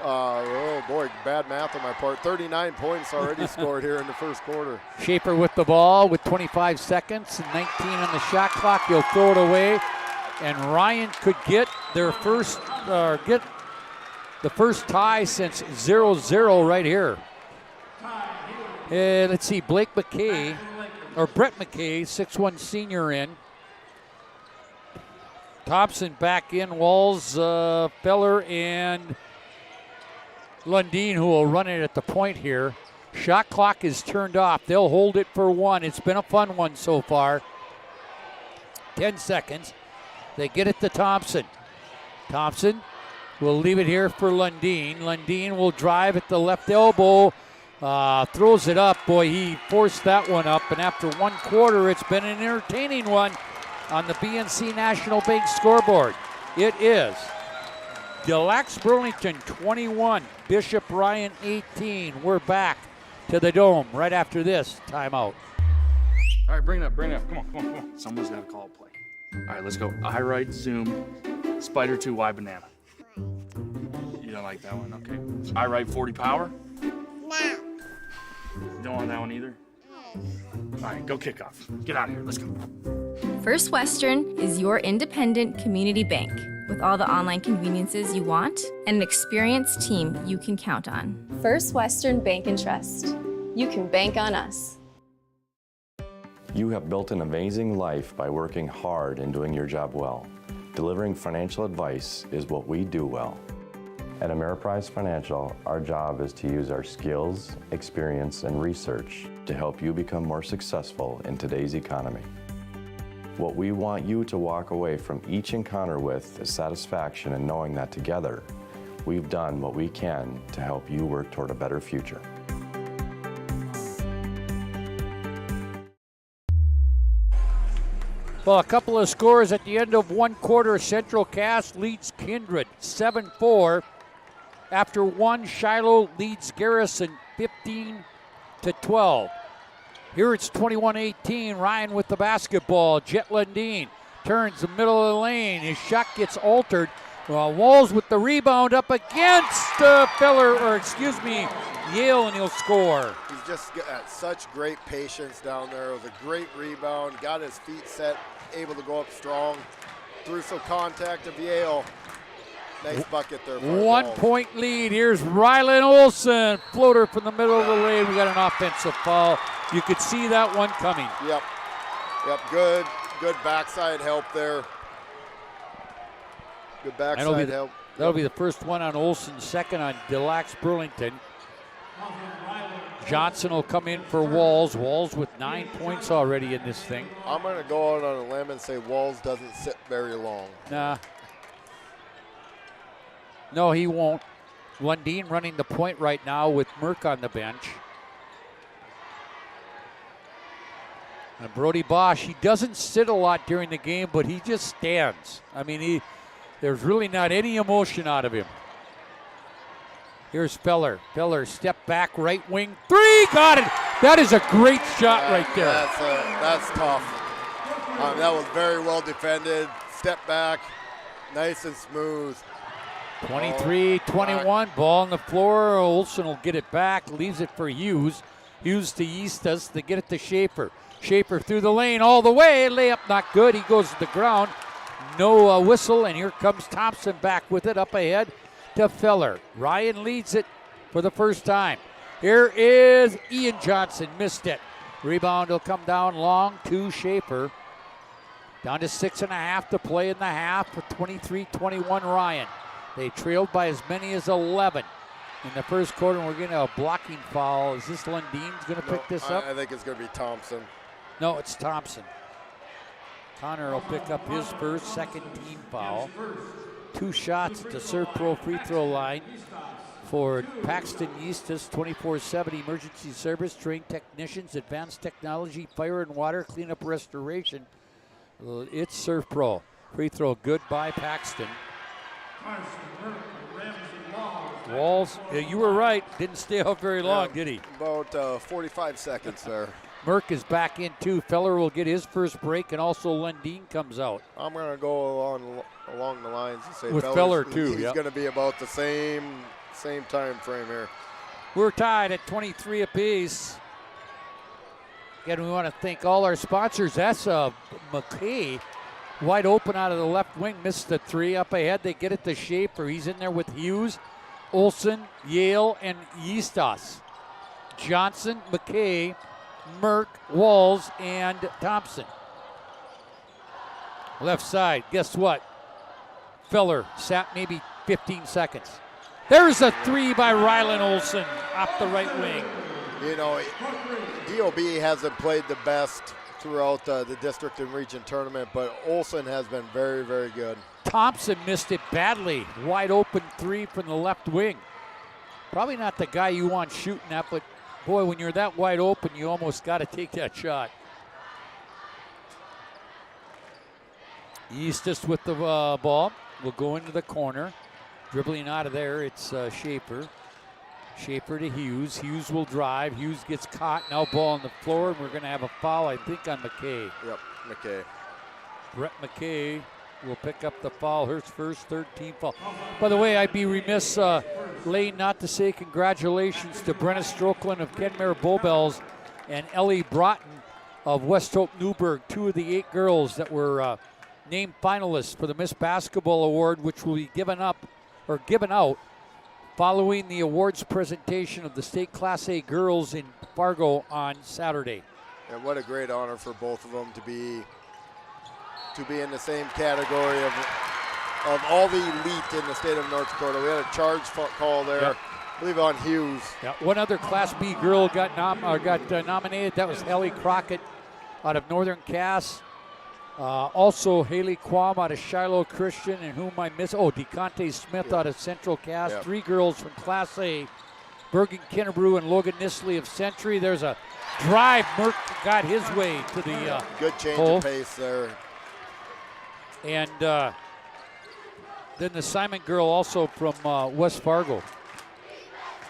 oh boy, bad math on my part, 39 points already scored here in the first quarter. Schaefer with the ball with 25 seconds and 19 on the shot clock. He'll throw it away. And Ryan could get their first, get the first tie since 0-0 right here. And let's see, Brett McKay, 6'1" senior in. Thompson back in, Walls, Feller, and Lundeen, who will run it at the point here. Shot clock is turned off. They'll hold it for 1. It's been a fun one so far. 10 seconds. They get it to Thompson. Thompson will leave it here for Lundeen. Lundeen will drive at the left elbow. Throws it up. Boy, he forced that one up. And after 1 quarter, it's been an entertaining one on the BNC National Bank scoreboard. It is Deluxe Burlington 21, Bishop Ryan 18. We're back to the Dome right after this timeout. All right, bring it up. Come on. Someone's got to call a play. All right, let's go. I right, zoom, spider 2, Y banana. You don't like that one? Okay. I right, 40 power? No. You don't want that one either? All right, go kick off. Get out of here. Let's go. First Western is your independent community bank with all the online conveniences you want and an experienced team you can count on. First Western Bank and Trust. You can bank on us. You have built an amazing life by working hard and doing your job well. Delivering financial advice is what we do well. At Ameriprise Financial, our job is to use our skills, experience, and research to help you become more successful in today's economy. What we want you to walk away from each encounter with is satisfaction in knowing that together, we've done what we can to help you work toward a better future. Well, a couple of scores at the end of 1 quarter. Central Cass leads Kindred 7-4. After 1, Shiloh leads Garrison 15-12. Here it's 21-18. Ryan with the basketball. Jet Lundeen turns the middle of the lane. His shot gets altered. Walls with the rebound up against Yale, and he'll score. He's just got such great patience down there. It was a great rebound. Got his feet set, able to go up strong. Through some contact of Yale. Nice bucket there. 1 point lead. Here's Rylan Olson. Floater from the middle of the lane. We got an offensive foul. You could see that one coming. Yep. Good backside help there. Good backside help. That'll be the first one on Olson, second on Deluxe Burlington. Johnson will come in for Walls. Walls with 9 points already in this thing. I'm going to go out on a limb and say Walls doesn't sit very long. Nah. No, he won't. Lundeen running the point right now with Merck on the bench. And Brody Bosch, he doesn't sit a lot during the game, but he just stands. I mean, there's really not any emotion out of him. Here's Feller. Feller, step back, right wing, 3, he got it. That is a great shot right there. That's tough. That was very well defended. Step back, nice and smooth. 23-21, ball on the floor. Olson will get it back, leaves it for Hughes. Hughes to Eastus to get it to Schaefer. Schaefer through the lane all the way. Layup not good. He goes to the ground. No whistle, and here comes Thompson back with it up ahead to Feller. Ryan leads it for the first time. Here is Ian Johnson. Missed it. Rebound will come down long to Schaefer. Down to 6.5 to play in the half for 23-21 Ryan. They trailed by as many as 11 in the first quarter, and we're getting a blocking foul. Is this Lundeen's going to pick this up? I think it's going to be Thompson. No, it's Thompson. Connor will pick up his first, second team foul. 2 shots at the Serve Pro free throw line for Paxton Eastus, 24/7 emergency service, trained technicians, advanced technology, fire and water, cleanup restoration. It's Serve Pro. Free throw good by Paxton. Walls, you were right. Didn't stay out very long, did he? About 45 seconds there. Merck is back in too. Feller will get his first break, and also Lundeen comes out. I'm going to go along the lines and say with Feller too. He's going to be about the same time frame here. We're tied at 23 apiece. Again, we want to thank all our sponsors. That's McKay, wide open out of the left wing, missed the 3 up ahead. They get it to Schaefer. He's in there with Hughes, Olson, Yale, and Eastus. Johnson, McKay, Merck, Walls, and Thompson. Left side, guess what? Feller sat maybe 15 seconds. There's a 3 by Rylan Olson off the right wing. You know, DOB hasn't played the best throughout the district and region tournament, but Olson has been very, very good. Thompson missed it badly. Wide open 3 from the left wing. Probably not the guy you want shooting at, but boy, when you're that wide open, you almost got to take that shot. Eastus with the ball. Will go into the corner. Dribbling out of there, it's Schaefer. Schaefer to Hughes. Hughes will drive. Hughes gets caught. Now ball on the floor, and we're going to have a foul, I think, on McKay. Yep, McKay. Brett McKay will pick up the foul. His first 13 foul. By the way, I'd be remiss, Lane, not to say congratulations to Brenna Strokeland of Kenmare Bowbells and Ellie Broughton of West Hope Newburgh, 2 of the 8 girls that were named finalists for the Miss Basketball Award, which will be given out following the awards presentation of the state Class A girls in Fargo on Saturday. And what a great honor for both of them to be in the same category of all the elite in the state of North Dakota. We had a charge call there, yep. I believe on Hughes. Yeah, one other Class B girl got nominated. That was Ellie Crockett out of Northern Cass. Also, Haley Quam out of Shiloh Christian, and whom I miss. Oh, DeConte Smith out of Central Cass. 3 girls from Class A. Bergen Kinnebrew and Logan Nisley of Century. There's a drive. Merck got his way to the good change hole. of pace there. And then the Simon girl also from West Fargo.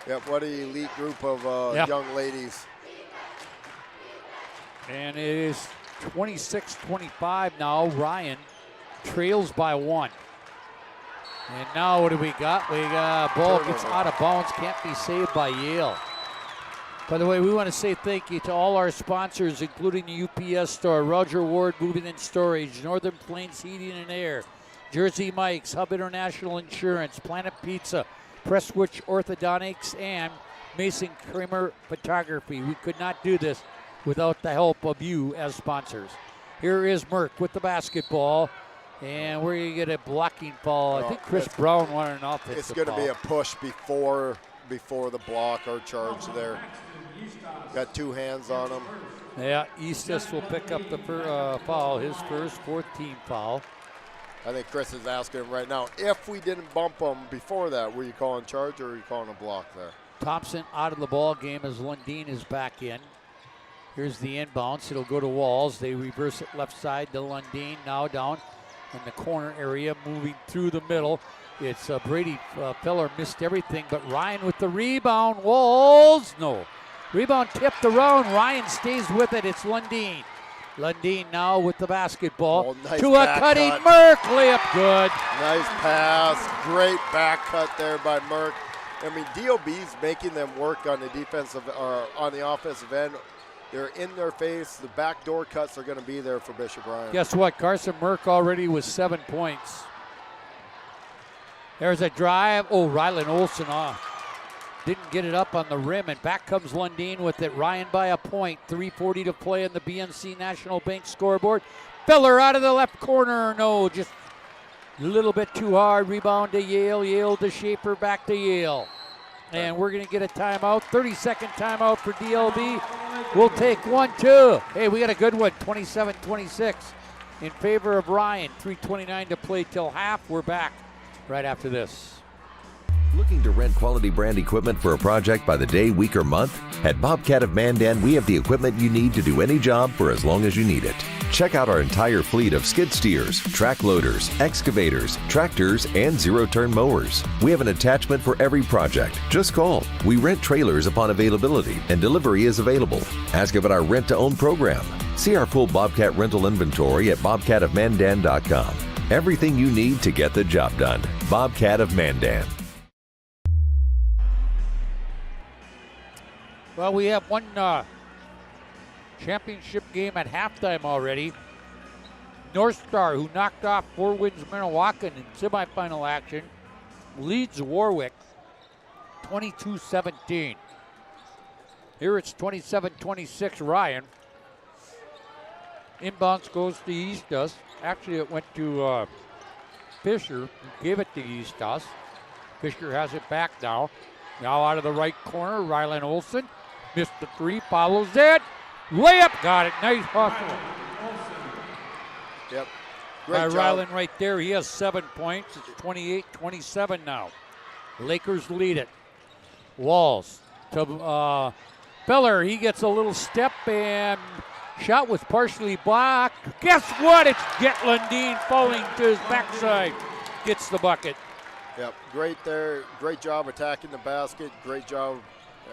Yep, what an elite group of young ladies. And it is 26-25 now. Ryan trails by 1. And now what do we got? We got ball gets out of bounds, can't be saved by Yale. By the way, we want to say thank you to all our sponsors, including the UPS store, Roger Ward Moving and Storage, Northern Plains Heating and Air, Jersey Mike's, Hub International Insurance, Planet Pizza, Presswitch Orthodontics, and Mason Kramer Photography. We could not do this without the help of you as sponsors. Here is Merck with the basketball, and we're going to get a blocking foul. I think Chris Brown wanted an offensive It's going to be a push before the block or charge there. Got 2 hands on him. Yeah, Eastus will pick up the foul, his first 4th team foul. I think Chris is asking him right now, if we didn't bump him before that, were you calling charge or were you calling a block there? Thompson out of the ball game as Lundeen is back in. Here's the inbounds. It'll go to Walls. They reverse it left side to Lundeen. Now down in the corner area, moving through the middle. It's Brady Feller missed everything, but Ryan with the rebound. Walls, no. Rebound tipped around. Ryan stays with it. It's Lundeen. Lundeen now with the basketball. Nice to a cutting Merck. Layup good. Nice pass. Great back cut there by Merck. I mean, DOB's making them work on the defensive or on the offensive end. They're in their face. The backdoor cuts are going to be there for Bishop Ryan. Guess what? Carson Merck already with 7 points. There's a drive. Oh, Rylan Olsen off. Didn't get it up on the rim, and back comes Lundeen with it. Ryan by a point. 3:40 to play in the BNC National Bank scoreboard. Feller out of the left corner. No, just a little bit too hard. Rebound to Yale. Yale to Schaefer. Back to Yale. And we're going to get a timeout. 30-second timeout for DLB. We'll take 1-2. Hey, we got a good one. 27-26 in favor of Ryan. 3:29 to play till half. We're back right after this. Looking to rent quality brand equipment for a project by the day, week, or month? At Bobcat of Mandan, we have the equipment you need to do any job for as long as you need it. Check out our entire fleet of skid steers, track loaders, excavators, tractors, and zero-turn mowers. We have an attachment for every project. Just call. We rent trailers upon availability, and delivery is available. Ask about our rent-to-own program. See our full Bobcat rental inventory at bobcatofmandan.com. Everything you need to get the job done. Bobcat of Mandan. Well, we have one championship game at halftime already. North Star, who knocked off 4 Winds Minnewacan in semifinal action, leads Warwick 22-17. Here it's 27-26 Ryan. Inbounds goes to Eastus. Actually, it went to Fisher, who gave it to Eastus. Fisher has it back now. Now out of the right corner, Rylan Olsen. Missed the three, follows it. Layup, got it. Nice hustle. Yep. By Great job. Rylan right there. He has 7 points. It's 28-27 now. Lakers lead it. Walls to Feller. He gets a little step and shot was partially blocked. Guess what? It's Jet Lundeen falling to his backside. Gets the bucket. Yep, great there. Great job attacking the basket. Great job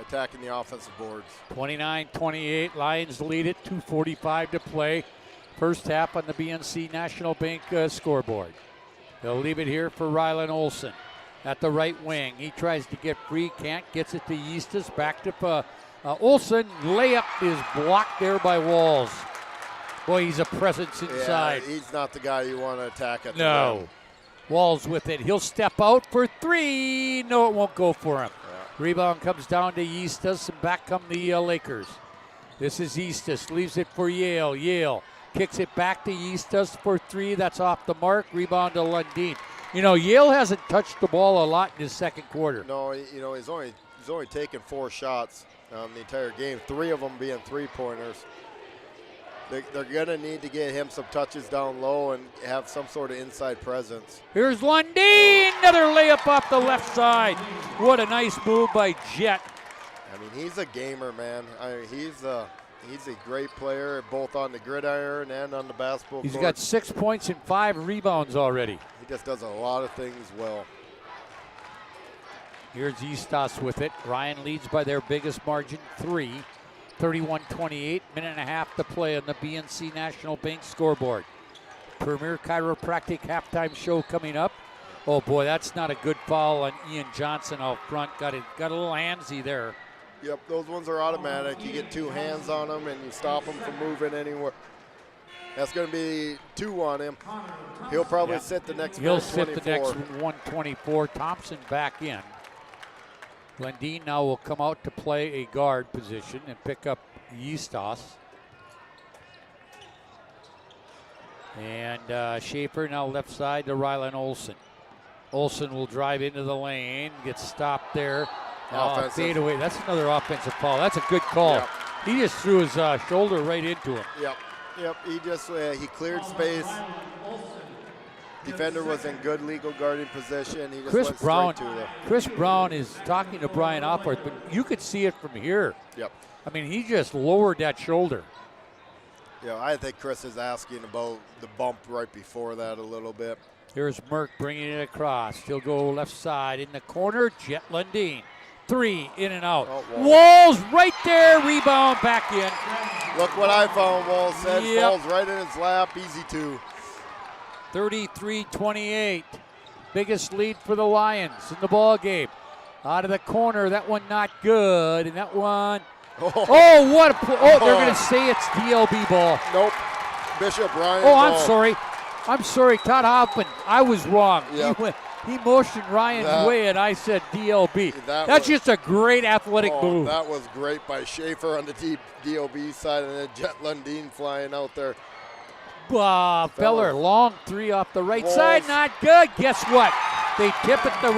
attacking the offensive boards. 29-28, Lions lead it, 2:45 to play. First half on the BNC National Bank scoreboard. They'll leave it here for Rylan Olsen at the right wing. He tries to get free, can't, gets it to Eastus, back to Olsen. Layup is blocked there by Walls. Boy, he's a presence inside. Yeah, he's not the guy you want to attack at the No. rim. Walls with it. He'll step out for three. No, it won't go for him. Rebound comes down to Eastus, and back come the Lakers. This is Eastus. Leaves it for Yale. Yale kicks it back to Eastus for three. That's off the mark. Rebound to Lundeen. You know, Yale hasn't touched the ball a lot in his second quarter. No, you know, he's only taken 4 shots the entire game, 3 of them being three-pointers. They're going to need to get him some touches down low and have some sort of inside presence. Here's Lundeen, another layup off the left side. What a nice move by Jet. I mean, he's a gamer, man. I mean, he's a great player, both on the gridiron and on the basketball court. He's got 6 points and 5 rebounds already. He just does a lot of things well. Here's Eastus with it. Ryan leads by their biggest margin, 3. 31-28, minute and a half to play on the BNC National Bank scoreboard. Premier Chiropractic halftime show coming up. Oh boy, that's not a good foul on Ian Johnson out front. Got a little handsy there. Yep, those ones are automatic. You get 2 hands on them and you stop them from moving anywhere. That's going to be 2 on him. He'll probably sit the next 124. He'll sit the next 124. Thompson back in. Lundeen now will come out to play a guard position and pick up Eastus. And Schaefer now left side to Rylan Olsen. Olsen will drive into the lane, gets stopped there. Fade away. That's another offensive foul. That's a good call. Yep. He just threw his shoulder right into him. Yep. He just he cleared space. Defender was in good legal guarding position. He just went straight to the. Chris Brown is talking to Brian Opworth, but you could see it from here. Yep. I mean, he just lowered that shoulder. Yeah, I think Chris is asking about the bump right before that a little bit. Here's Merck bringing it across. He'll go left side in the corner. Jet Lundeen three, in and out. Walls right there, rebound back in. Look what I found, Walls said. Yep. Falls right in his lap, easy two. 33-28. Biggest lead for the Lions in the ball game. Out of the corner, that one not good, and that one. Oh, what a they're going to say it's DLB ball. Nope. Bishop Ryan. Oh, I'm sorry. I'm sorry, Todd Hoffman. I was wrong. Yep. He motioned Ryan's way, and I said DLB. That's just a great athletic move. That was great by Schaefer on the DOB side, and then Jet Lundeen flying out there. Feller, long three off the right side, not good. Guess what? They tip it to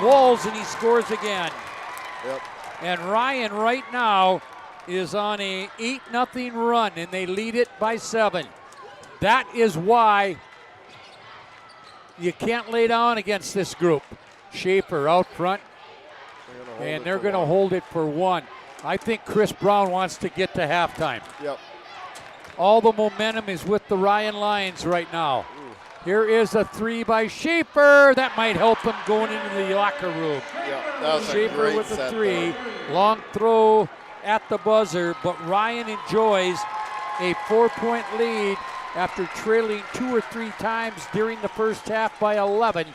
Walls, and he scores again. Yep. And Ryan right now is on a 8-0 run, and they lead it by 7. That is why you can't lay down against this group. Schaefer out front, and they're going to hold it for 1. I think Chris Brown wants to get to halftime. Yep. All the momentum is with the Ryan Lions right now. Here is a three by Schaefer. That might help him going into the locker room. Yep, that was Schaefer a great with the set three. there. Long throw at the buzzer, but Ryan enjoys a 4-point lead after trailing 2 or 3 times during the first half by 11.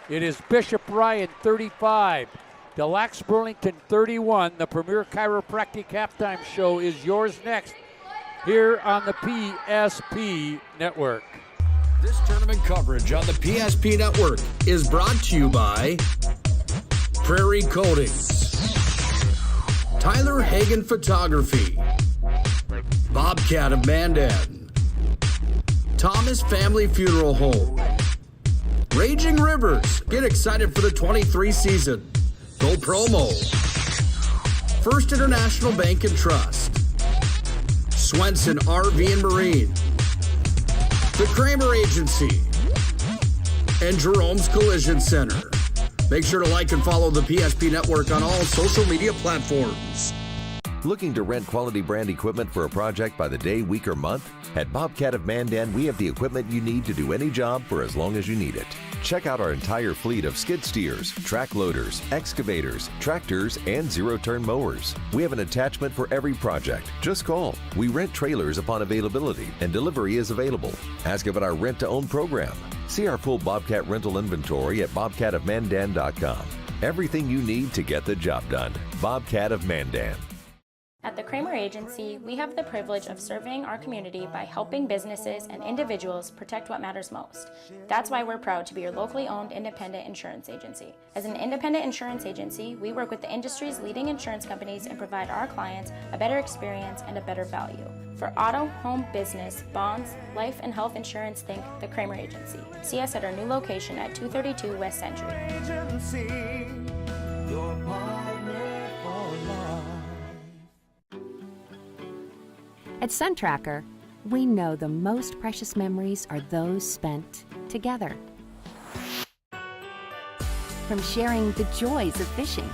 It is Bishop Ryan 35, Delax Burlington 31. The Premier Chiropractic Halftime Show is yours next here on the PSP Network. This tournament coverage on the PSP Network is brought to you by Prairie Coatings, Tyler Hagen Photography, Bobcat of Mandan, Thomas Family Funeral Home, Raging Rivers. Get excited for the 23 season. Go Promo. First International Bank and Trust, Swenson RV and Marine, the Kramer Agency, and Jerome's Collision Center. Make sure to like and follow the PSP Network on all social media platforms. Looking to rent quality brand equipment for a project by the day, week, or month? At Bobcat of Mandan, we have the equipment you need to do any job for as long as you need it. Check out our entire fleet of skid steers, track loaders, excavators, tractors, and zero-turn mowers. We have an attachment for every project. Just call. We rent trailers upon availability, and delivery is available. Ask about our rent-to-own program. See our full Bobcat rental inventory at bobcatofmandan.com. Everything you need to get the job done. Bobcat of Mandan. At the Kramer Agency, we have the privilege of serving our community by helping businesses and individuals protect what matters most. That's why we're proud to be your locally owned independent insurance agency. As an independent insurance agency, we work with the industry's leading insurance companies and provide our clients a better experience and a better value. For auto, home, business, bonds, life, and health insurance, think the Kramer Agency. See us at our new location at 232 West Century. Agency, your partner for life. At SunTracker, we know the most precious memories are those spent together. From sharing the joys of fishing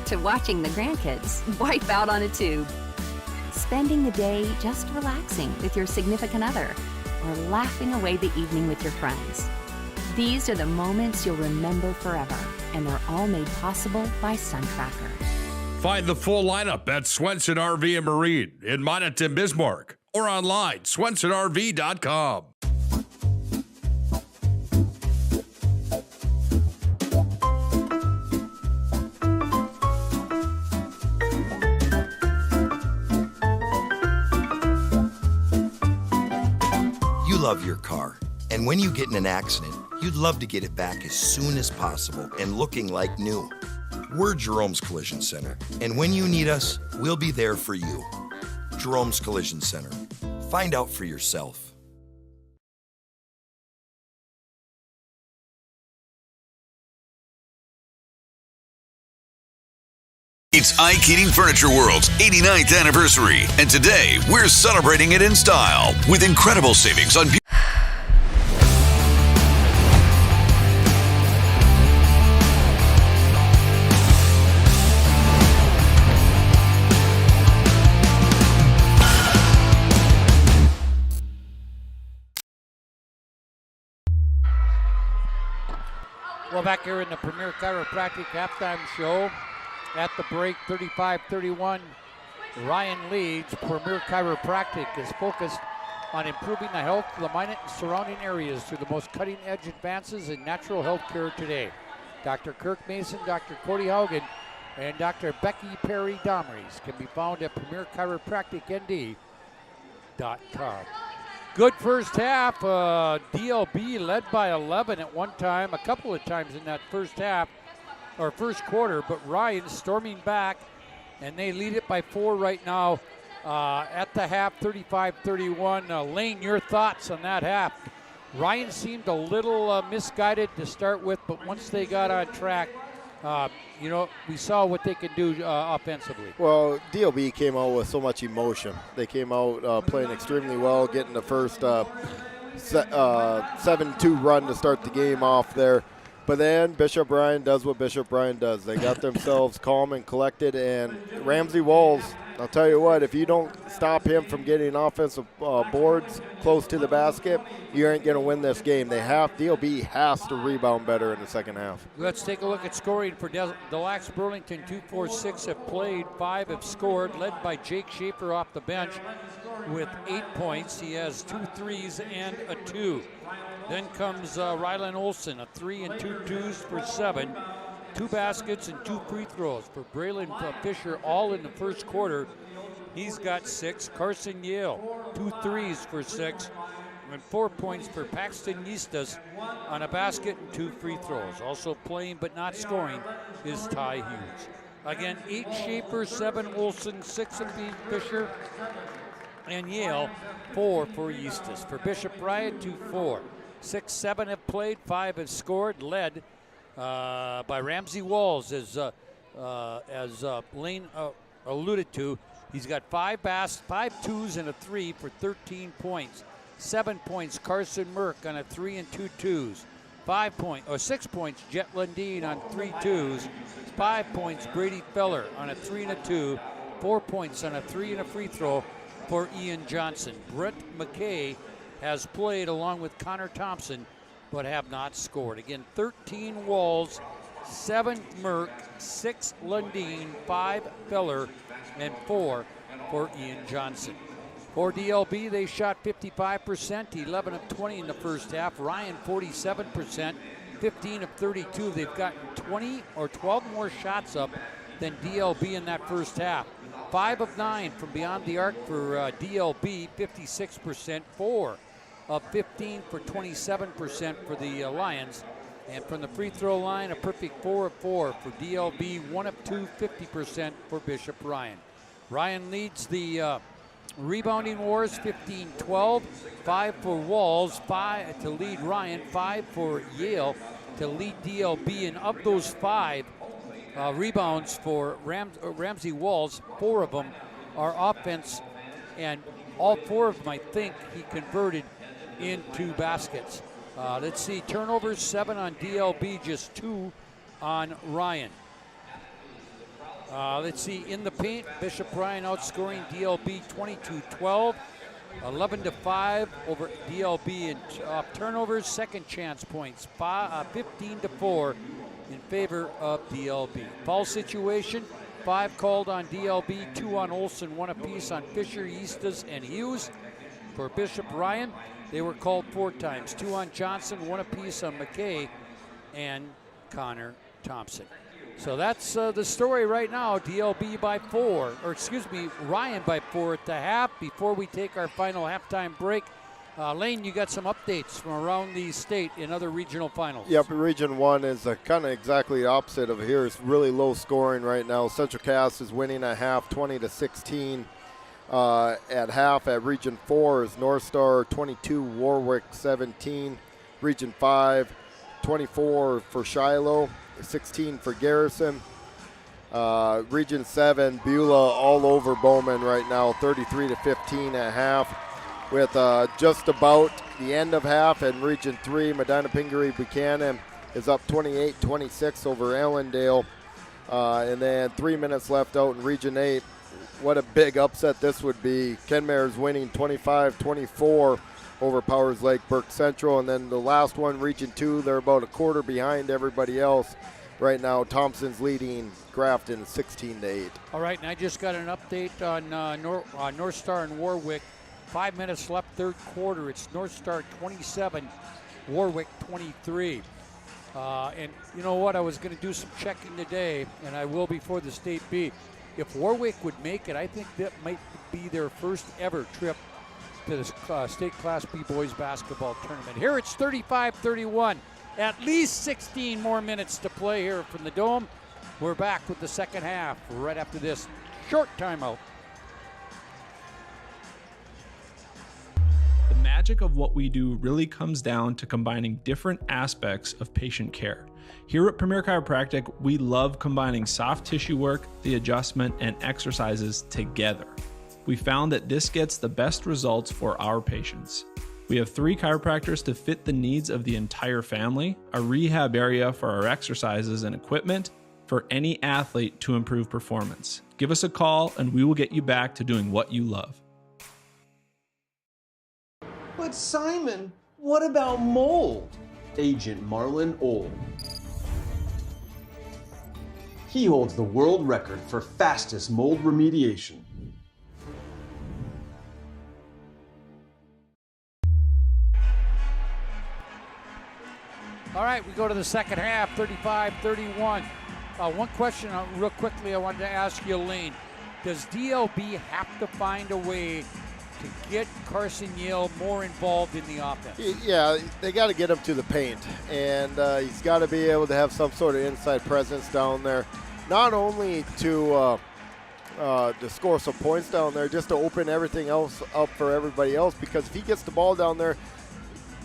to watching the grandkids wipe out on a tube, spending the day just relaxing with your significant other, or laughing away the evening with your friends. These are the moments you'll remember forever, and they're all made possible by SunTracker. Find the full lineup at Swenson RV and Marine in Monaghan, Bismarck, or online, swensonrv.com. You love your car, and when you get in an accident, you'd love to get it back as soon as possible and looking like new. We're Jerome's Collision Center, and when you need us, we'll be there for you. Jerome's Collision Center. Find out for yourself. It's Ike Heating Furniture World's 89th anniversary, and today we're celebrating it in style with incredible savings on. Well, back here in the Premier Chiropractic Halftime Show, at the break, 35-31. Ryan leads. Premier Chiropractic is focused on improving the health of the Minot and surrounding areas through the most cutting-edge advances in natural health care today. Dr. Kirk Mason, Dr. Cody Haugen, and Dr. Becky Perry Domries can be found at PremierChiropracticND.com. Good first half. DLB led by 11 at one time, a couple of times in that first half, or first quarter, but Ryan storming back, and they lead it by 4 right now at the half, 35-31. Lane, your thoughts on that half? Ryan seemed a little misguided to start with, but once they got on track, we saw what they could do offensively. Well, DLB came out with so much emotion. They came out playing extremely well, getting the first 7-2 run to start the game off there. But then Bishop Bryan does what Bishop Bryan does. They got themselves calm and collected, and Ramsey Walls, I'll tell you what, if you don't stop him from getting offensive boards close to the basket, you ain't going to win this game. DLB has to rebound better in the second half. Let's take a look at scoring for Delax Burlington. 2-4-6 have played, 5 have scored, led by Jake Schaefer off the bench with 8 points. He has 2 threes and a 2. Then comes Rylan Olson, a 3 and 2 twos for 7. 2 baskets and 2 free throws for Braylon Fisher, all in the first quarter. He's got 6. Carson Yale, 2 threes for 6. And 4 points for Paxton Eastas on a basket and 2 free throws. Also playing but not scoring is Ty Hughes. Again, 8 Schaefer, 7 Olson, 6 of Fisher and Yale, 4 for Eastas. For Bishop Bryan, 2-4. 6-7 have played, 5 have scored, led by Ramsey Walls, as Lane alluded to. He's got 5 twos and a 3 for 13 points. 7 points, Carson Merck on a 3 and 2 twos. 6 points, Jet Lundeen on 3 twos. 5 points, Brady Feller on a 3 and a 2. 4 points on a 3 and a free throw for Ian Johnson. Brett McKay has played along with Connor Thompson, but have not scored. Again, 13 Walls, 7 Merck, 6 Lundeen, 5 Feller, and 4 for Ian Johnson. For DLB, they shot 55%, 11 of 20 in the first half. Ryan, 47%, 15 of 32. They've gotten 20 or 12 more shots up than DLB in that first half. 5 of 9 from beyond the arc for DLB, 56%, 4 of 15 for 27% for the Lions. And from the free throw line, a perfect 4 of 4 for DLB, 1 of 2, 50% for Bishop Ryan. Ryan leads the rebounding wars, 15-12, 5 for Walls, 5 to lead Ryan, 5 for Yale to lead DLB. And of those 5 rebounds for Ramsey Walls, 4 of them are offense, and all 4 of them, I think, he converted into baskets. Let's see, turnovers, 7 on DLB, just 2 on Ryan. Let's see, in the paint, Bishop Bryan outscoring DLB 22-12, 11-5 over DLB in turnovers. Second chance points, 15-4 in favor of DLB. Foul situation, 5 called on DLB, 2 on Olson, 1 apiece on Fisher, Eastas, and Hughes. For Bishop Ryan, they were called 4 times, 2 on Johnson, 1 apiece on McKay and Connor Thompson. So that's the story right now. DLB by 4, or excuse me, Ryan by 4 at the half. Before we take our final halftime break, Lane, you got some updates from around the state in other regional finals. Yep, Region 1 is kind of exactly the opposite of here. It's really low scoring right now. Central Cass is winning at half, 20-16. At half at Region 4 is North Star 22, Warwick 17. Region 5, 24 for Shiloh, 16 for Garrison. Region 7, Beulah all over Bowman right now, 33-15 at half. With just about the end of half, and Region 3, Medina Pingaree Buchanan is up 28-26 over Allendale. And then 3 minutes left out in Region 8. What a big upset this would be. Kenmare's winning 25-24 over Powers Lake Burke Central. And then the last one, Region 2, they're about a quarter behind everybody else. right now. Thompson's leading Grafton 16-8. All right, and I just got an update on North Star and Warwick. 5 minutes left, third quarter. It's North Star 27, Warwick 23. And you know what? I was going to do some checking today, and I will before the State B. If Warwick would make it, I think that might be their first ever trip to the State Class B Boys Basketball Tournament. Here it's 35-31. At least 16 more minutes to play here from the Dome. We're back with the second half right after this short timeout. The magic of what we do really comes down to combining different aspects of patient care. Here at Premier Chiropractic, we love combining soft tissue work, the adjustment, and exercises together. We found that this gets the best results for our patients. We have 3 chiropractors to fit the needs of the entire family, a rehab area for our exercises and equipment for any athlete to improve performance. Give us a call and we will get you back to doing what you love. But Simon, what about mold? Agent Marlon Old. He holds the world record for fastest mold remediation. All right, we go to the second half, 35-31. One question real quickly I wanted to ask you, Elaine. Does DLB have to find a way to get Carson Yale more involved in the offense? Yeah, they got to get him to the paint, and he's got to be able to have some sort of inside presence down there, not only to score some points down there, just to open everything else up for everybody else, because if he gets the ball down there,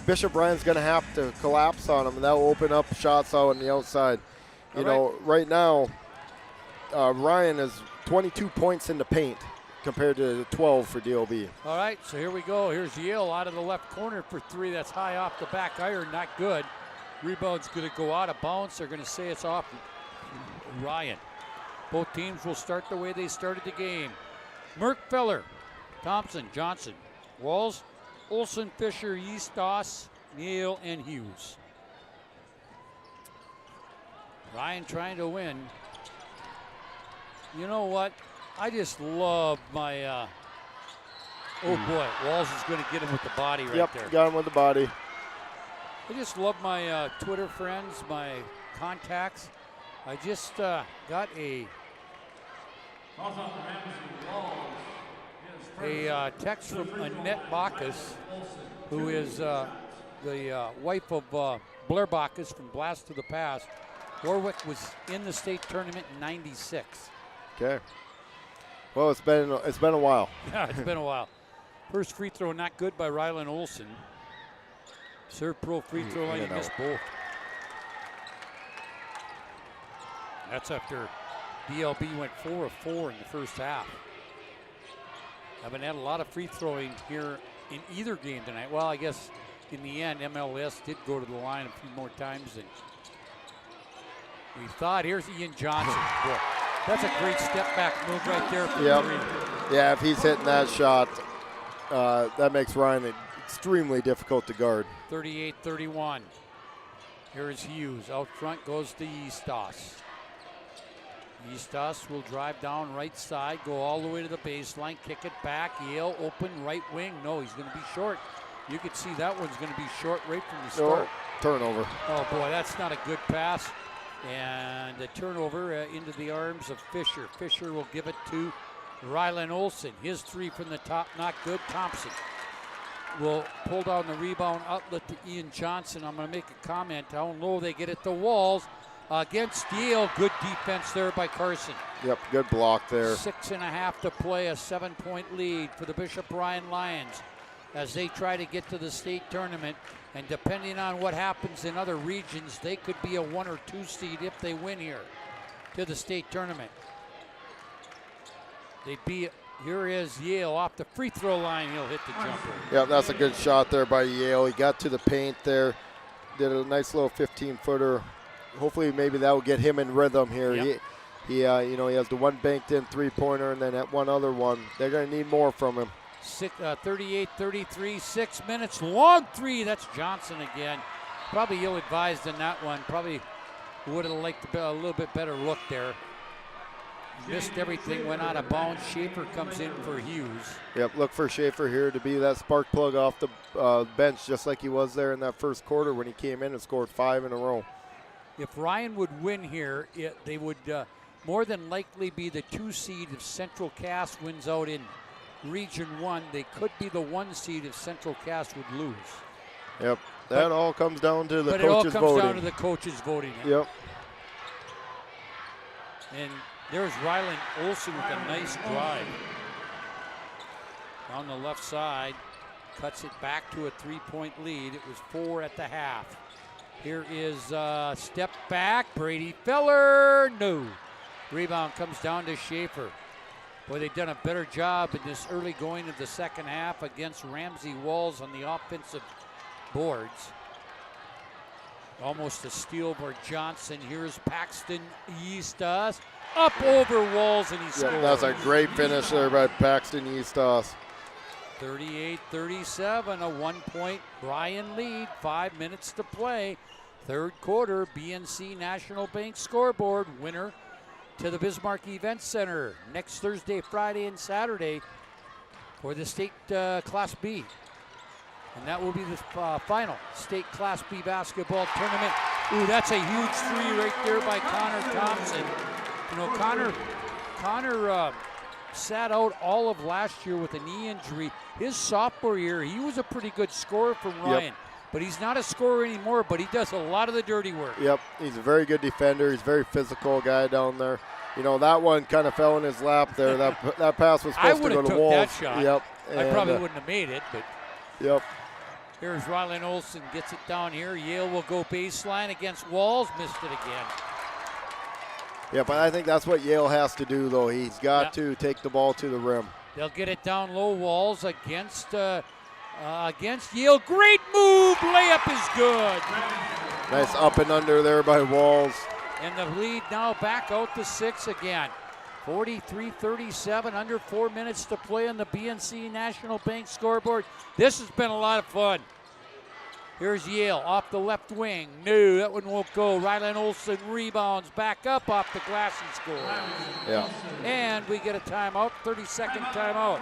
Bishop Ryan's going to have to collapse on him, and that will open up shots out on the outside. You know, right now, Ryan is 22 points in the paint compared to 12 for DLB. All right, so here we go. Here's Yale out of the left corner for 3. That's high off the back iron, not good. Rebound's going to go out of bounds. They're going to say it's off Ryan. Both teams will start the way they started the game. Merkfeller, Thompson, Johnson, Walls, Olson, Fisher, Eastos, Neal, and Hughes. Ryan trying to win. You know what? I just love my, oh boy, Walls is going to get him with the body right there. Yep, got him with the body. I just love my Twitter friends, my contacts. I just got a text from Annette Bacchus, who is the wife of Blair Bacchus from Blast to the Past. Warwick was in the state tournament in '96. Okay. Well, it's been a while. Yeah, it's been a while. First free throw not good by Rylan Olson. Serve pro free throw line, he missed both. That's after DLB went 4 of 4 in the first half. Haven't had a lot of free throwing here in either game tonight. Well, I guess in the end, MLS did go to the line a few more times than we thought. Here's Ian Johnson. Boy, that's a great step back move right there for Green. Yeah, if he's hitting that shot, that makes Ryan extremely difficult to guard. 38-31. Here's Hughes. Out front goes to Eastos. Eastos will drive down right side, go all the way to the baseline, kick it back. Yale open right wing. No, he's going to be short. You can see that one's going to be short right from the start. Turnover. Oh, boy, that's not a good pass. And the turnover into the arms of Fisher. Fisher will give it to Rylan Olson. His 3 from the top, not good. Thompson will pull down the rebound outlet to Ian Johnson. I'm going to make a comment. Down low, they get it to Walls. Against Yale, good defense there by Carson. Yep, good block there. 6.5 to play, a 7-point lead for the Bishop Ryan Lions as they try to get to the state tournament. And depending on what happens in other regions, they could be a 1 or 2 seed if they win here to the state tournament. They'd be, here is Yale off the free throw line. He'll hit the jumper. Yeah, that's a good shot there by Yale. He got to the paint there, did a nice little 15-footer. Hopefully, maybe that will get him in rhythm here. Yep. He has the one banked-in three-pointer and then that one other one. They're going to need more from him. 38-33, 6 minutes, long 3. That's Johnson again. Probably ill-advised in that one. Probably Would have liked a little bit better look there. Missed everything, went out of bounds. Schaefer comes in for Hughes. Yep, look for Schaefer here to be that spark plug off the bench, just like he was there in that first quarter when he came in and scored 5 in a row. If Ryan would win here, they would more than likely be the 2 seed if Central Cass wins out in Region 1. They could be the 1 seed if Central Cass would lose. Yep, that all comes down to the coaches voting. But it all comes down to the coaches voting. Yep. And there's Rylan Olsen with a nice drive. Down the left side, cuts it back to a 3-point lead. It was 4 at the half. Here is step back, Brady Feller, no. Rebound comes down to Schaefer. Boy, they've done a better job in this early going of the second half against Ramsey Walls on the offensive boards. Almost a steal for Johnson. Here's Paxton Eastas. Up over Walls, and he scores. Yeah, that's a great finish there by Paxton Eastas. 38-37, a 1-point Bryan lead. 5 minutes to play. Third quarter, BNC National Bank scoreboard. Winner to the Bismarck Event Center next Thursday, Friday, and Saturday for the state Class B. And that will be the final state Class B basketball tournament. Ooh, that's a huge 3 right there by Connor Thompson. You know, Connor sat out all of last year with a knee injury. His sophomore year, he was a pretty good scorer from Ryan. Yep. But he's not a scorer anymore, but he does a lot of the dirty work. Yep, he's a very good defender. He's a very physical guy down there. You know, that one kind of fell in his lap there. That pass was supposed to go to Walls. That shot. Yep. I probably wouldn't have made it, but. Yep. Here's Rylan Olsen, gets it down here. Yale will go baseline against Walls, missed it again. Yeah, but I think that's what Yale has to do, though. He's got to take the ball to the rim. They'll get it down low. Walls against Yale. Great move. Layup is good. Nice up and under there by Walls. And the lead now back out to 6 again. 43-37, under 4 minutes to play on the BNC National Bank scoreboard. This has been a lot of fun. Here's Yale off the left wing. No, that one won't go. Rylan Olsen rebounds back up off the glass and scores. Yeah. And we get a timeout, 30-second timeout.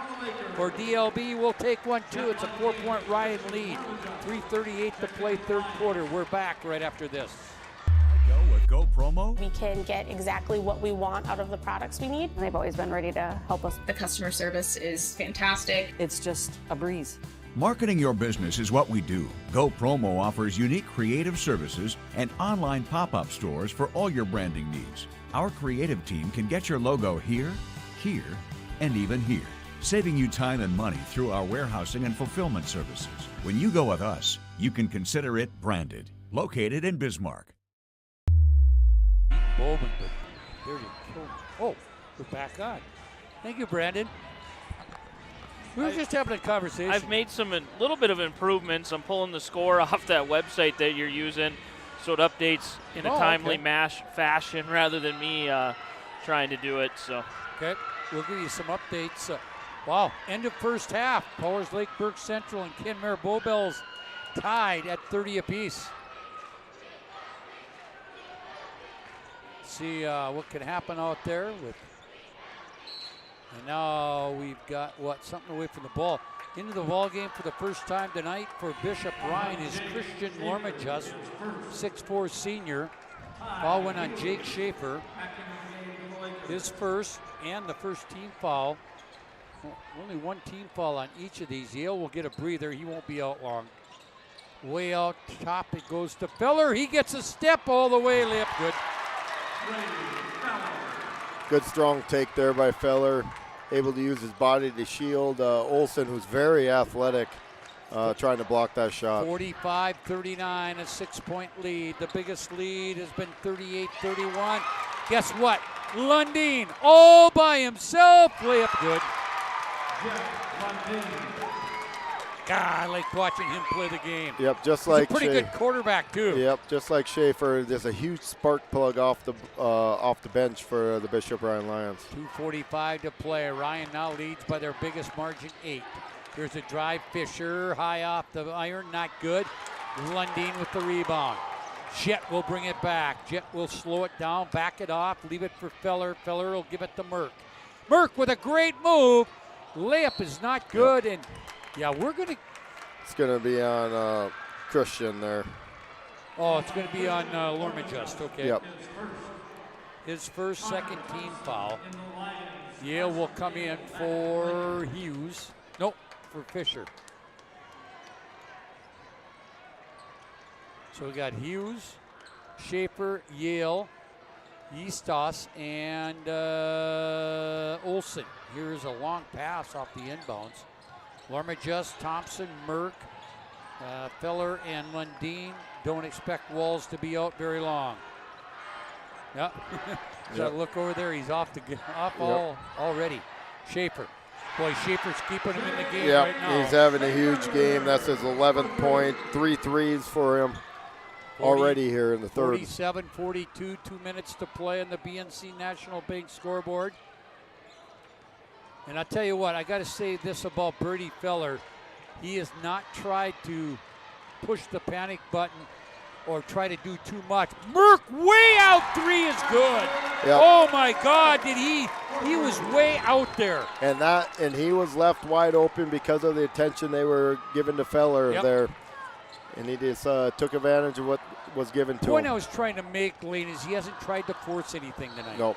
For DLB, we'll take one too. It's a 4-point Ryan lead. 3:38 to play third quarter. We're back right after this. Go promo. We can get exactly what we want out of the products we need. They've always been ready to help us. The customer service is fantastic. It's just a breeze. Marketing your business is what we do. Go Promo offers unique creative services and online pop-up stores for all your branding needs. Our creative team can get your logo here, here, and even here, saving you time and money through our warehousing and fulfillment services. When you go with us, you can consider it branded. Located in Bismarck. Bowman, but there you go. Oh, we're back on. Thank you, Brandon. We were just having a conversation. I've made a little bit of improvements. I'm pulling the score off that website that you're using, so it updates in a timely fashion rather than me trying to do it. So. Okay, we'll give you some updates. Wow, end of first half. Powers Lake, Burke Central, and Kenmare Bowbells tied at 30 apiece. See what can happen out there with. And now we've got something away from the ball. Into the ball game for the first time tonight for Bishop Ryan is Christian Lormajust, 6'4" senior. Foul went on Jake Schaefer. His first and the first team foul. Only one team foul on each of these. Yale will get a breather. He won't be out long. Way out top it goes to Feller. He gets a step all the way. Layup good. Good strong take there by Feller. Able to use his body to shield Olsen, who's very athletic, trying to block that shot. 45-39, a 6-point lead. The biggest lead has been 38-31. Guess what? Lundin all by himself. Layup good. God, I like watching him play the game. Yep, just He's like a pretty good quarterback too. Yep, just like Schaefer. There's a huge spark plug off the bench for the Bishop Ryan Lions. 2:45 to play. Ryan now leads by their biggest margin, 8. Here's a drive. Fisher high off the iron, not good. Lundin with the rebound. Jet will bring it back. Jet will slow it down, back it off, leave it for Feller. Feller will give it to Merck. Merck with a great move. Layup is not good, and yeah, we're going to. It's going to be on Christian there. Oh, it's going to be on Lormajust. Okay. Yep. His first second team foul. Yale will come in for Hughes. Nope, for Fisher. So we got Hughes, Schaefer, Yale, Eastos, and Olsen. Here's a long pass off the inbounds. Lormajust, Thompson, Merck, Feller, and Lundeen. Don't expect Walls to be out very long. Yep. Look over there. He's off already. Schaefer. Boy, Schaefer's keeping him in the game right now. He's having a huge game. That's his 11th point. 3 threes for him already here in the third. 47-42, 2 minutes to play on the BNC National Bank scoreboard. And I'll tell you what, I got to say this about Brady Feller. He has not tried to push the panic button or try to do too much. Merck way out 3 is good. Yep. Oh my God, he was way out there. And he was left wide open because of the attention they were giving to Feller there. And he just took advantage of what was given to him. The point I was trying to make, Lane, is he hasn't tried to force anything tonight. Nope.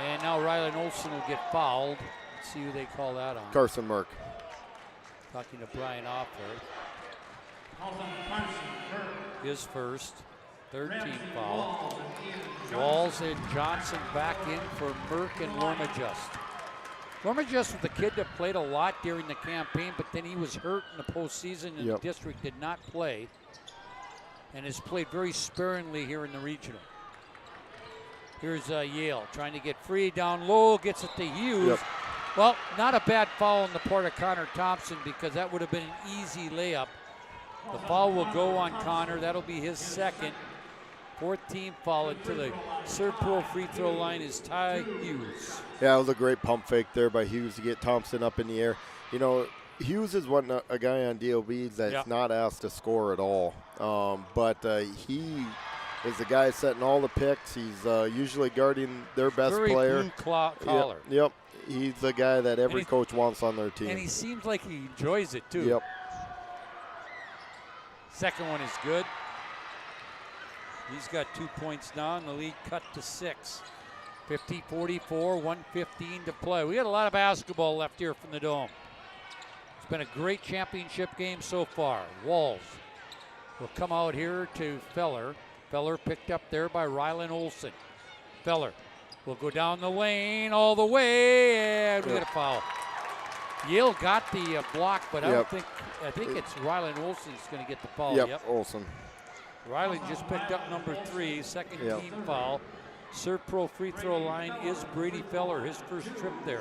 And now Rylan Olsen will get fouled. Let's see who they call that on. Carson Merck. Talking to Brian Offler. His first, third team foul. Walls and Johnson back in for Merck and Lormajust. Lormajust was the kid that played a lot during the campaign, but then he was hurt in the postseason and the district did not play, and has played very sparingly here in the regional. Here's Yale trying to get free down low, gets it to Hughes. Well, not a bad foul on the part of Connor Thompson because that would have been an easy layup. The foul will go on Connor. That'll be his second. 4th team foul into the Serpro free throw line is Ty Hughes. Yeah, it was a great pump fake there by Hughes to get Thompson up in the air. You know, Hughes is a guy on DOBs that's not asked to score at all. But he is the guy setting all the picks. He's usually guarding their best player. Blue collar. Yep. He's the guy that every coach wants on their team. And he seems like he enjoys it, too. Yep. Second one is good. He's got 2 points now, and the lead cut to 6. 50-44, 1:15 to play. We got a lot of basketball left here from the Dome. It's been a great championship game so far. Walls will come out here to Feller. Feller picked up there by Rylan Olsen. Feller will go down the lane all the way, and we get a foul. Yale got the block, but I think it's Rylan Olsen who's going to get the foul. Yep, Olsen. Rylan just picked up number 3, second team foul. Serpro free throw line is Brady Feller, his first trip there.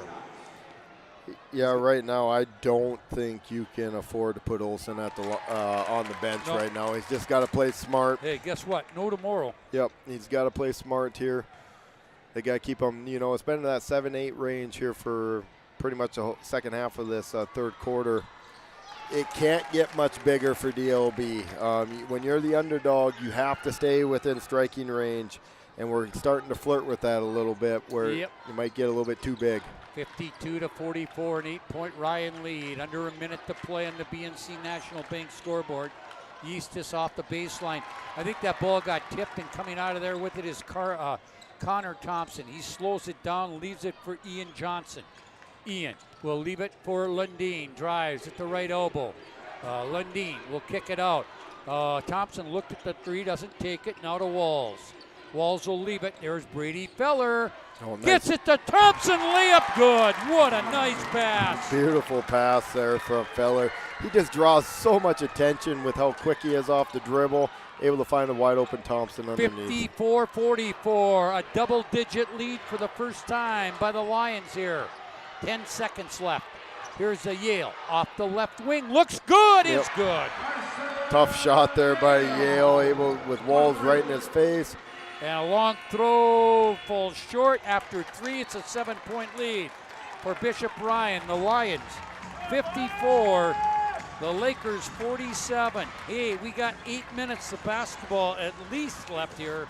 Yeah, right now I don't think you can afford to put Olsen at the on the bench right now. He's just got to play smart. Hey, guess what? No tomorrow. Yep, he's got to play smart here. They got to keep him, it's been in that 7-8 range here for pretty much the second half of this third quarter. It can't get much bigger for DLB. When you're the underdog, you have to stay within striking range, and we're starting to flirt with that a little bit where you might get a little bit too big. 52-44, an 8-point Ryan lead. Under a minute to play on the BNC National Bank scoreboard. Eastis off the baseline. I think that ball got tipped, and coming out of there with it is Connor Thompson. He slows it down, leaves it for Ian Johnson. Ian will leave it for Lundeen. Drives at the right elbow. Lundeen will kick it out. Thompson looked at the 3, doesn't take it. Now to Walls. Walls will leave it. There's Brady Feller. Oh, nice. Gets it to Thompson. Layup good. What a nice pass. Beautiful pass there from Feller. He just draws so much attention with how quick he is off the dribble. Able to find a wide open Thompson underneath. 54-44. A double-digit lead for the first time by the Lions here. 10 seconds left. Here's a Yale off the left wing. Looks good. Is good. Tough shot there by Yale, able with Walls right in his face. And a long throw falls short. After 3, it's a 7-point lead for Bishop Ryan. The Lions 54, The Lakers 47. Hey, we got 8 minutes of basketball at least left here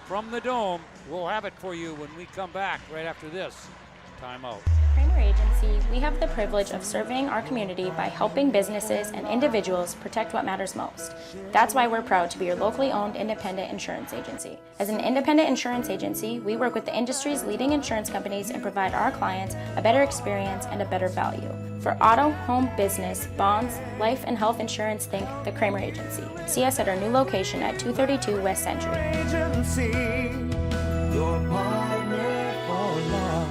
from the Dome. We'll have it for you when we come back right after this timeout. Kramer Agency, we have the privilege of serving our community by helping businesses and individuals protect what matters most. That's why we're proud to be your locally owned independent insurance agency. As an independent insurance agency, we work with the industry's leading insurance companies and provide our clients a better experience and a better value. For auto, home, business, bonds, life, and health insurance, think the Kramer Agency. See us at our new location at 232 West Century. Agency, your partner for life.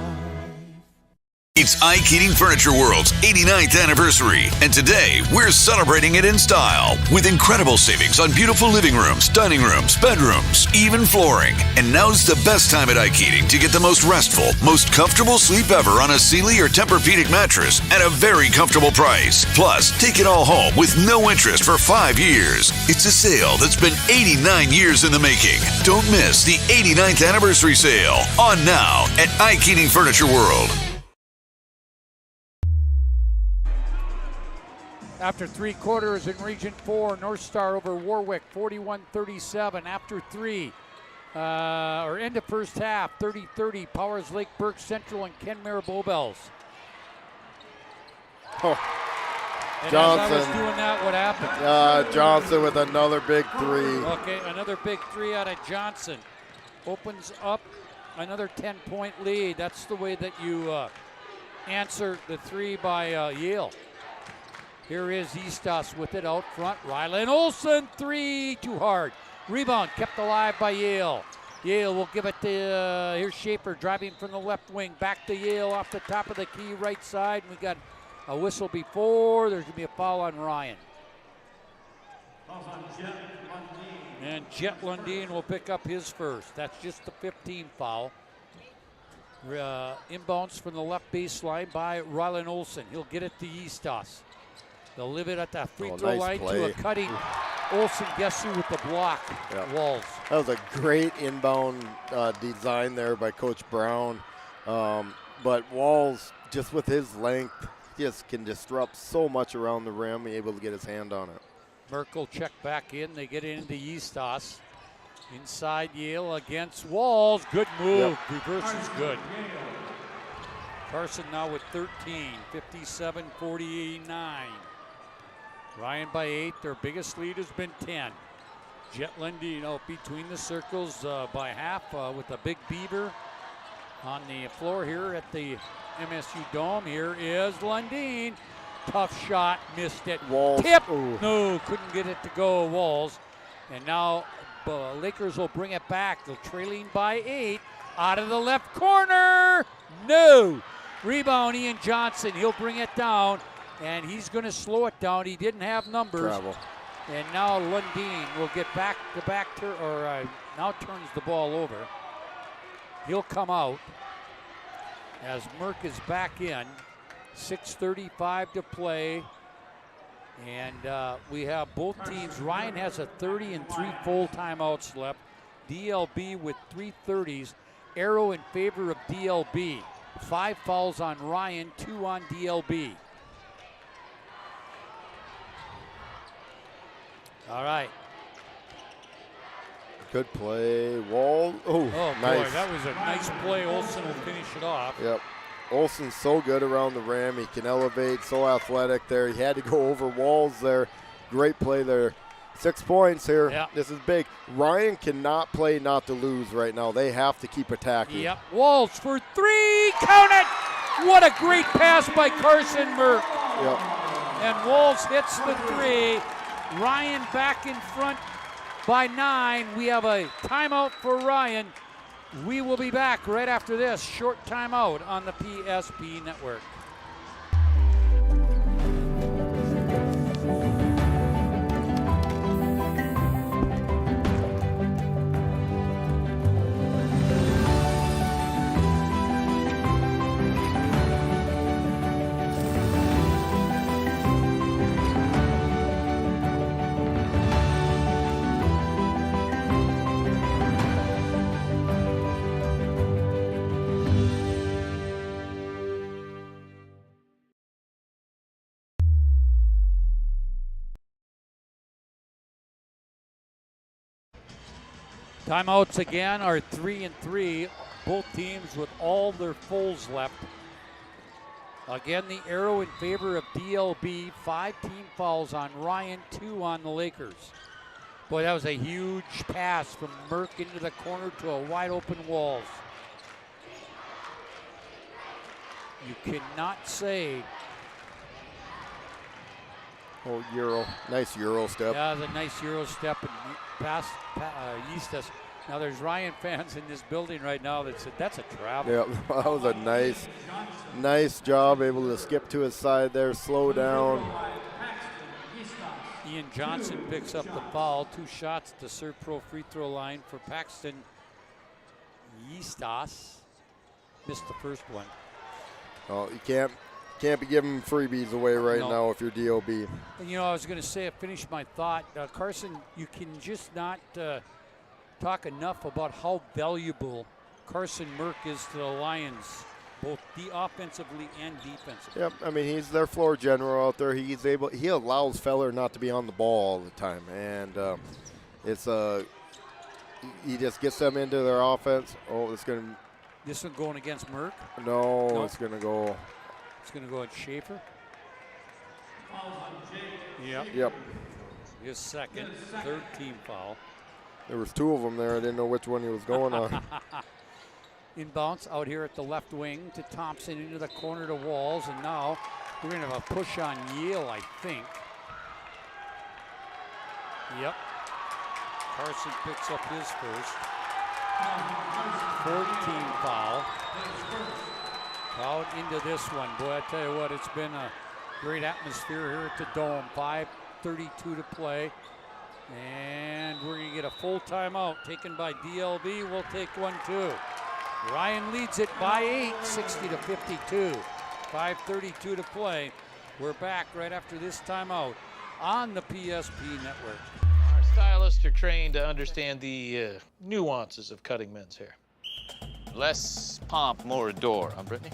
It's Ike Heating Furniture World's 89th anniversary, and today we're celebrating it in style with incredible savings on beautiful living rooms, dining rooms, bedrooms, even flooring. And now's the best time at Ike Heating to get the most restful, most comfortable sleep ever on a Sealy or Tempur-Pedic mattress at a very comfortable price. Plus, take it all home with no interest for 5 years. It's a sale that's been 89 years in the making. Don't miss the 89th anniversary sale on now at Ike Heating Furniture World. After 3 quarters in Region 4, North Star over Warwick, 41-37. After 3, or end of first half, 30-30, Powers Lake, Burke Central, and Kenmare Bowbells. Oh. And Johnson. as I was doing that, what happened? Johnson with another big 3. Okay, another big 3 out of Johnson. Opens up another 10-point lead. That's the way that you answer the 3 by Yale. Here is Eastos with it out front. Rylan Olsen, 3, too hard. Rebound kept alive by Yale. Yale will give it to, here's Schaefer driving from the left wing. Back to Yale off the top of the key right side. We got a whistle before. There's going to be a foul on Ryan. And Jet Lundeen will pick up his first. That's just the 15th foul. Inbounds from the left baseline by Rylan Olsen. He'll get it to Eastos. They'll live it at the free throw line to a cutting Olsen. Guess who with the block? Yep. Walls. That was a great inbound design there by Coach Brown. But Walls, just with his length, just can disrupt so much around the rim, able to get his hand on it. Merkel check back in. They get it into Eastos. Inside Yale against Walls. Good move. Yep. Reverse is good. Carson now with 13, 57-49. Ryan by 8. Their biggest lead has been 10. Jet Lundeen out between the circles by half with a big beaver on the floor here at the MSU Dome. Here is Lundeen. Tough shot, missed it. Walls. Tip. No, couldn't get it to go. Walls. And now Lakers will bring it back. They're trailing by 8. Out of the left corner. No. Rebound, Ian Johnson. He'll bring it down, and he's going to slow it down. He didn't have numbers. Travel. And now Lundeen will get back the now turns the ball over. He'll come out as Merck is back in. 6:35 to play. And we have both teams. Ryan has a 30 and 3 full timeouts left. DLB with 3 30s. Arrow in favor of DLB. 5 fouls on Ryan, 2 on DLB. All right. Good play. Wall. Oh, nice. Boy, that was a nice play. Olsen will finish it off. Yep. Olsen's so good around the rim. He can elevate, so athletic there. He had to go over Walls there. Great play there. 6 points here. Yep. This is big. Ryan cannot play not to lose right now. They have to keep attacking. Yep. Walls for 3. Count it. What a great pass by Carson Merck. Yep. And Walls hits the 3. Ryan back in front by 9. We have a timeout for Ryan. We will be back right after this short timeout on the PSP Network. Timeouts again are 3 and 3. Both teams with all their fulls left. Again, the arrow in favor of DLB. 5 team fouls on Ryan, 2 on the Lakers. Boy, that was a huge pass from Merck into the corner to a wide open Walls. You cannot say. Oh, Euro. Nice Euro step. Yeah, the nice Euro step and pass Eastus. Now there's Ryan fans in this building right now that said that's a travel. Yeah, that was a nice job, able to skip to his side there, slow down. Ian Johnson picks up the foul. 2 shots at the Serve Pro free throw line for Paxton Eastus. Missed the first one. Oh, you can't be giving freebies away right now if you're DOB. And, I was going to say, I finished my thought. Carson, you can just not talk enough about how valuable Carson Merck is to the Lions, both offensively and defensively. Yep, I mean, he's their floor general out there. He allows Feller not to be on the ball all the time, and he just gets them into their offense. Oh, this one going against Merck? No, it's going to go. It's going to go at Schaefer. Yep. His second, 3rd team foul. There was 2 of them there. I didn't know which one he was going on. Inbounds out here at the left wing to Thompson into the corner to Walls, and now we're going to have a push on Yale, I think. Yep. Carson picks up his first. 14 foul. Out into this one. Boy, I tell you what, it's been a great atmosphere here at the Dome. 5:32 to play. And we're going to get a full timeout taken by DLB. We'll take one too. Ryan leads it by 8, 60-52. 5:32 to play. We're back right after this timeout on the PSP Network. Our stylists are trained to understand the nuances of cutting men's hair. Less pomp, more adore, huh, Brittany?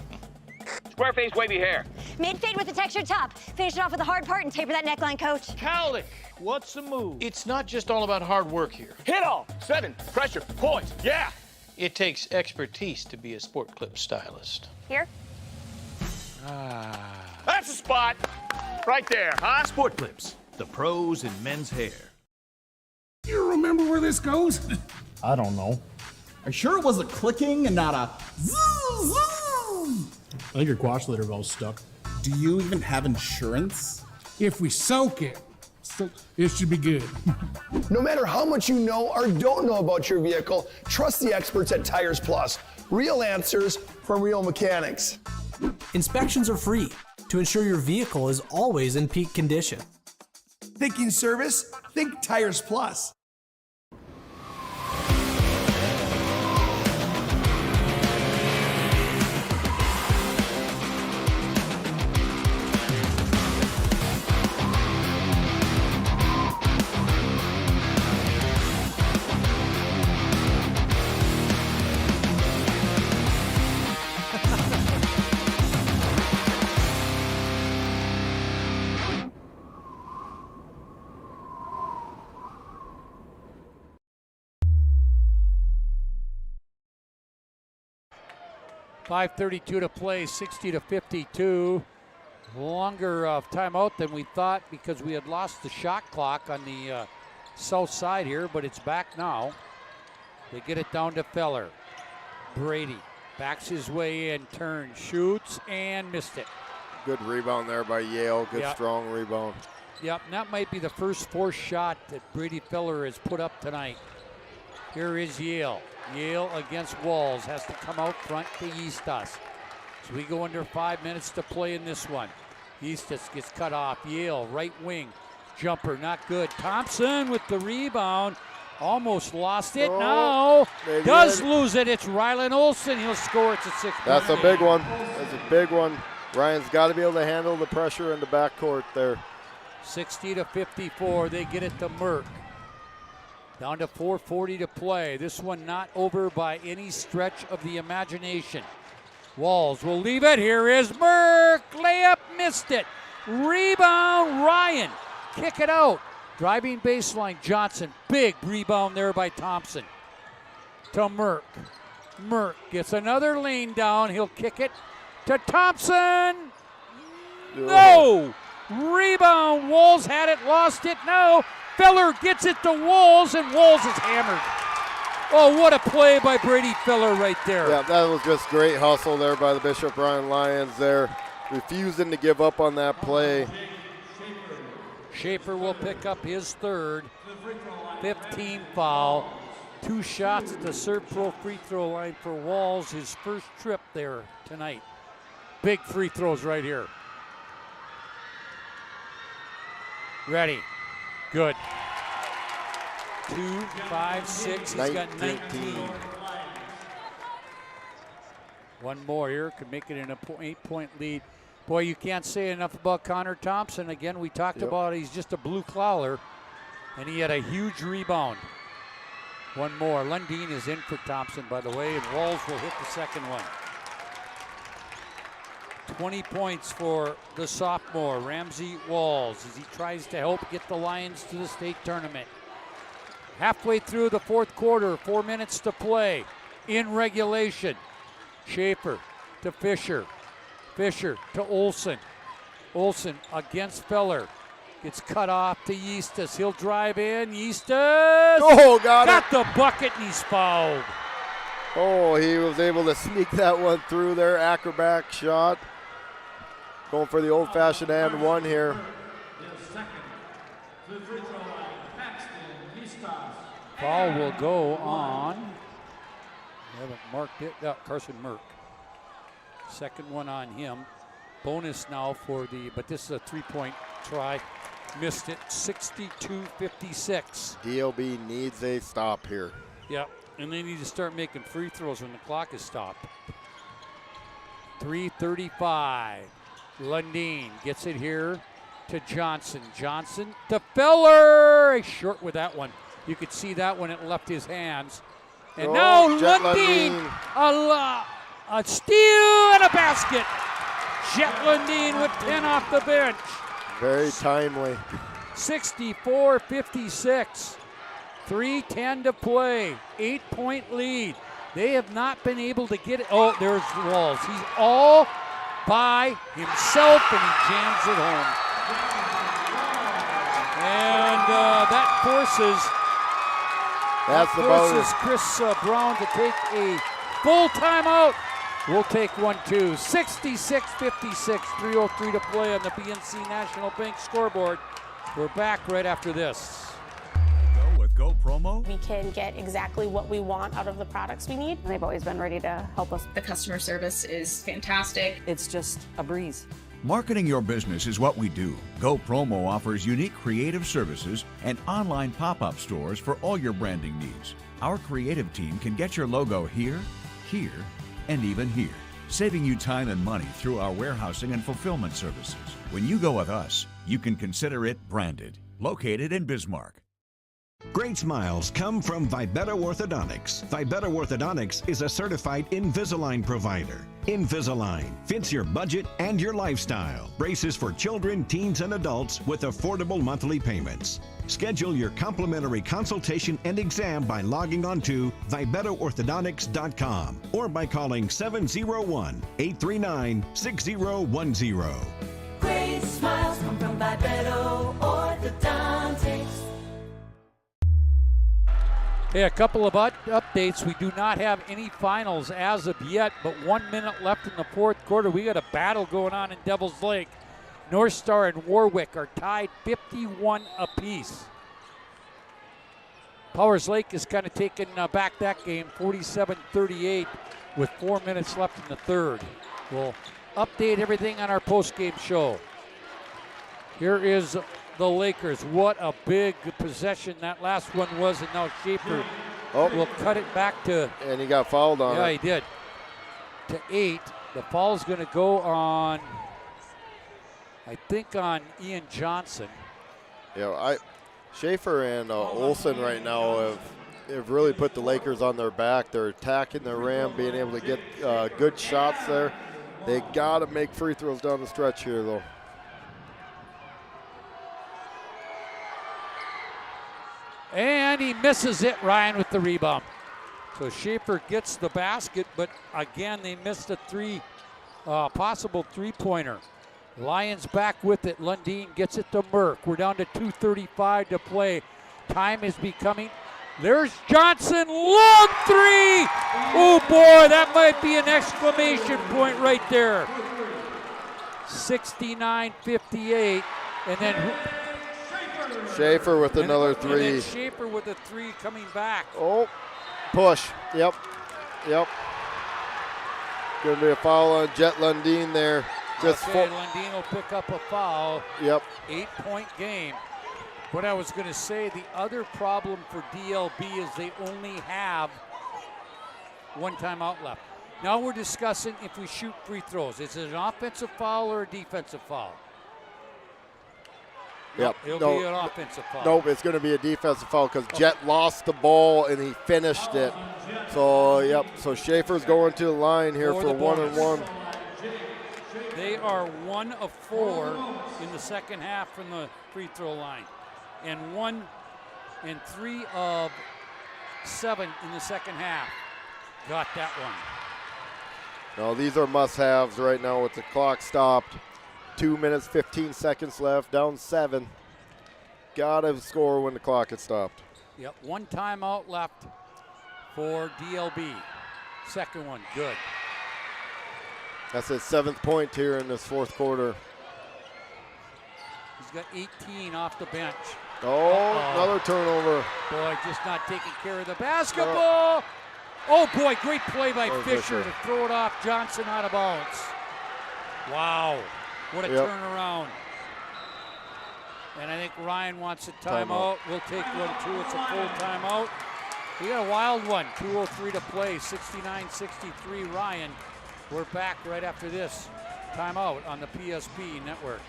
Square face, wavy hair. Mid-fade with a textured top. Finish it off with the hard part and taper that neckline, coach. Cowlick, what's the move? It's not just all about hard work here. Hit all. 7, pressure, points, yeah! It takes expertise to be a sport clip stylist. Here? That's a spot! Right there, huh? Sport Clips, the pros in men's hair. You remember where this goes? I don't know. Are you sure it was a clicking and not a zoom, zoom? I think your quash litter valve's stuck. Do you even have insurance? If we soak it, it should be good. No matter how much you know or don't know about your vehicle, trust the experts at Tires Plus. Real answers from real mechanics. Inspections are free to ensure your vehicle is always in peak condition. Thinking service? Think Tires Plus. .532 to play, 60-52. Longer timeout than we thought because we had lost the shot clock on the south side here, but it's back now. They get it down to Feller. Brady backs his way in, turns, shoots, and missed it. Good rebound there by Yale. Good, strong rebound. Yep, and that might be the first forced shot that Brady Feller has put up tonight. Here is Yale. Yale against Walls has to come out front to Eastus. So we go under 5 minutes to play in this one. Eastus gets cut off. Yale, right wing. Jumper, not good. Thompson with the rebound. Almost lost it. Now does lose it. It's Rylan Olsen. He'll score. It's a 6-point That's a big one. That's a big one. Ryan's got to be able to handle the pressure in the backcourt there. 60-54. They get it to Merck. Down to 4:40 to play. This one not over by any stretch of the imagination. Walls will leave it. Here is Merck. Layup, missed it. Rebound, Ryan. Kick it out. Driving baseline, Johnson. Big rebound there by Thompson. to Merck. Merck gets another lane down. He'll kick it to Thompson. No! Rebound. Walls had it, lost it. No. Feller gets it to Walls, and Walls is hammered. Oh, what a play by Brady Feller right there. Yeah, that was just great hustle there by the Bishop Ryan Lions there, refusing to give up on that play. Schaefer will pick up his third, 15 foul. 2 shots at the Serve Pro free throw line for Walls, his first trip there tonight. Big free throws right here. Ready. Good. 2, 5, 6. He's got 19. One more here could make it an 8-point lead. Boy, you can't say enough about Connor Thompson. Again, we talked about he's just a blue collar, and he had a huge rebound. One more. Lundeen is in for Thompson, by the way, and Walls will hit the second one. 20 points for the sophomore, Ramsey Walls, as he tries to help get the Lions to the state tournament. Halfway through the fourth quarter, 4 minutes to play in regulation. Schaefer to Fisher. Fisher to Olson. Olson against Feller. Gets cut off to Eastus. He'll drive in. Eastus got the bucket, and he's fouled. Oh, he was able to sneak that one through there. Acrobat shot. Going for the old-fashioned and one here. Foul will go on. We haven't marked it. Carson Merck. Second one on him. Bonus now for but this is a 3-point try. Missed it, 62-56. DOB needs a stop here. Yep, and they need to start making free throws when the clock is stopped. 3:35. Lundeen gets it here to Johnson. Johnson to Feller. He's short with that one. You could see that when it left his hands. And now Lundeen, a steal and a basket. Jet Lundeen with 10 off the bench. Very timely. 64-56. 3:10 to play. 8-point lead. They have not been able to get it. Oh, there's Walls. He's all by himself, and he jams it home. And that forces Chris Brown to take a full timeout. We'll take one, too. 66-56, 3:03 to play on the BNC National Bank scoreboard. We're back right after this. Go promo? We can get exactly what we want out of the products we need. They've always been ready to help us. The customer service is fantastic. It's just a breeze. Marketing your business is what we do. Go Promo offers unique creative services and online pop-up stores for all your branding needs. Our creative team can get your logo here, here, and even here, saving you time and money through our warehousing and fulfillment services. When you go with us, you can consider it branded. Located in Bismarck. Great smiles come from Vibeto Orthodontics. Vibeto Orthodontics is a certified Invisalign provider. Invisalign fits your budget and your lifestyle. Braces for children, teens, and adults with affordable monthly payments. Schedule your complimentary consultation and exam by logging on to VibetoOrthodontics.com or by calling 701-839-6010. Great smiles come from Vibeto Orthodontics. Hey, a couple of updates. We do not have any finals as of yet, but 1 minute left in the fourth quarter. We got a battle going on in Devil's Lake. North Star and Warwick are tied 51 apiece. Powers Lake is kind of taking back that game, 47-38, with 4 minutes left in the third. We'll update everything on our post-game show. Here is the Lakers. What a big possession that last one was, and now Schaefer will cut it back to... And he got fouled on it. Yeah, he did. To 8. The foul's going to go on, I think, on Ian Johnson. Yeah, Schaefer and Olson right now have really put the Lakers on their back. They're attacking the rim, being able to get good shots there. They got to make free throws down the stretch here, though. And he misses it, Ryan, with the rebound. So Schaefer gets the basket, but again, they missed a possible three-pointer. Lions back with it. Lundeen gets it to Merck. We're down to 2:35 to play. Time is becoming. There's Johnson, long three. Oh boy, that might be an exclamation point right there. 69-58, and then Schaefer with another three. And then Schaefer with a three coming back. Oh, push. Yep. Going to be a foul on Jet Lundeen there. Lundeen will pick up a foul. Yep. 8-point game. What I was going to say, the other problem for DLB is they only have one timeout left. Now we're discussing if we shoot free throws. Is it an offensive foul or a defensive foul? Yep. It'll be an offensive foul. Nope, it's going to be a defensive foul because Jet lost the ball and he finished it. So, so Schaefer's going to the line here for 1-and-1. They are 1 of 4 in the second half from the free throw line, and 3 of 7 in the second half. Got that one. No, these are must-haves right now with the clock stopped. 2 minutes, 15 seconds left, down 7. Gotta score when the clock is stopped. Yep, one timeout left for DLB. Second one, good. That's his 7th point here in this fourth quarter. He's got 18 off the bench. Another turnover. Boy, just not taking care of the basketball. Oh boy, great play by Fisher to throw it off Johnson out of bounds. Wow, what a turnaround. And I think Ryan wants a timeout. We'll take one too. It's a full timeout. We got a wild one. 2:03 to play. 69-63 Ryan. We're back right after this timeout on the PSP network.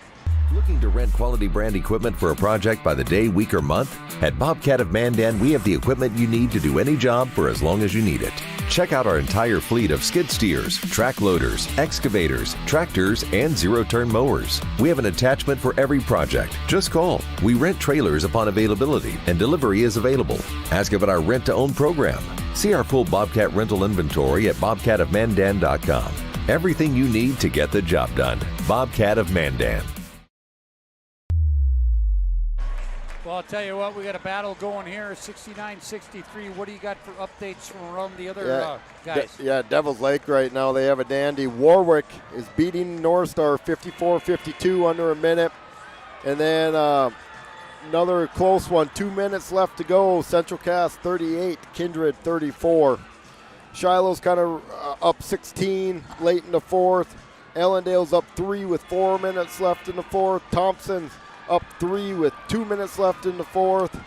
Looking to rent quality brand equipment for a project by the day, week, or month? At Bobcat of Mandan, we have the equipment you need to do any job for as long as you need it. Check out our entire fleet of skid steers, track loaders, excavators, tractors, and zero-turn mowers. We have an attachment for every project. Just call. We rent trailers upon availability, and delivery is available. Ask about our rent-to-own program. See our full Bobcat rental inventory at bobcatofmandan.com. Everything you need to get the job done. Bobcat of Mandan. Well, I'll tell you what, we got a battle going here, 69-63. What do you got for updates from around the other guys? Devils Lake right now, they have a dandy. Warwick is beating North Star 54-52 under a minute. And then another close one, 2 minutes left to go. Central Cass 38, Kindred 34. Shiloh's kind of up 16 late in the fourth. Ellendale's up 3 with 4 minutes left in the fourth. Thompson's up 3 with 2 minutes left in the fourth.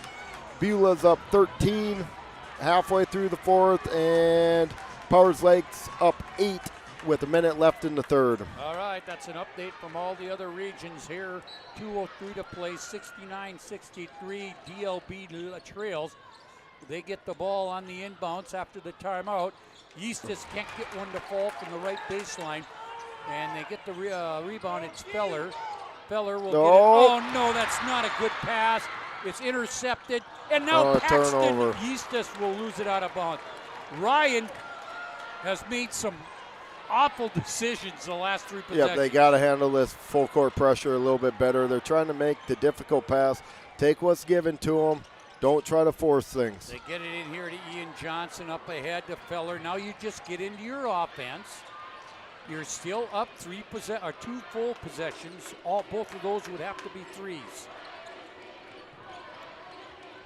Beulah's up 13 halfway through the fourth. And Powers Lake's up 8 with a minute left in the third. All right, that's an update from all the other regions here. 2:03 to play, 69-63. DLB trails. They get the ball on the inbounds after the timeout. Eastis can't get one to fall from the right baseline. And they get the rebound. It's Feller. Feller will get it. Oh, no, that's not a good pass. It's intercepted. And now Paxton Eastis will lose it out of bounds. Ryan has made some awful decisions the last 3 possessions. Yeah, they got to handle this full court pressure a little bit better. They're trying to make the difficult pass. Take what's given to them. Don't try to force things. They get it in here to Ian Johnson, up ahead to Feller. Now you just get into your offense. You're still up 2 full possessions. Both of those would have to be threes.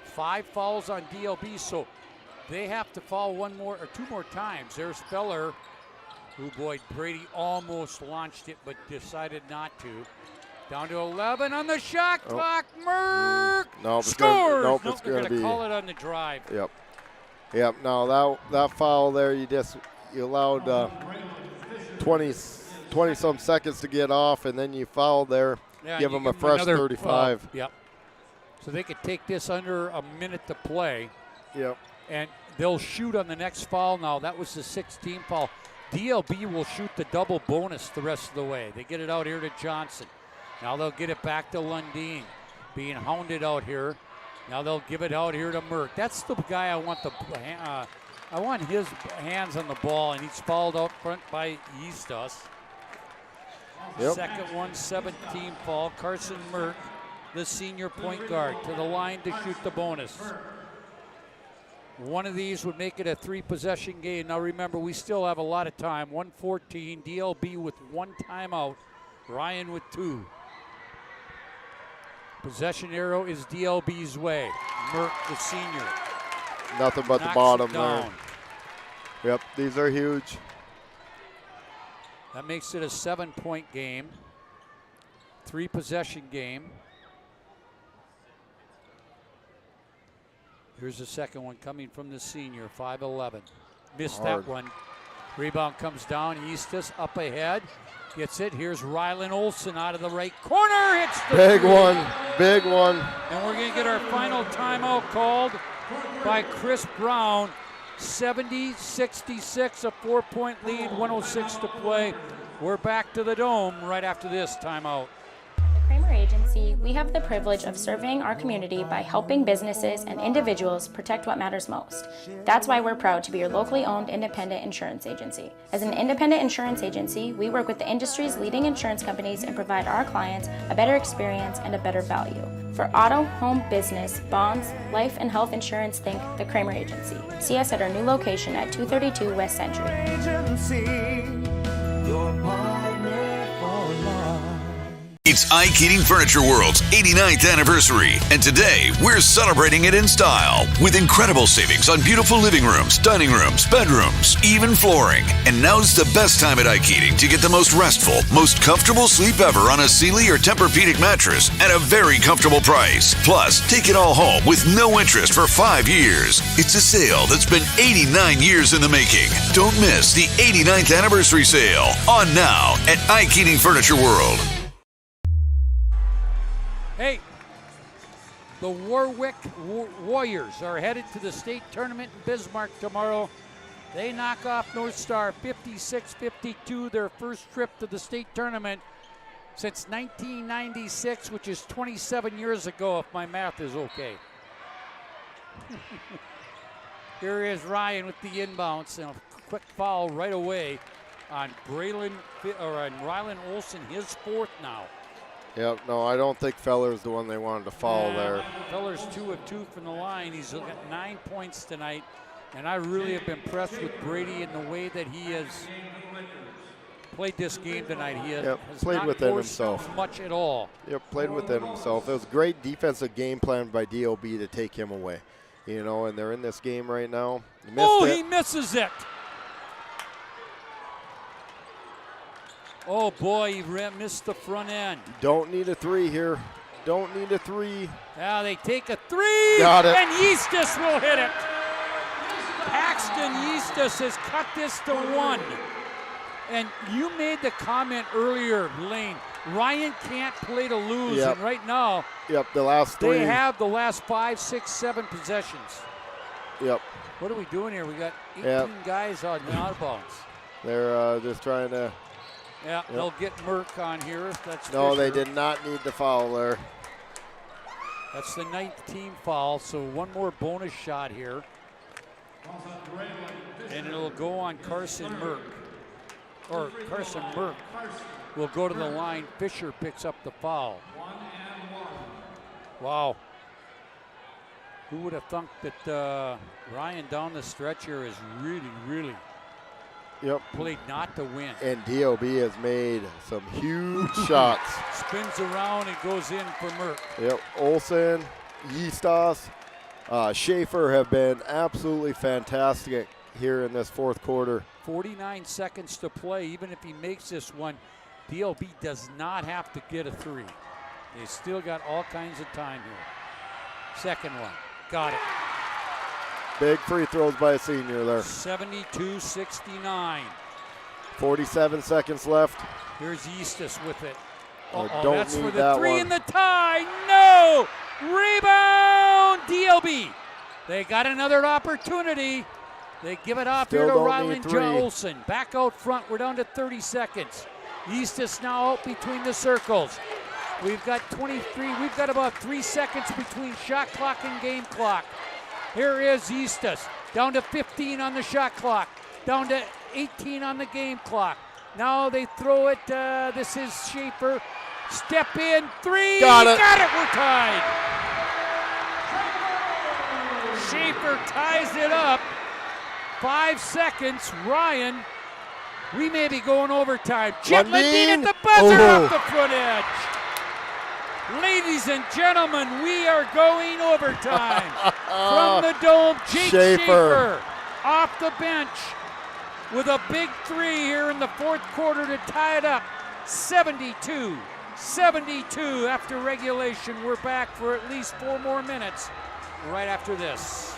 5 fouls on DLB, so they have to foul 2 more times. There's Feller, who, boy, Brady almost launched it, but decided not to. Down to 11 on the shot clock. Merck scores. They're going to call it on the drive. Yep. Now that foul there, you allowed 20-some seconds to get off, and then you fouled there. Yeah, give them a fresh 35. Yep. So they could take this under a minute to play. Yep. And they'll shoot on the next foul now. That was the 16th foul. DLB will shoot the double bonus the rest of the way. They get it out here to Johnson. Now they'll get it back to Lundeen. Being hounded out here Now they'll give it out here to Merck. That's the guy I want I want his hands on the ball, and he's fouled out front by Eastus. Yep. Second one, 17 foul. Carson Merck, the senior point guard, to the line to shoot the bonus. One of these would make it a 3-possession game. Now remember, we still have a lot of time. 1:14, DLB with 1 timeout, Ryan with 2. Possession arrow is DLB's way. Merck, the senior. Nothing but the bottom there. Yep, these are huge. That makes it a 7-point game. 3-possession game. Here's the second one coming from the senior, 5'11". Missed that one. Rebound comes down. Eastus up ahead. Gets it. Here's Rylan Olson out of the right corner. Hits the big three. one. Big one. And we're going to get our final timeout called by Chris Brown. 70-66, a 4-point lead, 1:06 to play. We're back to the Dome right after this timeout. Kramer Agency, we have the privilege of serving our community by helping businesses and individuals protect what matters most. That's why we're proud to be your locally owned independent insurance agency. As an independent insurance agency, we work with the industry's leading insurance companies and provide our clients a better experience and a better value. For auto, home, business, bonds, life, and health insurance, think the Kramer Agency. See us at our new location at 232 West Century. It's Ike Heating Furniture World's 89th anniversary, and today we're celebrating it in style with incredible savings on beautiful living rooms, dining rooms, bedrooms, even flooring. And now's the best time at Ike Heating to get the most restful, most comfortable sleep ever on a Sealy or Tempur-Pedic mattress at a very comfortable price. Plus, take it all home with no interest for 5 years. It's a sale that's been 89 years in the making. Don't miss the 89th anniversary sale on now at Ike Heating Furniture World. Hey, the Warwick Warriors are headed to the state tournament in Bismarck tomorrow. They knock off North Star 56-52, their first trip to the state tournament since 1996, which is 27 years ago, if my math is okay. Here is Ryan with the inbounds, and a quick foul right away on Rylan Olson, his 4th now. Yep, no, I don't think Feller's the one they wanted to foul there. Feller's 2 of 2 from the line. He's got 9 points tonight, and I really have been impressed with Brady in the way that he has played this game tonight. He has played not within forced himself much at all. Yep, played within himself. It was a great defensive game plan by DOB to take him away. You know, and they're in this game right now. He misses it. Oh, boy, he missed the front end. Don't need a 3 here. Don't need a 3. Now they take a 3. Got it. And Eastus will hit it. Paxton Eastus has cut this to 1. And you made the comment earlier, Lane, Ryan can't play to lose. Yep. And right now, the last 3. They have the last 5, 6, 7 possessions. Yep. What are we doing here? We got 18 guys out of bounds. They're just trying to. Yeah, they'll get Merck on here. That's no, Fisher. They did not need the foul there. That's the 9th team foul, so one more bonus shot here. And it'll go on Carson Merck. Or Carson Merck will go to the line. Fisher picks up the foul. Wow. Who would have thunk that Ryan down the stretch here is really played not to win. And DOB has made some huge shots. Spins around and goes in for Merck. Yep, Olson, Eastos, Schaefer have been absolutely fantastic here in this 4th quarter. 49 seconds to play. Even if he makes this one, DOB does not have to get a 3. They still got all kinds of time here. Second one. Got it. Big free throws by a senior there. 72-69. 47 seconds left. Here's Eastus with it. That's for the 3 in the tie. No! Rebound, DLB. They got another opportunity. They give it off here to Rylan Olson. Back out front. We're down to 30 seconds. Eastus now out between the circles. We've got 23. We've got about 3 seconds between shot clock and game clock. Here is Eastus, down to 15 on the shot clock, down to 18 on the game clock. Now they throw it. This is Schaefer. Step in, 3. Got it. Got it. We're tied. Schaefer ties it up. 5 seconds. Ryan, we may be going overtime. Chip Lundin at the buzzer off the front edge. Ladies and gentlemen, we are going overtime. From the dome, Jake Schaefer off the bench with a big 3 here in the fourth quarter to tie it up. 72 after regulation. We're back for at least 4 more minutes right after this.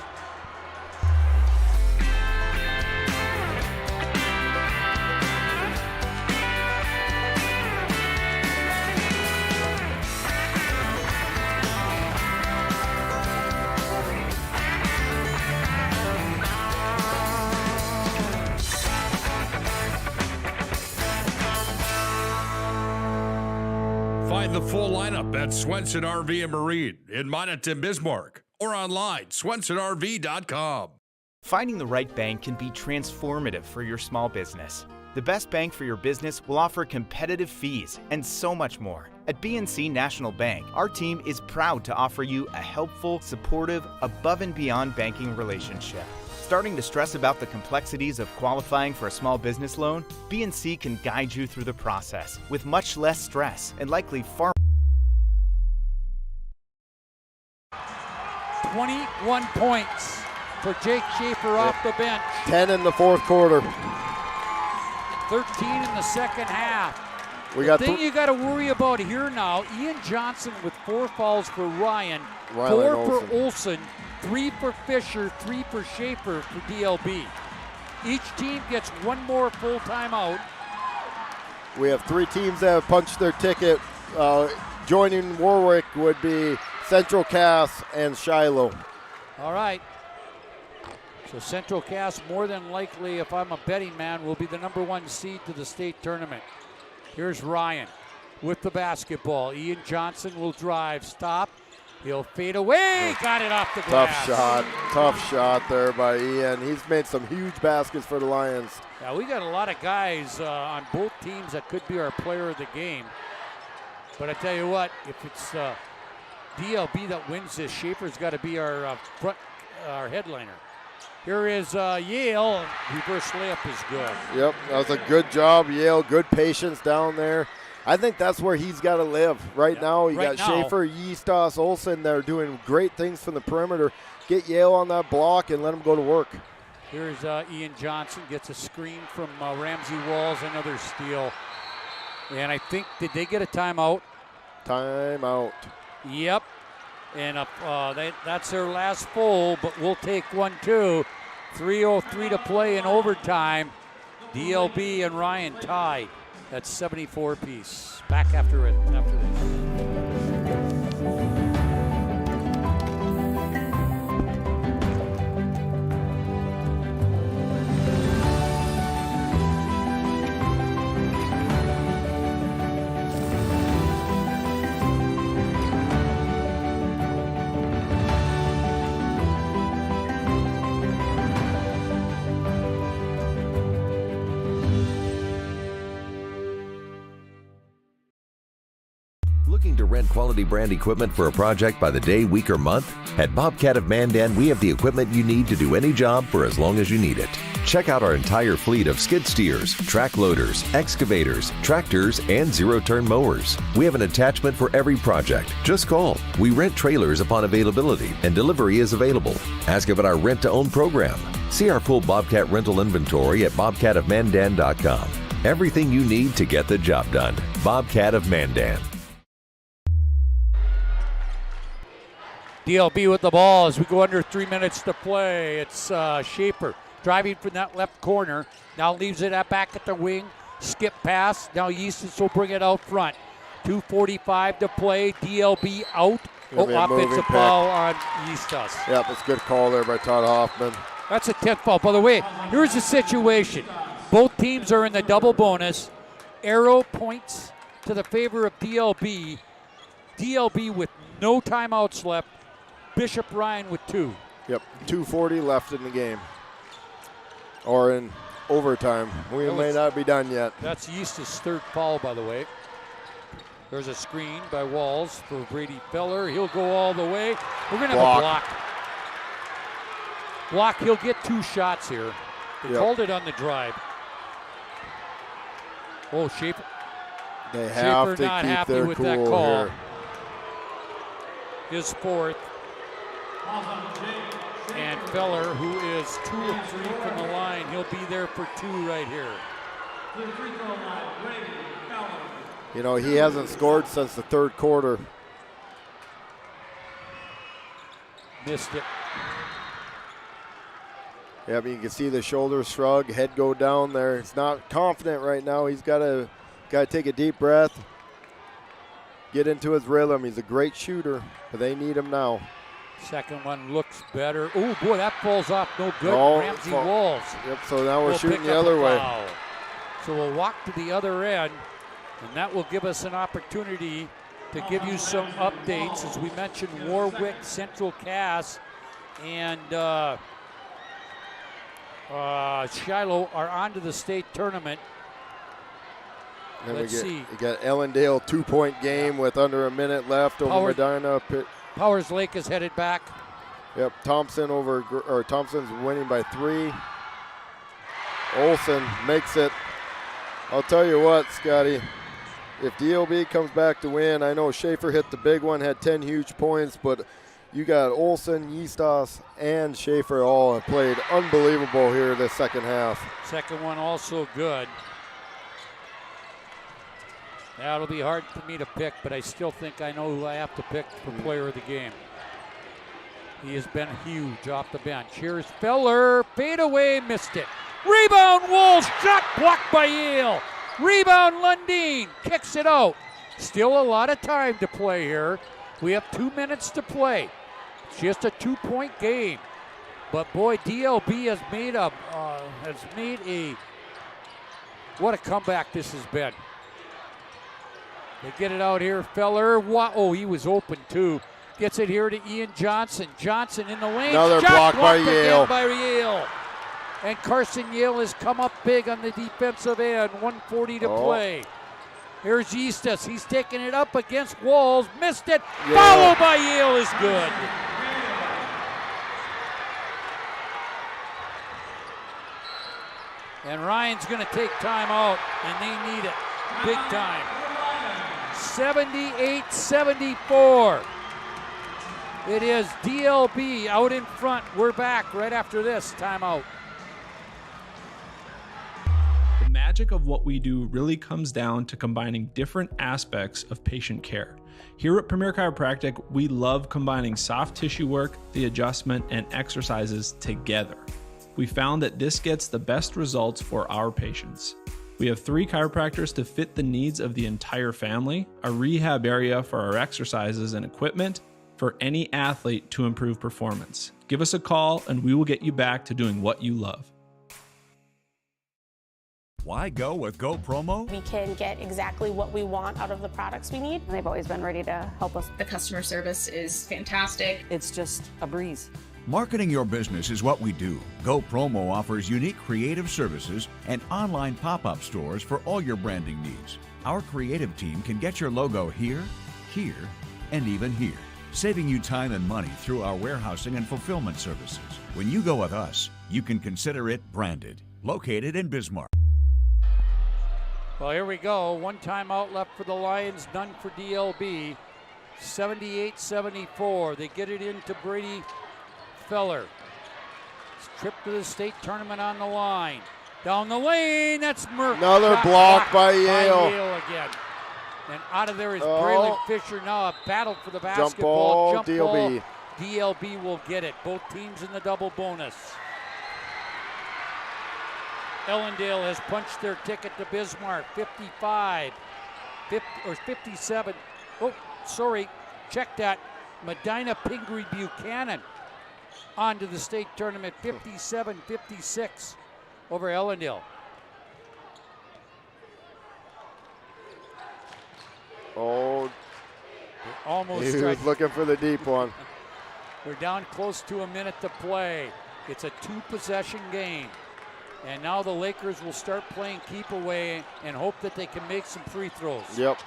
Find the full lineup at Swenson RV and Marine in Monaghan, Bismarck, or online, swensonrv.com. Finding the right bank can be transformative for your small business. The best bank for your business will offer competitive fees and so much more. At BNC National Bank, our team is proud to offer you a helpful, supportive, above and beyond banking relationship. Starting to stress about the complexities of qualifying for a small business loan? BNC can guide you through the process with much less stress and likely far 21 points for Jake Schaefer off the bench. 10 in the fourth quarter. 13 in the second half. The thing you got to worry about here now, Ian Johnson with 4 fouls for Ryan, 4 for Olsen, 3 for Fisher, 3 for Schaefer for DLB. Each team gets 1 more full timeout. We have 3 teams that have punched their ticket. Joining Warwick would be Central Cass and Shiloh. All right. So Central Cass, more than likely, if I'm a betting man, will be the number 1 seed to the state tournament. Here's Ryan with the basketball. Ian Johnson will drive, stop. He'll fade away, got it off the glass. Tough shot there by Ian. He's made some huge baskets for the Lions. Yeah, we got a lot of guys on both teams that could be our player of the game. But I tell you what, if it's DLB that wins this, Schaefer's got to be our headliner. Here is Yale. Reverse layup is good. Yep, that was a good job, Yale. Good patience down there. I think that's where he's got to live right now. You got Schaefer, Yeastos, Olsen. They're doing great things from the perimeter. Get Yale on that block and let him go to work. Here's Ian Johnson, gets a screen from Ramsey Walls, another steal. And I think, did they get a timeout? Timeout. Yep. And that's their last full, but we'll take one too. 3:03 to play in overtime. DLB and Ryan tied. That's 74 apiece. Back after this. Looking to rent quality brand equipment for a project by the day, week, or month? At Bobcat of Mandan, we have the equipment you need to do any job for as long as you need it. Check out our entire fleet of skid steers, track loaders, excavators, tractors, and zero-turn mowers. We have an attachment for every project. Just call. We rent trailers upon availability, and delivery is available. Ask about our rent-to-own program. See our full Bobcat rental inventory at bobcatofmandan.com. Everything you need to get the job done. Bobcat of Mandan. DLB with the ball as we go under 3 minutes to play. It's Schaefer driving from that left corner. Now leaves it back at the wing. Skip pass. Now Easton will bring it out front. 2:45 to play. DLB out. Offensive foul on Eastos. Yep, it's a good call there by Todd Hoffman. That's a 10th foul. By the way, here's the situation. Both teams are in the double bonus. Arrow points to the favor of DLB. DLB with no timeouts left. Bishop Ryan with 2. Yep, 2:40 left in the game. Or in overtime. We may not be done yet. That's East's third foul, by the way. There's a screen by Walls for Brady Feller. He'll go all the way. We're going to have a block. Block, he'll get 2 shots here. They called it on the drive. Oh, Schaefer. They have to not keep happy their with cool that call. here. His 4th. And Feller, who is 2 of 3 from the line, he'll be there for 2 right here. You know, he hasn't scored since the 3rd quarter. Missed it. Yeah, but you can see the shoulders shrug, head go down there. He's not confident right now. He's got to take a deep breath, get into his rhythm. He's a great shooter, but they need him now. Second one looks better. Oh, boy, that falls off. No good. Oh, Ramsey Walls. Yep, so now we're shooting pick the up other a way. foul. So we'll walk to the other end, and that will give us an opportunity to give you some updates. As we mentioned, Warwick, Central Cass, and Shiloh are on to the state tournament. Then Let's see. You got Ellendale 2-point game with under a minute left over Medina. Powers Lake is headed back. Yep, Thompson's winning by 3. Olsen makes it. I'll tell you what, Scotty, if DLB comes back to win, I know Schaefer hit the big one, had 10 huge points, but you got Olsen, Yistas, and Schaefer all have played unbelievable here this second half. Second one also good. That'll be hard for me to pick, but I still think I know who I have to pick for player of the game. He has been huge off the bench. Here's Feller, fade away, missed it. Rebound, Wolves, shot blocked by Yale. Rebound, Lundeen, kicks it out. Still a lot of time to play here. We have 2 minutes to play. It's just a 2-point game. But boy, DLB has made a what a comeback this has been. They get it out here, Feller. Oh, he was open too. Gets it here to Ian Johnson. Johnson in the lane. Another block by Yale. By Yale. And Carson Yale has come up big on the defensive end. 1:40 to play. Here's Eastus. He's taking it up against Walls. Missed it. Yeah. Followed by Yale is good. And Ryan's going to take time out, and they need it big time. 78-74. It is DLB out in front. We're back right after this timeout. The magic of what we do really comes down to combining different aspects of patient care. Here at Premier Chiropractic, we love combining soft tissue work, the adjustment, and exercises together. We found that this gets the best results for our patients. We have 3 chiropractors to fit the needs of the entire family, a rehab area for our exercises and equipment, for any athlete to improve performance. Give us a call and we will get you back to doing what you love. Why go with Go Promo? We can get exactly what we want out of the products we need. They've always been ready to help us. The customer service is fantastic. It's just a breeze. Marketing your business is what we do. Go Promo offers unique creative services and online pop-up stores for all your branding needs. Our creative team can get your logo here, here, and even here, saving you time and money through our warehousing and fulfillment services. When you go with us, you can consider it branded. Located in Bismarck. Well, here we go. One timeout left for the Lions, none for DLB. 78-74. They get it into Brady Feller. Trip to the state tournament on the line. Down the lane, that's Merck. Another block by Yale. Again. And out of there is Braylon Fisher. Now a battle for the Jump basketball. ball, DLB. DLB will get it. Both teams in the double bonus. Ellendale has punched their ticket to Bismarck. 55, 57. Oh, sorry. Check that. Medina Pingree Buchanan on to the state tournament. 57-56 over Ellendale. Oh, Almost He was looking for the deep one. We're down close to a minute to play. It's a 2-possession game. And now the Lakers will start playing keep away and hope that they can make some free throws. Yep.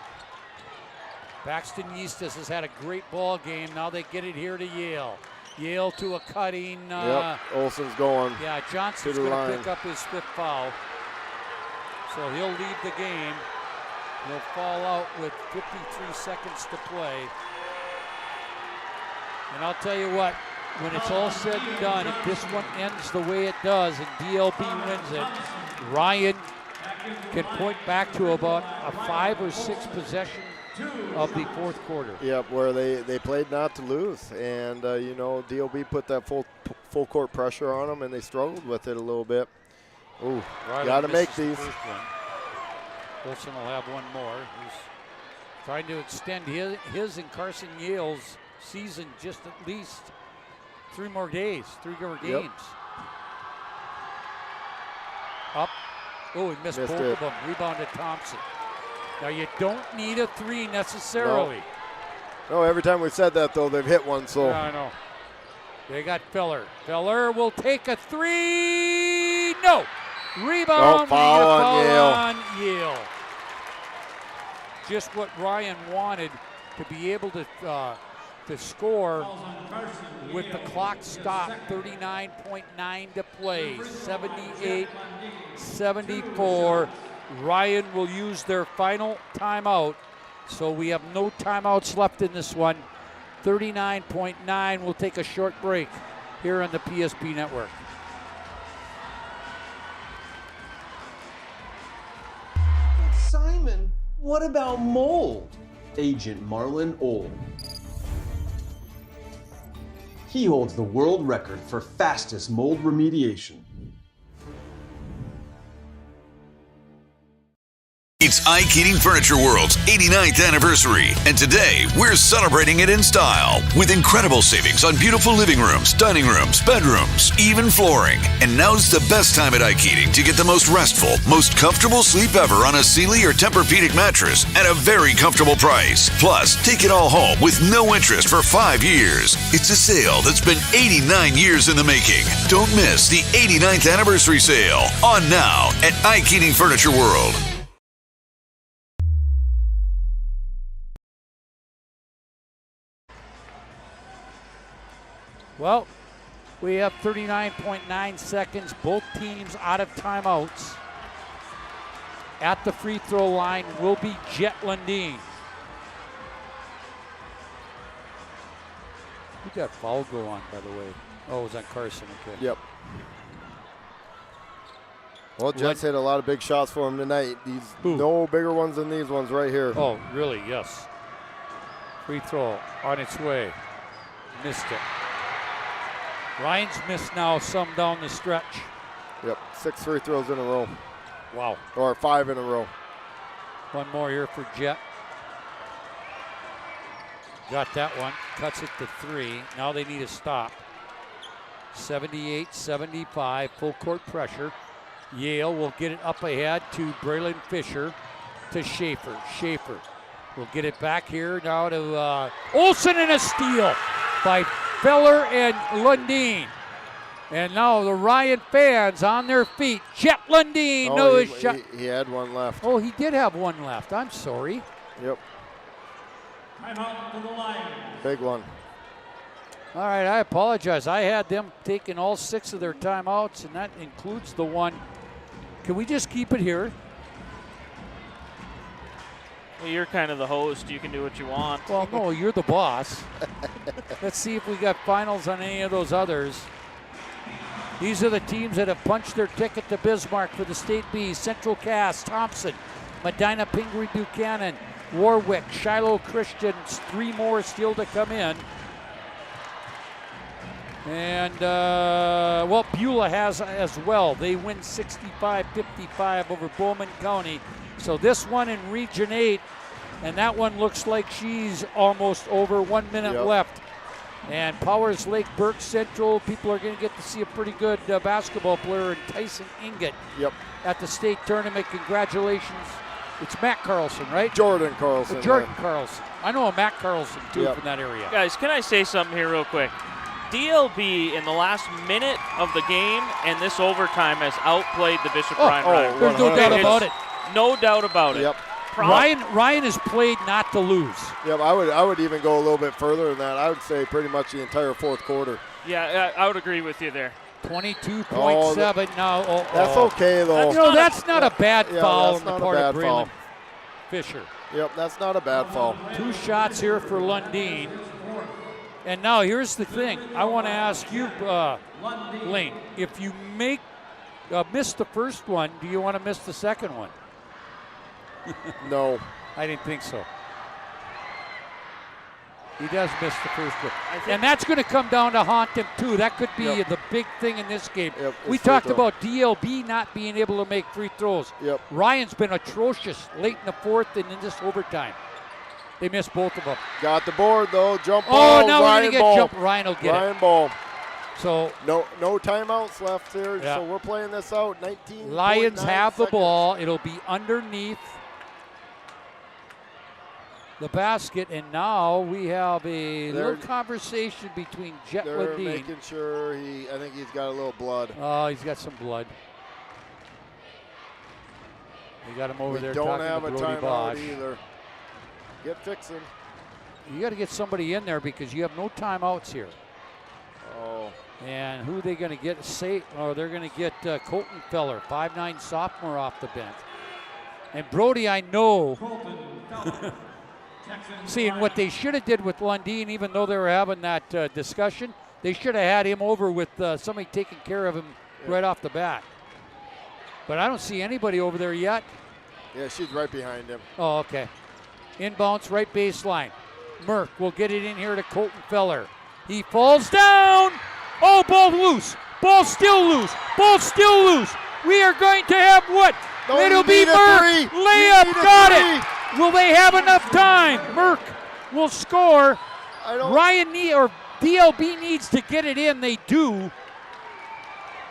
Paxton Eastis has had a great ball game. Now they get it here to Yale. Yale to a cutting. Olsen's going. Yeah, Johnson's going to pick up his 5th foul. So he'll leave the game. He'll fall out with 53 seconds to play. And I'll tell you what, when it's all said and done, if this one ends the way it does and DLB wins it, Ryan can point back to about a 5 or 6 possession of the 4th quarter. Yep, where they played not to lose. And, DLB put that full court pressure on them, and they struggled with it a little bit. Ooh, got to make these. Wilson will have one more. He's trying to extend his and Carson Yale's season just at least 3 more games. Up. Oh, he missed both of them. Rebounded Thompson. Now, you don't need a 3 necessarily. No, every time we've said that, though, they've hit one. So yeah, I know. They got Feller. Feller will take a 3. No. Rebound. Foul on Yale. Just what Ryan wanted, to be able to score with the clock stopped. 39.9 to play. 78-74. Ryan will use their final timeout. So we have no timeouts left in this one. 39.9. We'll take a short break here on the PSP Network. Simon, what about mold? Agent Marlon Old. He holds the world record for fastest mold remediation. It's Ike Heating Furniture World's 89th anniversary, and today we're celebrating it in style with incredible savings on beautiful living rooms, dining rooms, bedrooms, even flooring. And now's the best time at Ike Heating to get the most restful, most comfortable sleep ever on a Sealy or Tempur-Pedic mattress at a very comfortable price. Plus, take it all home with no interest for 5 years. It's a sale that's been 89 years in the making. Don't miss the 89th anniversary sale on now at Ike Heating Furniture World. Well, we have 39.9 seconds. Both teams out of timeouts. At the free throw line will be Jet Lundeen. Who got foul go on, by the way? Oh, it was on Carson. Okay. Yep. Well, Jet's hit a lot of big shots for him tonight. No bigger ones than these ones right here. Oh, really? Yes. Free throw on its way. Missed it. Ryan's missed now some down the stretch. Yep, 6 free throws in a row. Wow. Or 5 in a row. One more here for Jet. Got that one, cuts it to 3. Now they need a stop. 78-75, full court pressure. Yale will get it up ahead to Braylon Fisher, to Schaefer. Schaefer will get it back here now to Olsen, and a steal by Feller and Lundeen. And now the Ryan fans on their feet. Jet Lundeen shot. He had one left. Oh, he did have one left. I'm sorry. Yep. Timeout to the line. Big one. All right, I apologize. I had them taking all 6 of their timeouts, and that includes the one. Can we just keep it here? Well, you're kind of the host. You can do what you want. Well, no, you're the boss. Let's see if we got finals on any of those others. These are the teams that have punched their ticket to Bismarck for the State B. Central Cass, Thompson, Medina, Pingree, Buchanan, Warwick, Shiloh Christians. 3 more still to come in. And, Beulah has as well. They win 65-55 over Bowman County. So this one in Region 8, and that one looks like she's almost over. 1 minute left. And Powers Lake Burke Central, people are going to get to see a pretty good basketball player in Tyson Ingot at the state tournament. Congratulations. It's Matt Carlson, right? Jordan Carlson. Jordan Carlson. I know a Matt Carlson, too, from that area. Guys, can I say something here real quick? DLB in the last minute of the game and this overtime has outplayed the Bishop Ryan Rivalry. There's no doubt about it. No doubt about it. Yep. Ryan has played not to lose. Yep, I would even go a little bit further than that. I would say pretty much the entire fourth quarter. Yeah, I would agree with you there. 22.7 now. That's okay, though. That's not a bad foul on that's the not part a of bad Braylon foul. Fisher. Yep, that's not a bad foul. 2 shots here for Lundin. And now here's the thing. I want to ask you, Lane, if you miss the first one, do you want to miss the second one? No. I didn't think so. He does miss the first one. And that's going to come down to haunt him, too. That could be the big thing in this game. Yep, we talked about DLB not being able to make free throws. Yep. Ryan's been atrocious late in the fourth and in this overtime. They missed both of them. Got the board, though. Jump ball. Now Ryan we're going to ball. get jump. Ryan will get Ryan it. ball. So no timeouts left here. Yeah. So we're playing this out. 19. Lions have the ball. It'll be underneath the basket, and now we have a little conversation between Jet They're Ladine. making sure I think he's got a little blood. Oh, he's got some blood. They got him over there don't talking have to a Brody timeout Bosch. either. Get fixing. You got to get somebody in there because you have no timeouts here. Oh. And who are they going to get? They're going to get Colton Feller, 5'9" sophomore off the bench. And Brody, I know. See, and what they should have did with Lundin, even though they were having that discussion, they should have had him over with somebody taking care of him right off the bat. But I don't see anybody over there yet. Yeah, she's right behind him. Oh, okay. Inbounds, right baseline. Merck will get it in here to Colton Feller. He falls down. Oh, ball loose. Ball still loose. Ball still loose. We are going to have what? It'll be Merck. Layup. Got it. Will they have enough time? Merck will score. DLB needs to get it in. They do.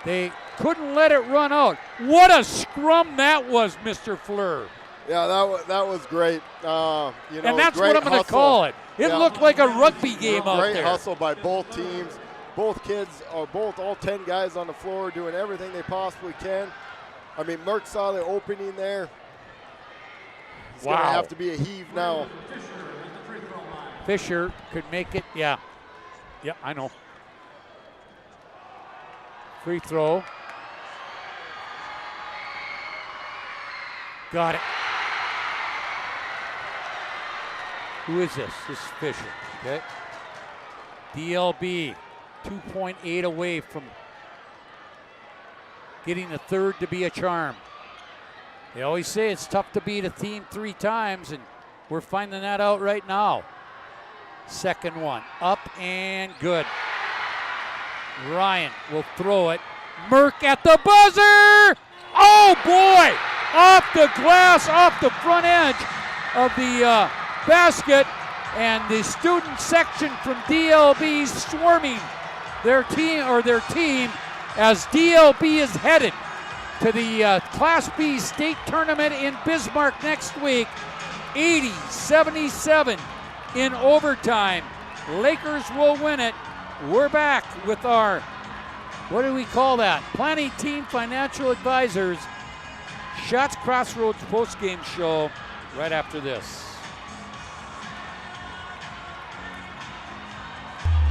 They couldn't let it run out. What a scrum that was, Mr. Fleur. Yeah, that was great. And that's what I'm going to call it. It looked like a rugby game out there. Great hustle by both teams. Both kids, all 10 guys on the floor doing everything they possibly can. I mean, Merck saw the opening there. It's going to have to be a heave now. Fisher could make it, yeah. Yeah, I know. Free throw. Got it. Who is this? This is Fisher, okay. DLB, 2.8 away from getting the third to be a charm. They always say it's tough to beat a team 3 times, and we're finding that out right now. Second one, up and good. Ryan will throw it. Merck at the buzzer! Oh boy! Off the glass, off the front edge of the basket, and the student section from DLB swarming their team as DLB is headed to the Class B state tournament in Bismarck next week. 80-77 in overtime. Lakers will win it. We're back with our, what do we call that? Planning Team Financial Advisors Shots Crossroads postgame show right after this.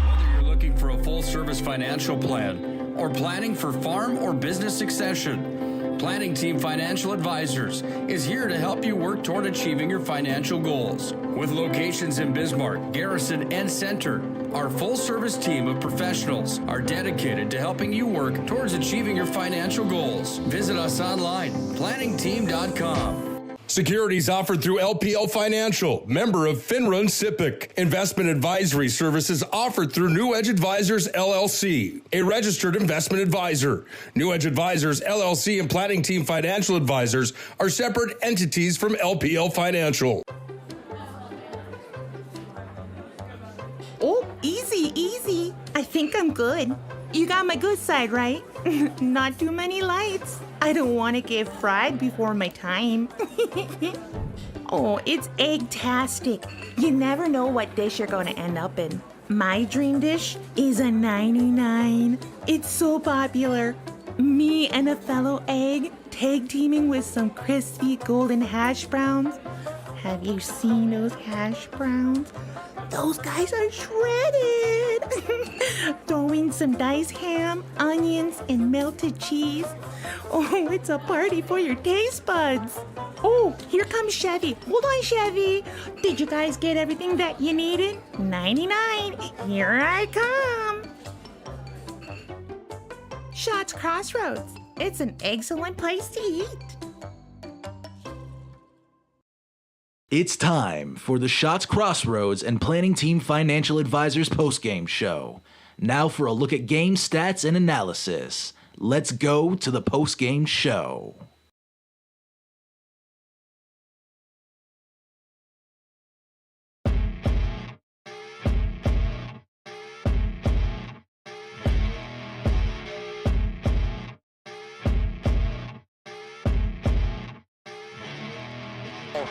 Whether you're looking for a full-service financial plan or planning for farm or business succession, Planning Team Financial Advisors is here to help you work toward achieving your financial goals. With locations in Bismarck, Garrison, and Center, our full-service team of professionals are dedicated to helping you work towards achieving your financial goals. Visit us online, planningteam.com. Securities offered through LPL Financial, member of FINRA and SIPC. Investment advisory services offered through New Edge Advisors, LLC, a registered investment advisor. New Edge Advisors, LLC and Planning Team Financial Advisors are separate entities from LPL Financial. Oh, easy. I think I'm good. You got my good side, right? Not too many lights. I don't want to get fried before my time. Oh, it's egg-tastic. You never know what dish you're going to end up in. My dream dish is a 99. It's so popular. Me and a fellow egg tag teaming with some crispy golden hash browns. Have you seen those hash browns? Those guys are shredded. Throw in some diced ham, onions, and melted cheese. Oh, it's a party for your taste buds. Oh, here comes Chevy. Hold on, Chevy. Did you guys get everything that you needed? 99. Here I come. Shots Crossroads. It's an excellent place to eat. It's time for the Shots Crossroads and Planning Team Financial Advisors postgame show. Now for a look at game stats and analysis. Let's go to the postgame show.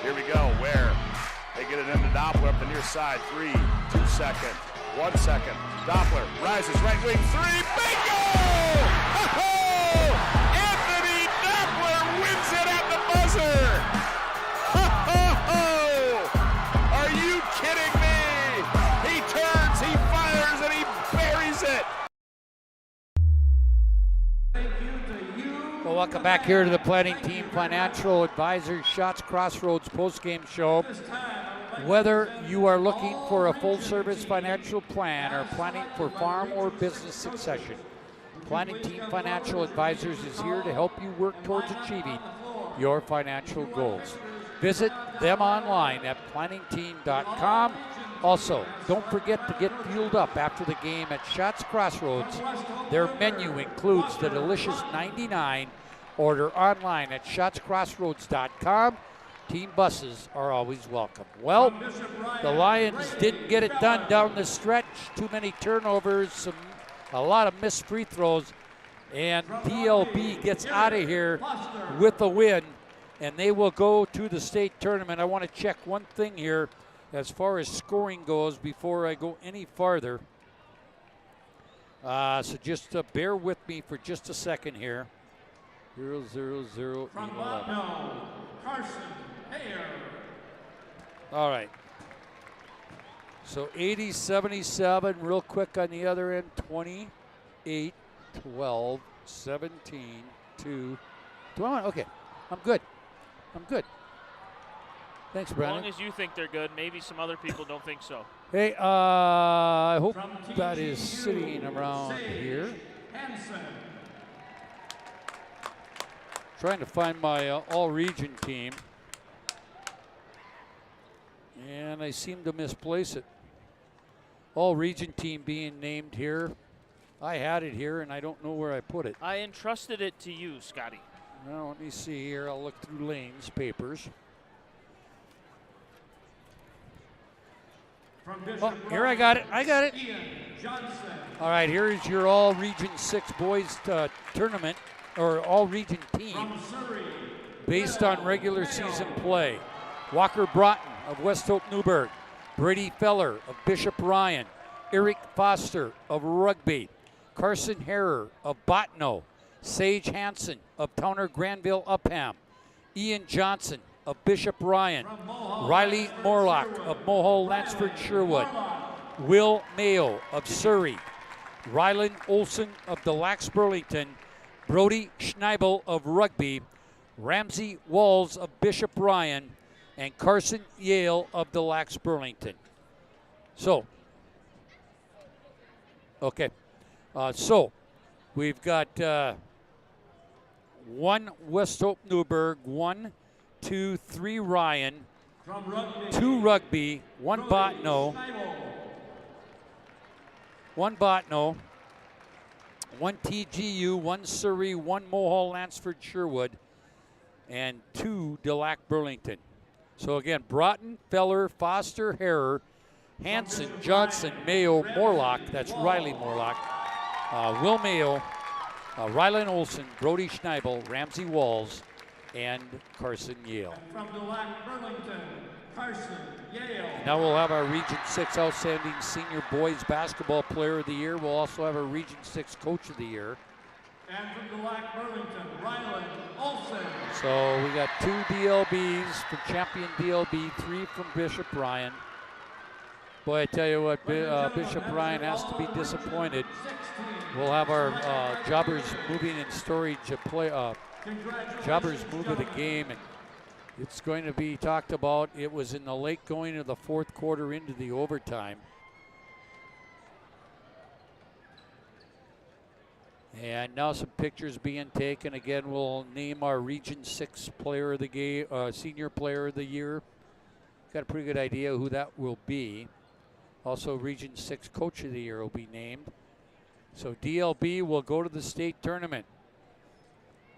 Here we go, where they get it into Doppler up the near side. 3, 2 seconds, 1 second. Doppler rises, right wing, 3, bingo! Oh! Anthony Doppler wins it at the buzzer! Oh! Are you kidding me? He turns, he fires, and he buries it! Well, welcome back here to the Planning Team Financial Advisors Shots Crossroads postgame show. Whether you are looking for a full-service financial plan or planning for farm or business succession, Planning Team Financial Advisors is here to help you work towards achieving your financial goals. Visit them online at planningteam.com. Also, don't forget to get fueled up after the game at Shots Crossroads. Their menu includes the delicious 99. Order online at shotscrossroads.com. Team buses are always welcome. Well, the Lions didn't get it done down the stretch. Too many turnovers, a lot of missed free throws, and DLB gets out of here with a win, and they will go to the state tournament. I want to check one thing here as far as scoring goes before I go any farther. So just bear with me for just a second here. 0-0-0-11. Carson Hayer. All right. So 80-77, real quick on the other end, 28, 12, 17, 2, 21. Okay, I'm good. Thanks, Brandon. As long as you think they're good, maybe some other people don't think so. Hey, I hope that is sitting around here. Trying to find my all-region team, and I seem to misplace it. All-region team being named here. I had it here, and I don't know where I put it. I entrusted it to you, Scotty. Well, let me see here. I'll look through Lane's papers. Oh, here I got it. All right, here is your all-region 6 boys tournament, or all-region team, based on regular season play. Walker Broughton of West Hope Newburgh, Brady Feller of Bishop Ryan, Eric Foster of Rugby, Carson Harrer of Bottineau, Sage Hansen of Towner Granville Upham, Ian Johnson of Bishop Ryan, Riley Morlock of Mohall Lansford Sherwood, Will Mayo of Surrey, Rylan Olson of Des Lacs Burlington, Brody Schneibel of Rugby, Ramsey Walls of Bishop Ryan, and Carson Yale of Des Lacs Burlington. So, okay. So, we've got 1 West Hope Newburgh, 1, 2, 3 Ryan, 2 Rugby, 1 Bottineau, 1 TGU, 1 Surrey, 1 Mohall Lansford Sherwood, and 2 Des Lacs Burlington. So again, Broughton, Feller, Foster, Harrer, Hansen, Johnson, Mayo, Morlock, that's Riley Morlock, Will Mayo, Rylan Olson, Brody Schneibel, Ramsey Walls, and Carson Yale. From Dulac, Burlington, Carson Yale. Now we'll have our Region 6 Outstanding Senior Boys Basketball Player of the Year. We'll also have our Region 6 Coach of the Year. And from Dulac, Burlington, Ryland Olsen. So we got 2 DLBs from Champion DLB, 3 from Bishop Ryan. Boy, I tell you what, Bishop Ryan has to be disappointed. We'll have our jobbers moving in storage jobbers move of the game, and it's going to be talked about. It was in the late going of the fourth quarter into the overtime. And now some pictures being taken. Again, we'll name our Region 6 Player of the Game, Senior Player of the Year. Got a pretty good idea who that will be. Also, Region 6 Coach of the Year will be named. So DLB will go to the state tournament.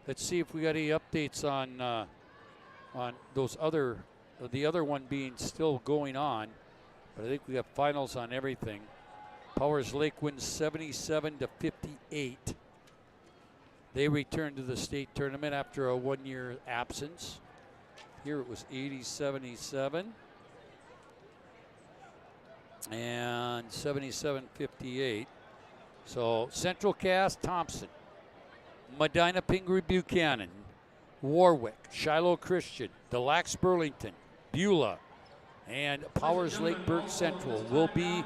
Let's see if we got any updates on those the other one being still going on. But I think we got finals on everything. Powers Lake wins 77-58. They return to the state tournament after a 1-year absence. Here it was 80-77 and 77-58. So Central Cass, Thompson, Medina Pingree Buchanan, Warwick, Shiloh Christian, Delax Burlington, Beulah, and Powers Lake Burke Central will be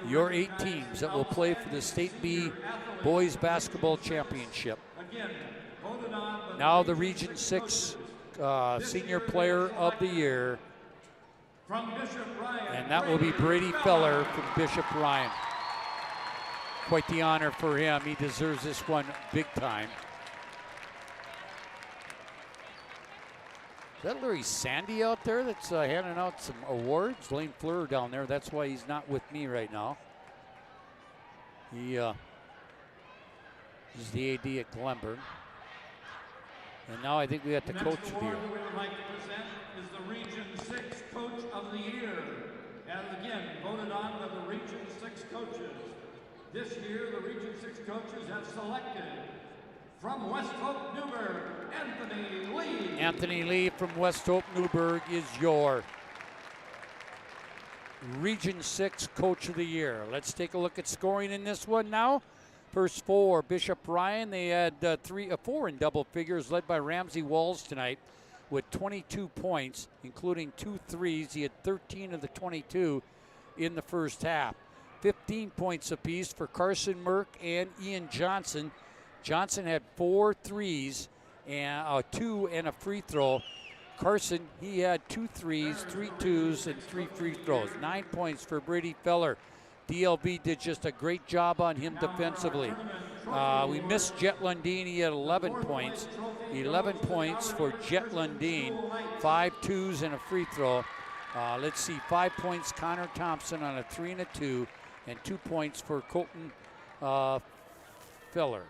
your 8 teams that will play for the State B Boys Basketball Championship. Now the Region 6 Senior Player of the Year, and that will be Brady Feller from Bishop Ryan. Quite the honor for him. He deserves this one big time. Is that Larry Sandy out there that's handing out some awards? Lane Fleur down there. That's why he's not with me right now. He's the AD at Glenburn. And now I think we got the Coach of the Year. We would like to present is the Region 6 Coach of the Year. And again, voted on by the Region 6 coaches. This year, the Region 6 coaches have selected from West Hope, Newburgh, Anthony Lee. Anthony Lee from West Hope, Newburgh is your Region 6 Coach of the Year. Let's take a look at scoring in this one now. First 4, Bishop Ryan. They had 4 in double figures, led by Ramsey Walls tonight with 22 points, including 2 threes. He had 13 of the 22 in the first half. 15 points apiece for Carson Merck and Ian Johnson. Johnson had 4 threes, and 2 and a free throw. Carson, he had 2 threes, 3 twos, and 3 free throws. 9 points for Brady Feller. DLB did just a great job on him defensively. We missed Jet Lundeen. He had 11 points. 11 points for Jet Lundeen. 5 twos and a free throw. Let's see, 5 points Connor Thompson on a 3 and a 2, and 2 points for Colton Feller.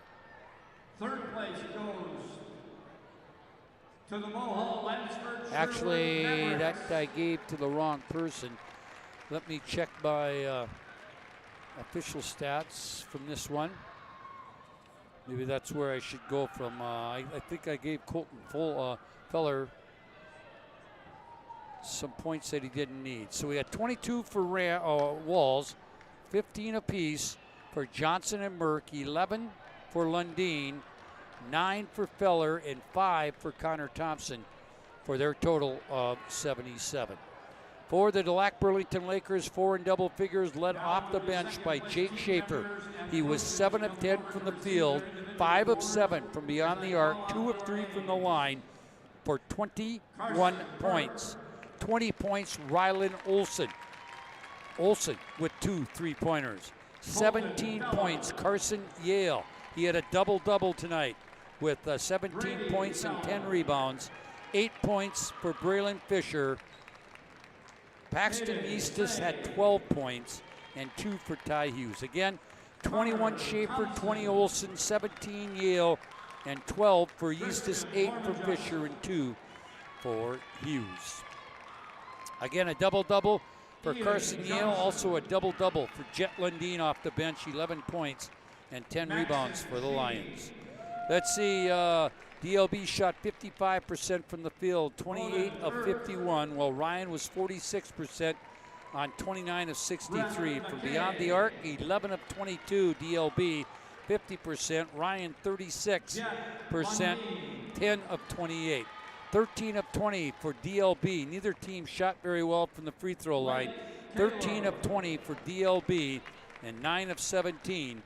Third place goes to the Mohall Lansford. Actually, that I gave to the wrong person. Let me check my official stats from this one. Maybe that's where I should go from. I think I gave Colton Feller some points that he didn't need. So we had 22 for Walls, 15 apiece for Johnson and Merck, 11 for Lundeen, 9 for Feller, and 5 for Connor Thompson for their total of 77. For the Dulac Burlington Lakers, 4 in double figures, led off the bench by Jake Schaefer. He was 7 of 10 from the field, 5 of 7 from beyond the arc, 2 of 3 from the line for 21 points. 20 points, Rylan Olsen. Olsen with 2 3-pointers. 17 points, Carson Yale. He had a double-double tonight with 17 points and 10 rebounds. 8 points for Braylon Fisher. Paxton Eastis had 12 points and 2 for Ty Hughes. Again, 21 Schaefer, 20 Olsen, 17 Yale, and 12 for Eastis, 8 for Fisher, and 2 for Hughes. Again, a double-double for Carson Yale, also a double-double for Jet Lundeen off the bench, 11 points and 10 rebounds for the Lions. Let's see. DLB shot 55% from the field, 28 of 51, while Ryan was 46% on 29 of 63. From beyond the arc, 11 of 22, DLB, 50%. Ryan, 36%, 10 of 28. 13 of 20 for DLB. Neither team shot very well from the free throw line. 13 of 20 for DLB, and 9 of 17,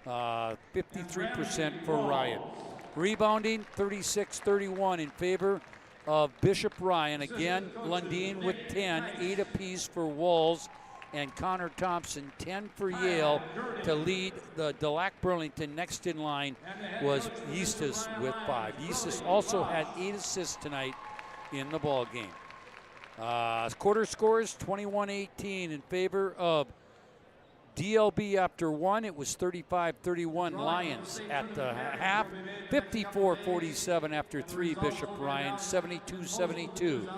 53% for Ryan. Rebounding, 36-31 in favor of Bishop Ryan. Again, Lundeen with 10, 8 apiece for Walls and Connor Thompson, 10 for Yale to lead the Delac Burlington. Next in line was Eastus with 5. Eastus also had 8 assists tonight in the ball game. Quarter scores, 21-18 in favor of DLB after one. It was 35-31 Lions at the half. 54-47 after three, Bishop Ryan. 72-72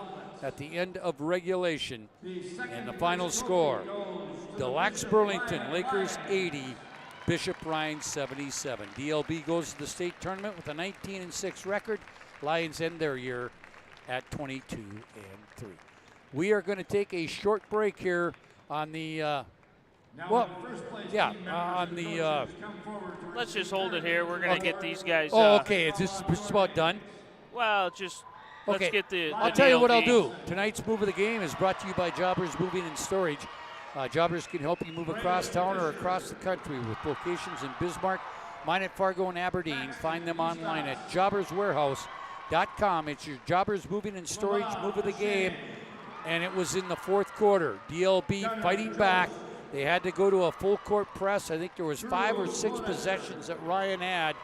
at the end of regulation. And the final score, Delac Burlington, Lakers 80, Bishop Ryan 77. DLB goes to the state tournament with a 19-6 record. Lions end their year at 22-3. We are going to take a short break here on the let's just hold it here. We're going to get these guys. Okay. Is this about done? Well, just let's get the I'll tell you what I'll do. Tonight's Move of the Game is brought to you by Jobbers Moving and Storage. Jobbers can help you move across town or across the country with locations in Bismarck, Minot, Fargo, and Aberdeen. Find them online at jobberswarehouse.com. It's your Jobbers Moving and Storage Move of the Game, and it was in the fourth quarter. DLB fighting back. They had to go to a full court press. I think there was 5 or 6 possessions that Ryan had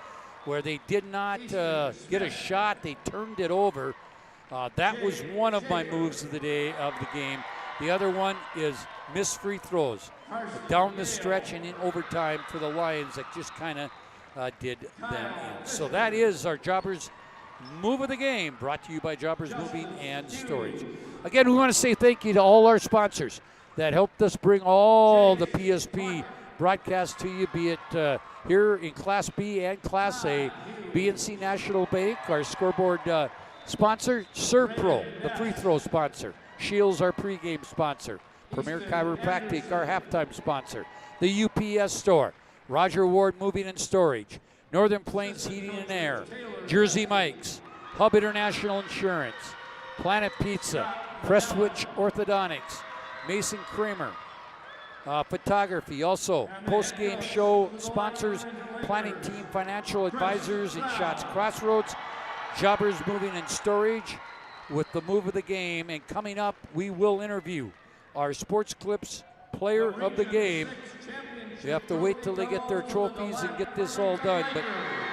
where they did not get a shot. They turned it over. That was one of my moves of the game. The other one is missed free throws down the stretch and in overtime for the Lions that just kind of did them in. So that is our Jobbers Move of the Game, brought to you by Jobbers Moving and Storage. Again, we want to say thank you to all our sponsors that helped us bring all the PSP broadcasts to you, be it here in Class B and Class A. BNC National Bank, our scoreboard sponsor. ServPro, the free throw sponsor. Shields, our pregame sponsor. Premier Chiropractic, our halftime sponsor. The UPS Store. Roger Ward Moving and Storage. Northern Plains Heating and Air. Jersey Mike's. Hub International Insurance. Planet Pizza. Prestwich Orthodontics. Mason Kramer, photography. Also, post-game show sponsors, Planning Team Financial Advisors and Shots Crossroads, Jobbers Moving and Storage with the Move of the Game. And coming up, we will interview our Sports Clips Player of the Game. We have to wait till they get their trophies and get this all done. But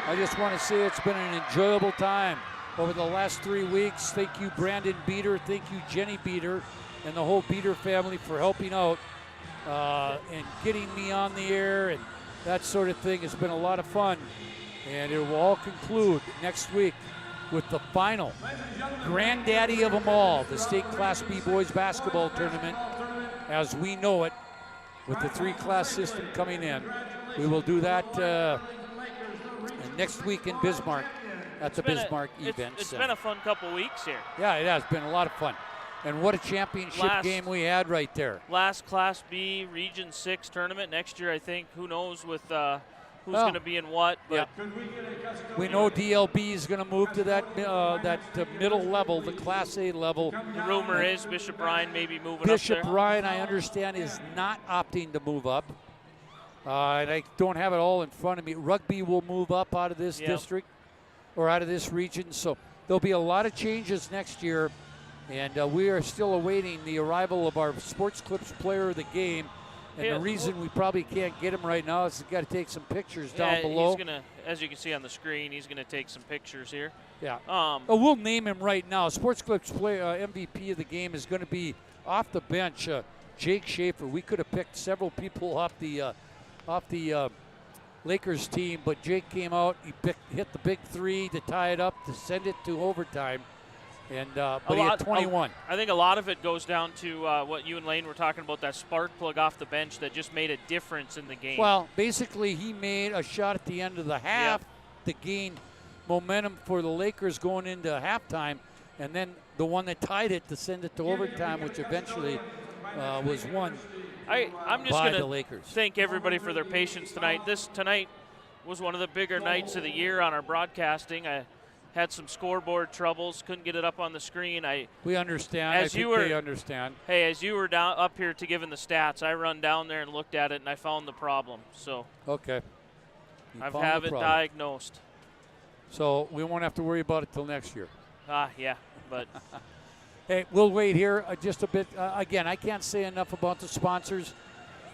I just want to say it's been an enjoyable time over the last 3 weeks. Thank you, Brandon Beater. Thank you, Jenny Beater, and the whole Beater family for helping out and getting me on the air and that sort of thing. It's been a lot of fun, and it will all conclude next week with the final granddaddy of them all, the state Class B boys basketball tournament as we know it, with the 3-class system coming in. We will do that next week in Bismarck at the Bismarck event. It's been a fun couple weeks here. Yeah, it has been a lot of fun. And what a championship game we had right there. Last Class B Region 6 tournament. Next year, I think, who knows with who's going to be in what. But we know DLB is going to move to that middle level, the Class A level. The rumor is Bishop Ryan may be moving Bishop up there. Ryan, I understand, is not opting to move up. And I don't have it all in front of me. Rugby will move up out of this district or out of this region. So there'll be a lot of changes next year. And we are still awaiting the arrival of our Sports Clips Player of the Game. And the reason we probably can't get him right now is he's got to take some pictures down below. He's gonna, as you can see on the screen, he's going to take some pictures here. Yeah. We'll name him right now. Sports Clips MVP of the game is going to be off the bench, Jake Schaefer. We could have picked several people off the Lakers team, but Jake came out. He hit the big three to tie it up, to send it to overtime. And but he had 21. I think a lot of it goes down to what you and Lane were talking about, that spark plug off the bench that just made a difference in the game. Well, basically he made a shot at the end of the half to gain momentum for the Lakers going into halftime, and then the one that tied it to send it to overtime, which eventually was won I'm just by going the Lakers. to thank everybody for their patience tonight. Tonight was one of the bigger nights of the year on our broadcasting. I had some scoreboard troubles, couldn't get it up on the screen. We understand. They understand. Hey, as you were down up here to giving the stats, I run down there and looked at it, and I found the problem. So okay, I have it diagnosed. So we won't have to worry about it till next year. Yeah, but hey, we'll wait here just a bit. Again, I can't say enough about the sponsors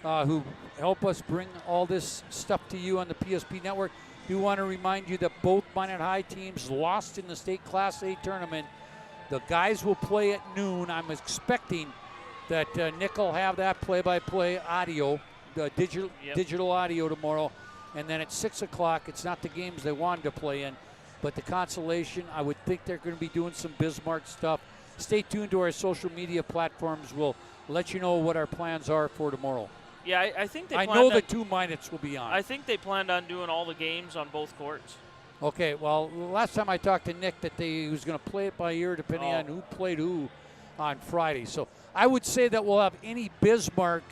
who help us bring all this stuff to you on the PSP Network. Do want to remind you that both Minot High teams lost in the state Class A tournament. The guys will play at noon. I'm expecting that Nick will have that play-by-play audio, the digital audio tomorrow. And then at 6 o'clock, it's not the games they wanted to play in, but the consolation, I would think they're going to be doing some Bismarck stuff. Stay tuned to our social media platforms. We'll let you know what our plans are for tomorrow. Yeah, I think I know the 2 Minots will be on. I think they planned on doing all the games on both courts. Okay, well, last time I talked to Nick that he was going to play it by ear depending on who played who on Friday. So I would say that we'll have any Bismarck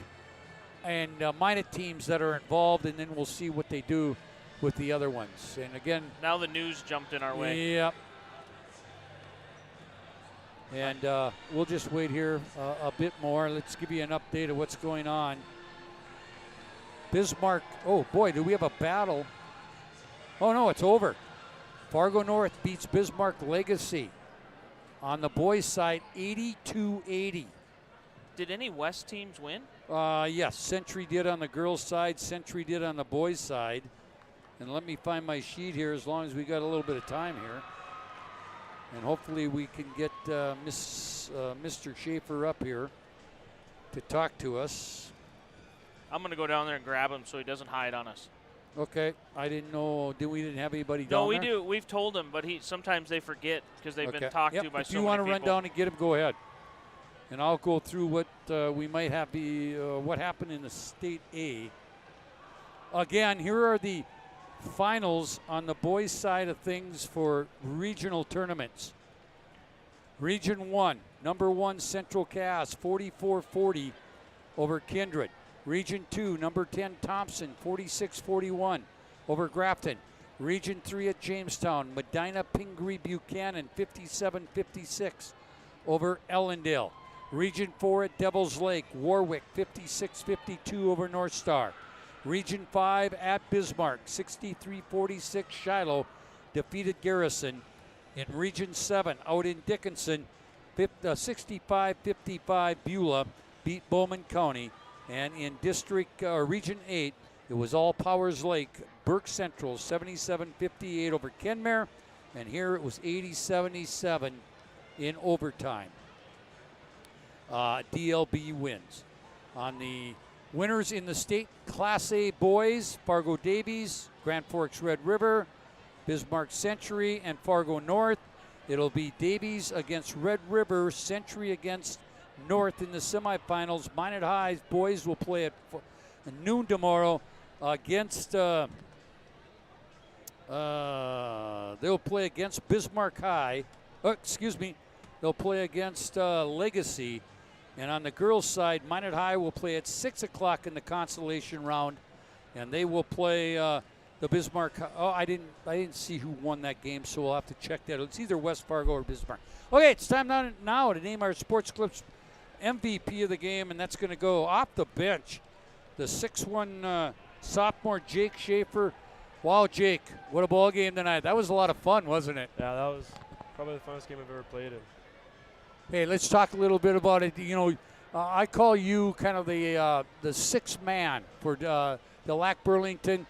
and Minot teams that are involved, and then we'll see what they do with the other ones. And again, now the news jumped in our way. Yep. And we'll just wait here a bit more. Let's give you an update of what's going on. Bismarck, oh boy, do we have a battle. Oh no, it's over. Fargo North beats Bismarck Legacy on the boys' side 82-80. Did any West teams win? Yes, Century did on the girls' side, Century did on the boys' side. And let me find my sheet here as long as we got a little bit of time here. And hopefully we can get Mr. Schaefer up here to talk to us. I'm going to go down there and grab him so he doesn't hide on us. Okay. I didn't know. We didn't have anybody down there? No, we do. We've told him, but sometimes they forget because they've been talked to by so many people. If you want to run down and get him, go ahead. And I'll go through what we might have what happened in the State A. Again, here are the finals on the boys' side of things for regional tournaments. Region 1, number 1 Central Cass, 44-40 over Kindred. Region 2, number 10 Thompson, 46-41 over Grafton. Region 3 at Jamestown, Medina Pingree Buchanan, 57-56 over Ellendale. Region 4 at Devil's Lake, Warwick, 56-52 over North Star. Region 5 at Bismarck, 63-46 Shiloh defeated Garrison. In Region 7, out in Dickinson, 65-55 Beulah beat Bowman County. And in Region 8, it was all Powers Lake, Burke Central, 77-58 over Kenmare. And here it was 80-77 in overtime. DLB wins. On the winners in the state Class A boys, Fargo Davies, Grand Forks Red River, Bismarck Century, and Fargo North. It'll be Davies against Red River, Century against North in the semifinals. Minot High's boys will play at noon tomorrow against they'll play against Bismarck High. They'll play against Legacy. And on the girls' side, Minot High will play at 6 o'clock in the consolation round, and they will play the Bismarck. Oh, I didn't see who won that game, so we'll have to check that. It's either West Fargo or Bismarck. Okay, it's time now to name our Sports Clips MVP of the game, and that's going to go off the bench. The 6'1" sophomore Jake Schaefer. Wow, Jake, what a ball game tonight. That was a lot of fun, wasn't it? Yeah, that was probably the funnest game I've ever played in. Hey, let's talk a little bit about it. You know, I call you kind of the sixth man for the Lac Burlington.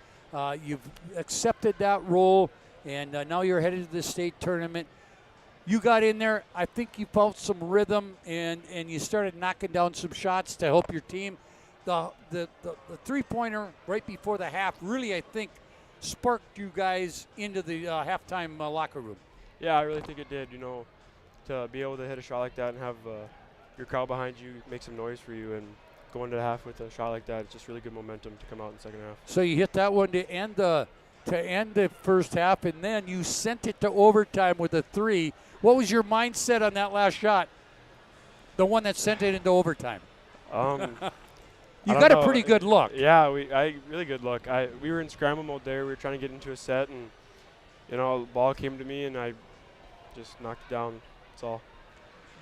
You've accepted that role, and now you're headed to the state tournament. You got in there. I think you felt some rhythm, and you started knocking down some shots to help your team. The three-pointer right before the half really, I think, sparked you guys into the halftime locker room. Yeah, I really think it did. You know, to be able to hit a shot like that and have your crowd behind you make some noise for you and go into the half with a shot like that, it's just really good momentum to come out in the second half. So you hit that one to end the to end the first half, and then you sent it to overtime with a 3. What was your mindset on that last shot? The one that sent it into overtime. You got a pretty good look. Yeah, really good look. We were in scramble mode there. We were trying to get into a set, and the ball came to me, and I just knocked it down. That's all.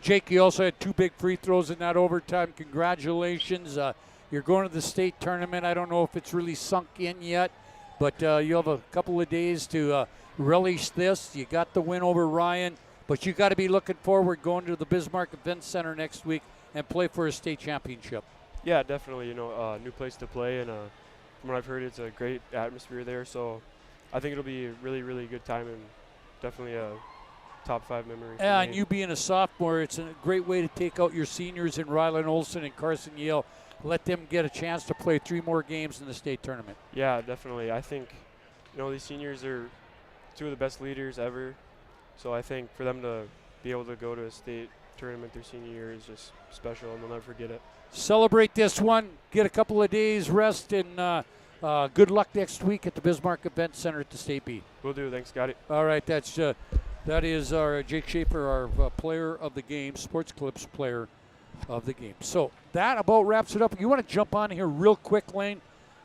Jake, you also had 2 big free throws in that overtime. Congratulations. You're going to the state tournament. I don't know if it's really sunk in yet, but you have a couple of days to relish this. You got the win over Ryan, but you got to be looking forward going to the Bismarck Event Center next week and play for a state championship. Yeah, definitely. New place to play, and from what I've heard, it's a great atmosphere there. So I think it'll be a really, really good time, and definitely a top 5 memory. Yeah, and you being a sophomore, it's a great way to take out your seniors in Ryland Olson and Carson Yale. Let them get a chance to play 3 more games in the state tournament. Yeah, definitely. I think, these seniors are 2 of the best leaders ever. So I think for them to be able to go to a state tournament their senior year is just special, and they'll never forget it. Celebrate this one. Get a couple of days rest, and good luck next week at the Bismarck Event Center at the State B. Will do. Thanks, got it. All right, that is our Jake Schaefer, our player of the game, Sports Clips player of the game. So that about wraps it up. You want to jump on here real quick, Lane?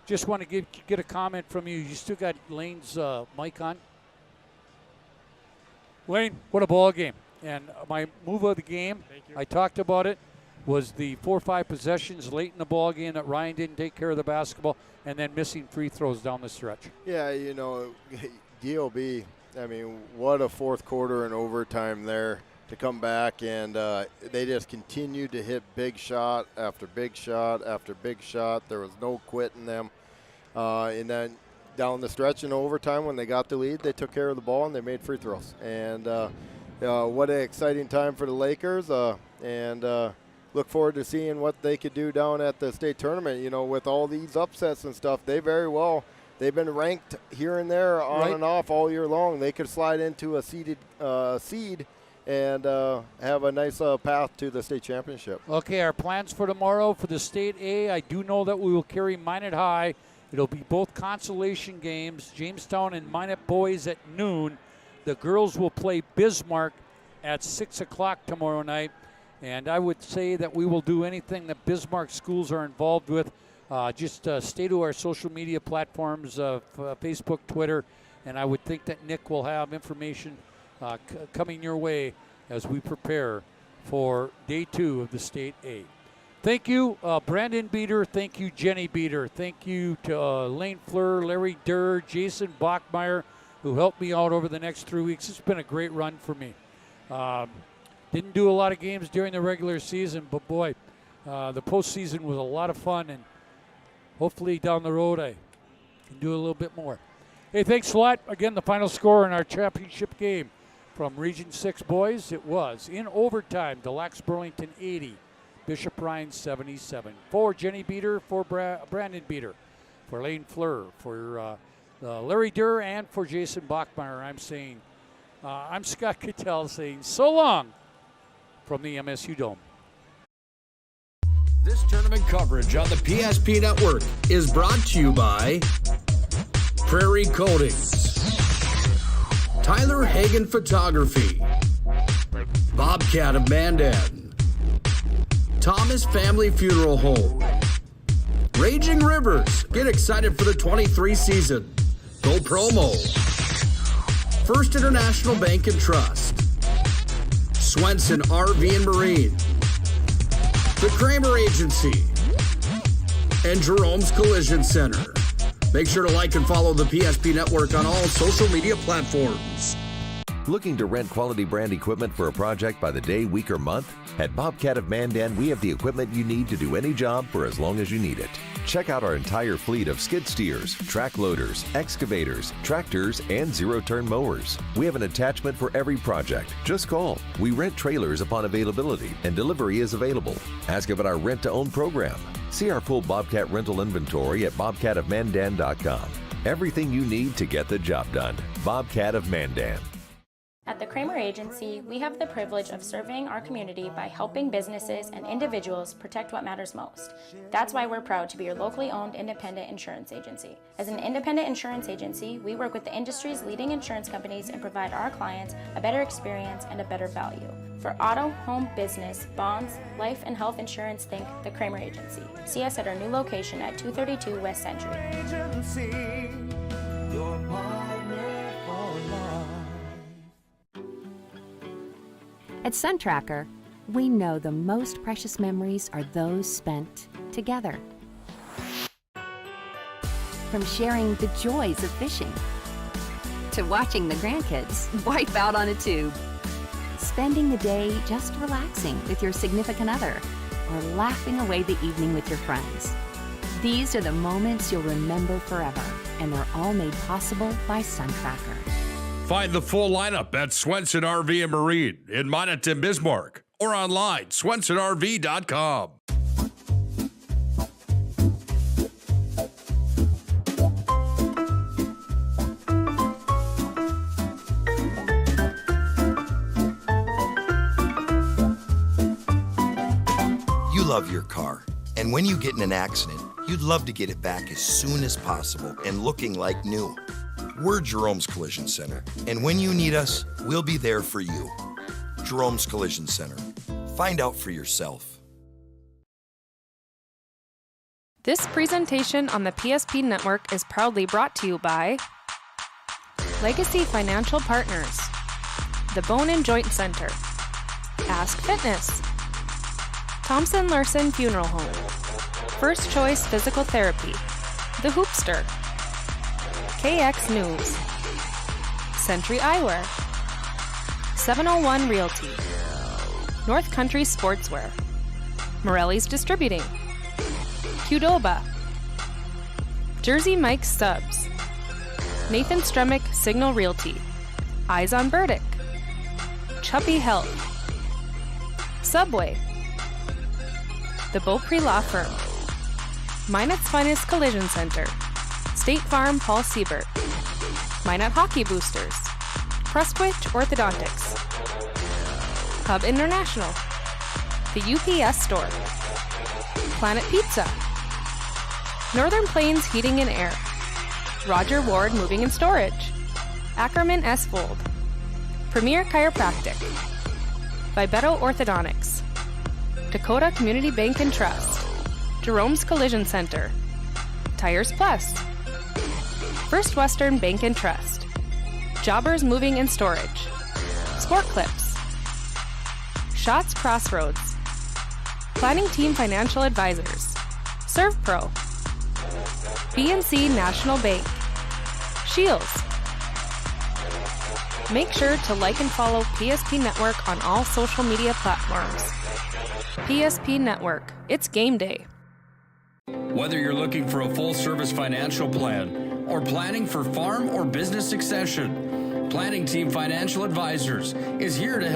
Just want to get a comment from you. You still got Lane's mic on? Lane, what a ball game. And my move of the game, I talked about it, was the 4 or 5 possessions late in the ball game that Ryan didn't take care of the basketball, and then missing free throws down the stretch. Yeah, DOB, what a fourth quarter and overtime there to come back, and they just continued to hit big shot after big shot after big shot. There was no quitting them. And then down the stretch in overtime when they got the lead, they took care of the ball and they made free throws. And what an exciting time for the Lakers, and look forward to seeing what they could do down at the state tournament. With all these upsets and stuff, they've been ranked here and there on and off all year long. They could slide into a seed and have a nice path to the state championship. Okay, our plans for tomorrow for the State A, I do know that we will carry Minot High. It'll be both consolation games, Jamestown and Minot boys at noon. The girls will play Bismarck at 6 o'clock tomorrow night. And I would say that we will do anything that Bismarck schools are involved with. Just stay to our social media platforms, Facebook, Twitter, and I would think that Nick will have information coming your way as we prepare for day 2 of the State A. Thank you, Brandon Beater. Thank you, Jenny Beater. Thank you to Lane Fleur, Larry Durr, Jason Bachmeyer, who helped me out over the next 3 weeks. It's been a great run for me. Didn't do a lot of games during the regular season, but boy, the postseason was a lot of fun, and hopefully down the road I can do a little bit more. Hey, thanks a lot. Again, the final score in our championship game from Region 6 boys, it was in overtime, Deluxe Burlington 80, Bishop Ryan 77. For Jenny Beater, for Brandon Beater, for Lane Fleur, for Larry Durr, and for Jason Bachmeyer, I'm Scott Kittell saying so long from the MSU Dome. This tournament coverage on the PSP Network is brought to you by Prairie Coatings, Tyler Hagen Photography, Bobcat of Mandan, Thomas Family Funeral Home, Raging Rivers. Get excited for the 23 season. Go Promo. First International Bank and Trust, Swenson RV and Marine, the Kramer Agency, and Jerome's Collision Center. Make sure to like and follow the PSP Network on all social media platforms. Looking to rent quality brand equipment for a project by the day, week, or month? At Bobcat of Mandan, we have the equipment you need to do any job for as long as you need it. Check out our entire fleet of skid steers, track loaders, excavators, tractors, and zero-turn mowers. We have an attachment for every project. Just call. We rent trailers upon availability, and delivery is available. Ask about our rent-to-own program. See our full Bobcat rental inventory at bobcatofmandan.com. Everything you need to get the job done. Bobcat of Mandan. At the Kramer Agency, we have the privilege of serving our community by helping businesses and individuals protect what matters most. That's why we're proud to be your locally owned independent insurance agency. As an independent insurance agency, we work with the industry's leading insurance companies and provide our clients a better experience and a better value. For auto, home, business, bonds, life, and health insurance, think the Kramer Agency. See us at our new location at 232 West Century. At SunTracker, we know the most precious memories are those spent together. From sharing the joys of fishing, to watching the grandkids wipe out on a tube, spending the day just relaxing with your significant other, or laughing away the evening with your friends. These are the moments you'll remember forever, and they're all made possible by SunTracker. Find the full lineup at Swenson RV and Marine in Monaghan, Bismarck, or online, swensonrv.com. You love your car, and when you get in an accident, you'd love to get it back as soon as possible and looking like new. We're Jerome's Collision Center, and when you need us, we'll be there for you. Jerome's Collision Center. Find out for yourself. This presentation on the PSP Network is proudly brought to you by Legacy Financial Partners, the Bone and Joint Center, Ask Fitness, Thompson Larson Funeral Home, First Choice Physical Therapy, The Hoopster, KX News, Century Eyewear, 701 Realty, North Country Sportswear, Morelli's Distributing, Qdoba, Jersey Mike's Subs, Nathan Stremick Signal Realty, Eyes on Burdick, Chuppy Health, Subway, The Beaupre Law Firm, Minot's Finest Collision Center, State Farm Paul Siebert, Minot Hockey Boosters, Prestwich Orthodontics, Hub International, The UPS Store, Planet Pizza, Northern Plains Heating and Air, Roger Ward Moving and Storage, Ackerman S. Fold, Premier Chiropractic, Vibeto Orthodontics, Dakota Community Bank and Trust, Jerome's Collision Center, Tires Plus, First Western Bank and Trust, Jobbers Moving and Storage, Sport Clips, Shots Crossroads, Planning Team Financial Advisors, ServPro, PNC National Bank, Shields. Make sure to like and follow PSP Network on all social media platforms. PSP Network, it's game day. Whether you're looking for a full-service financial plan or planning for farm or business succession, Planning Team Financial Advisors is here to help.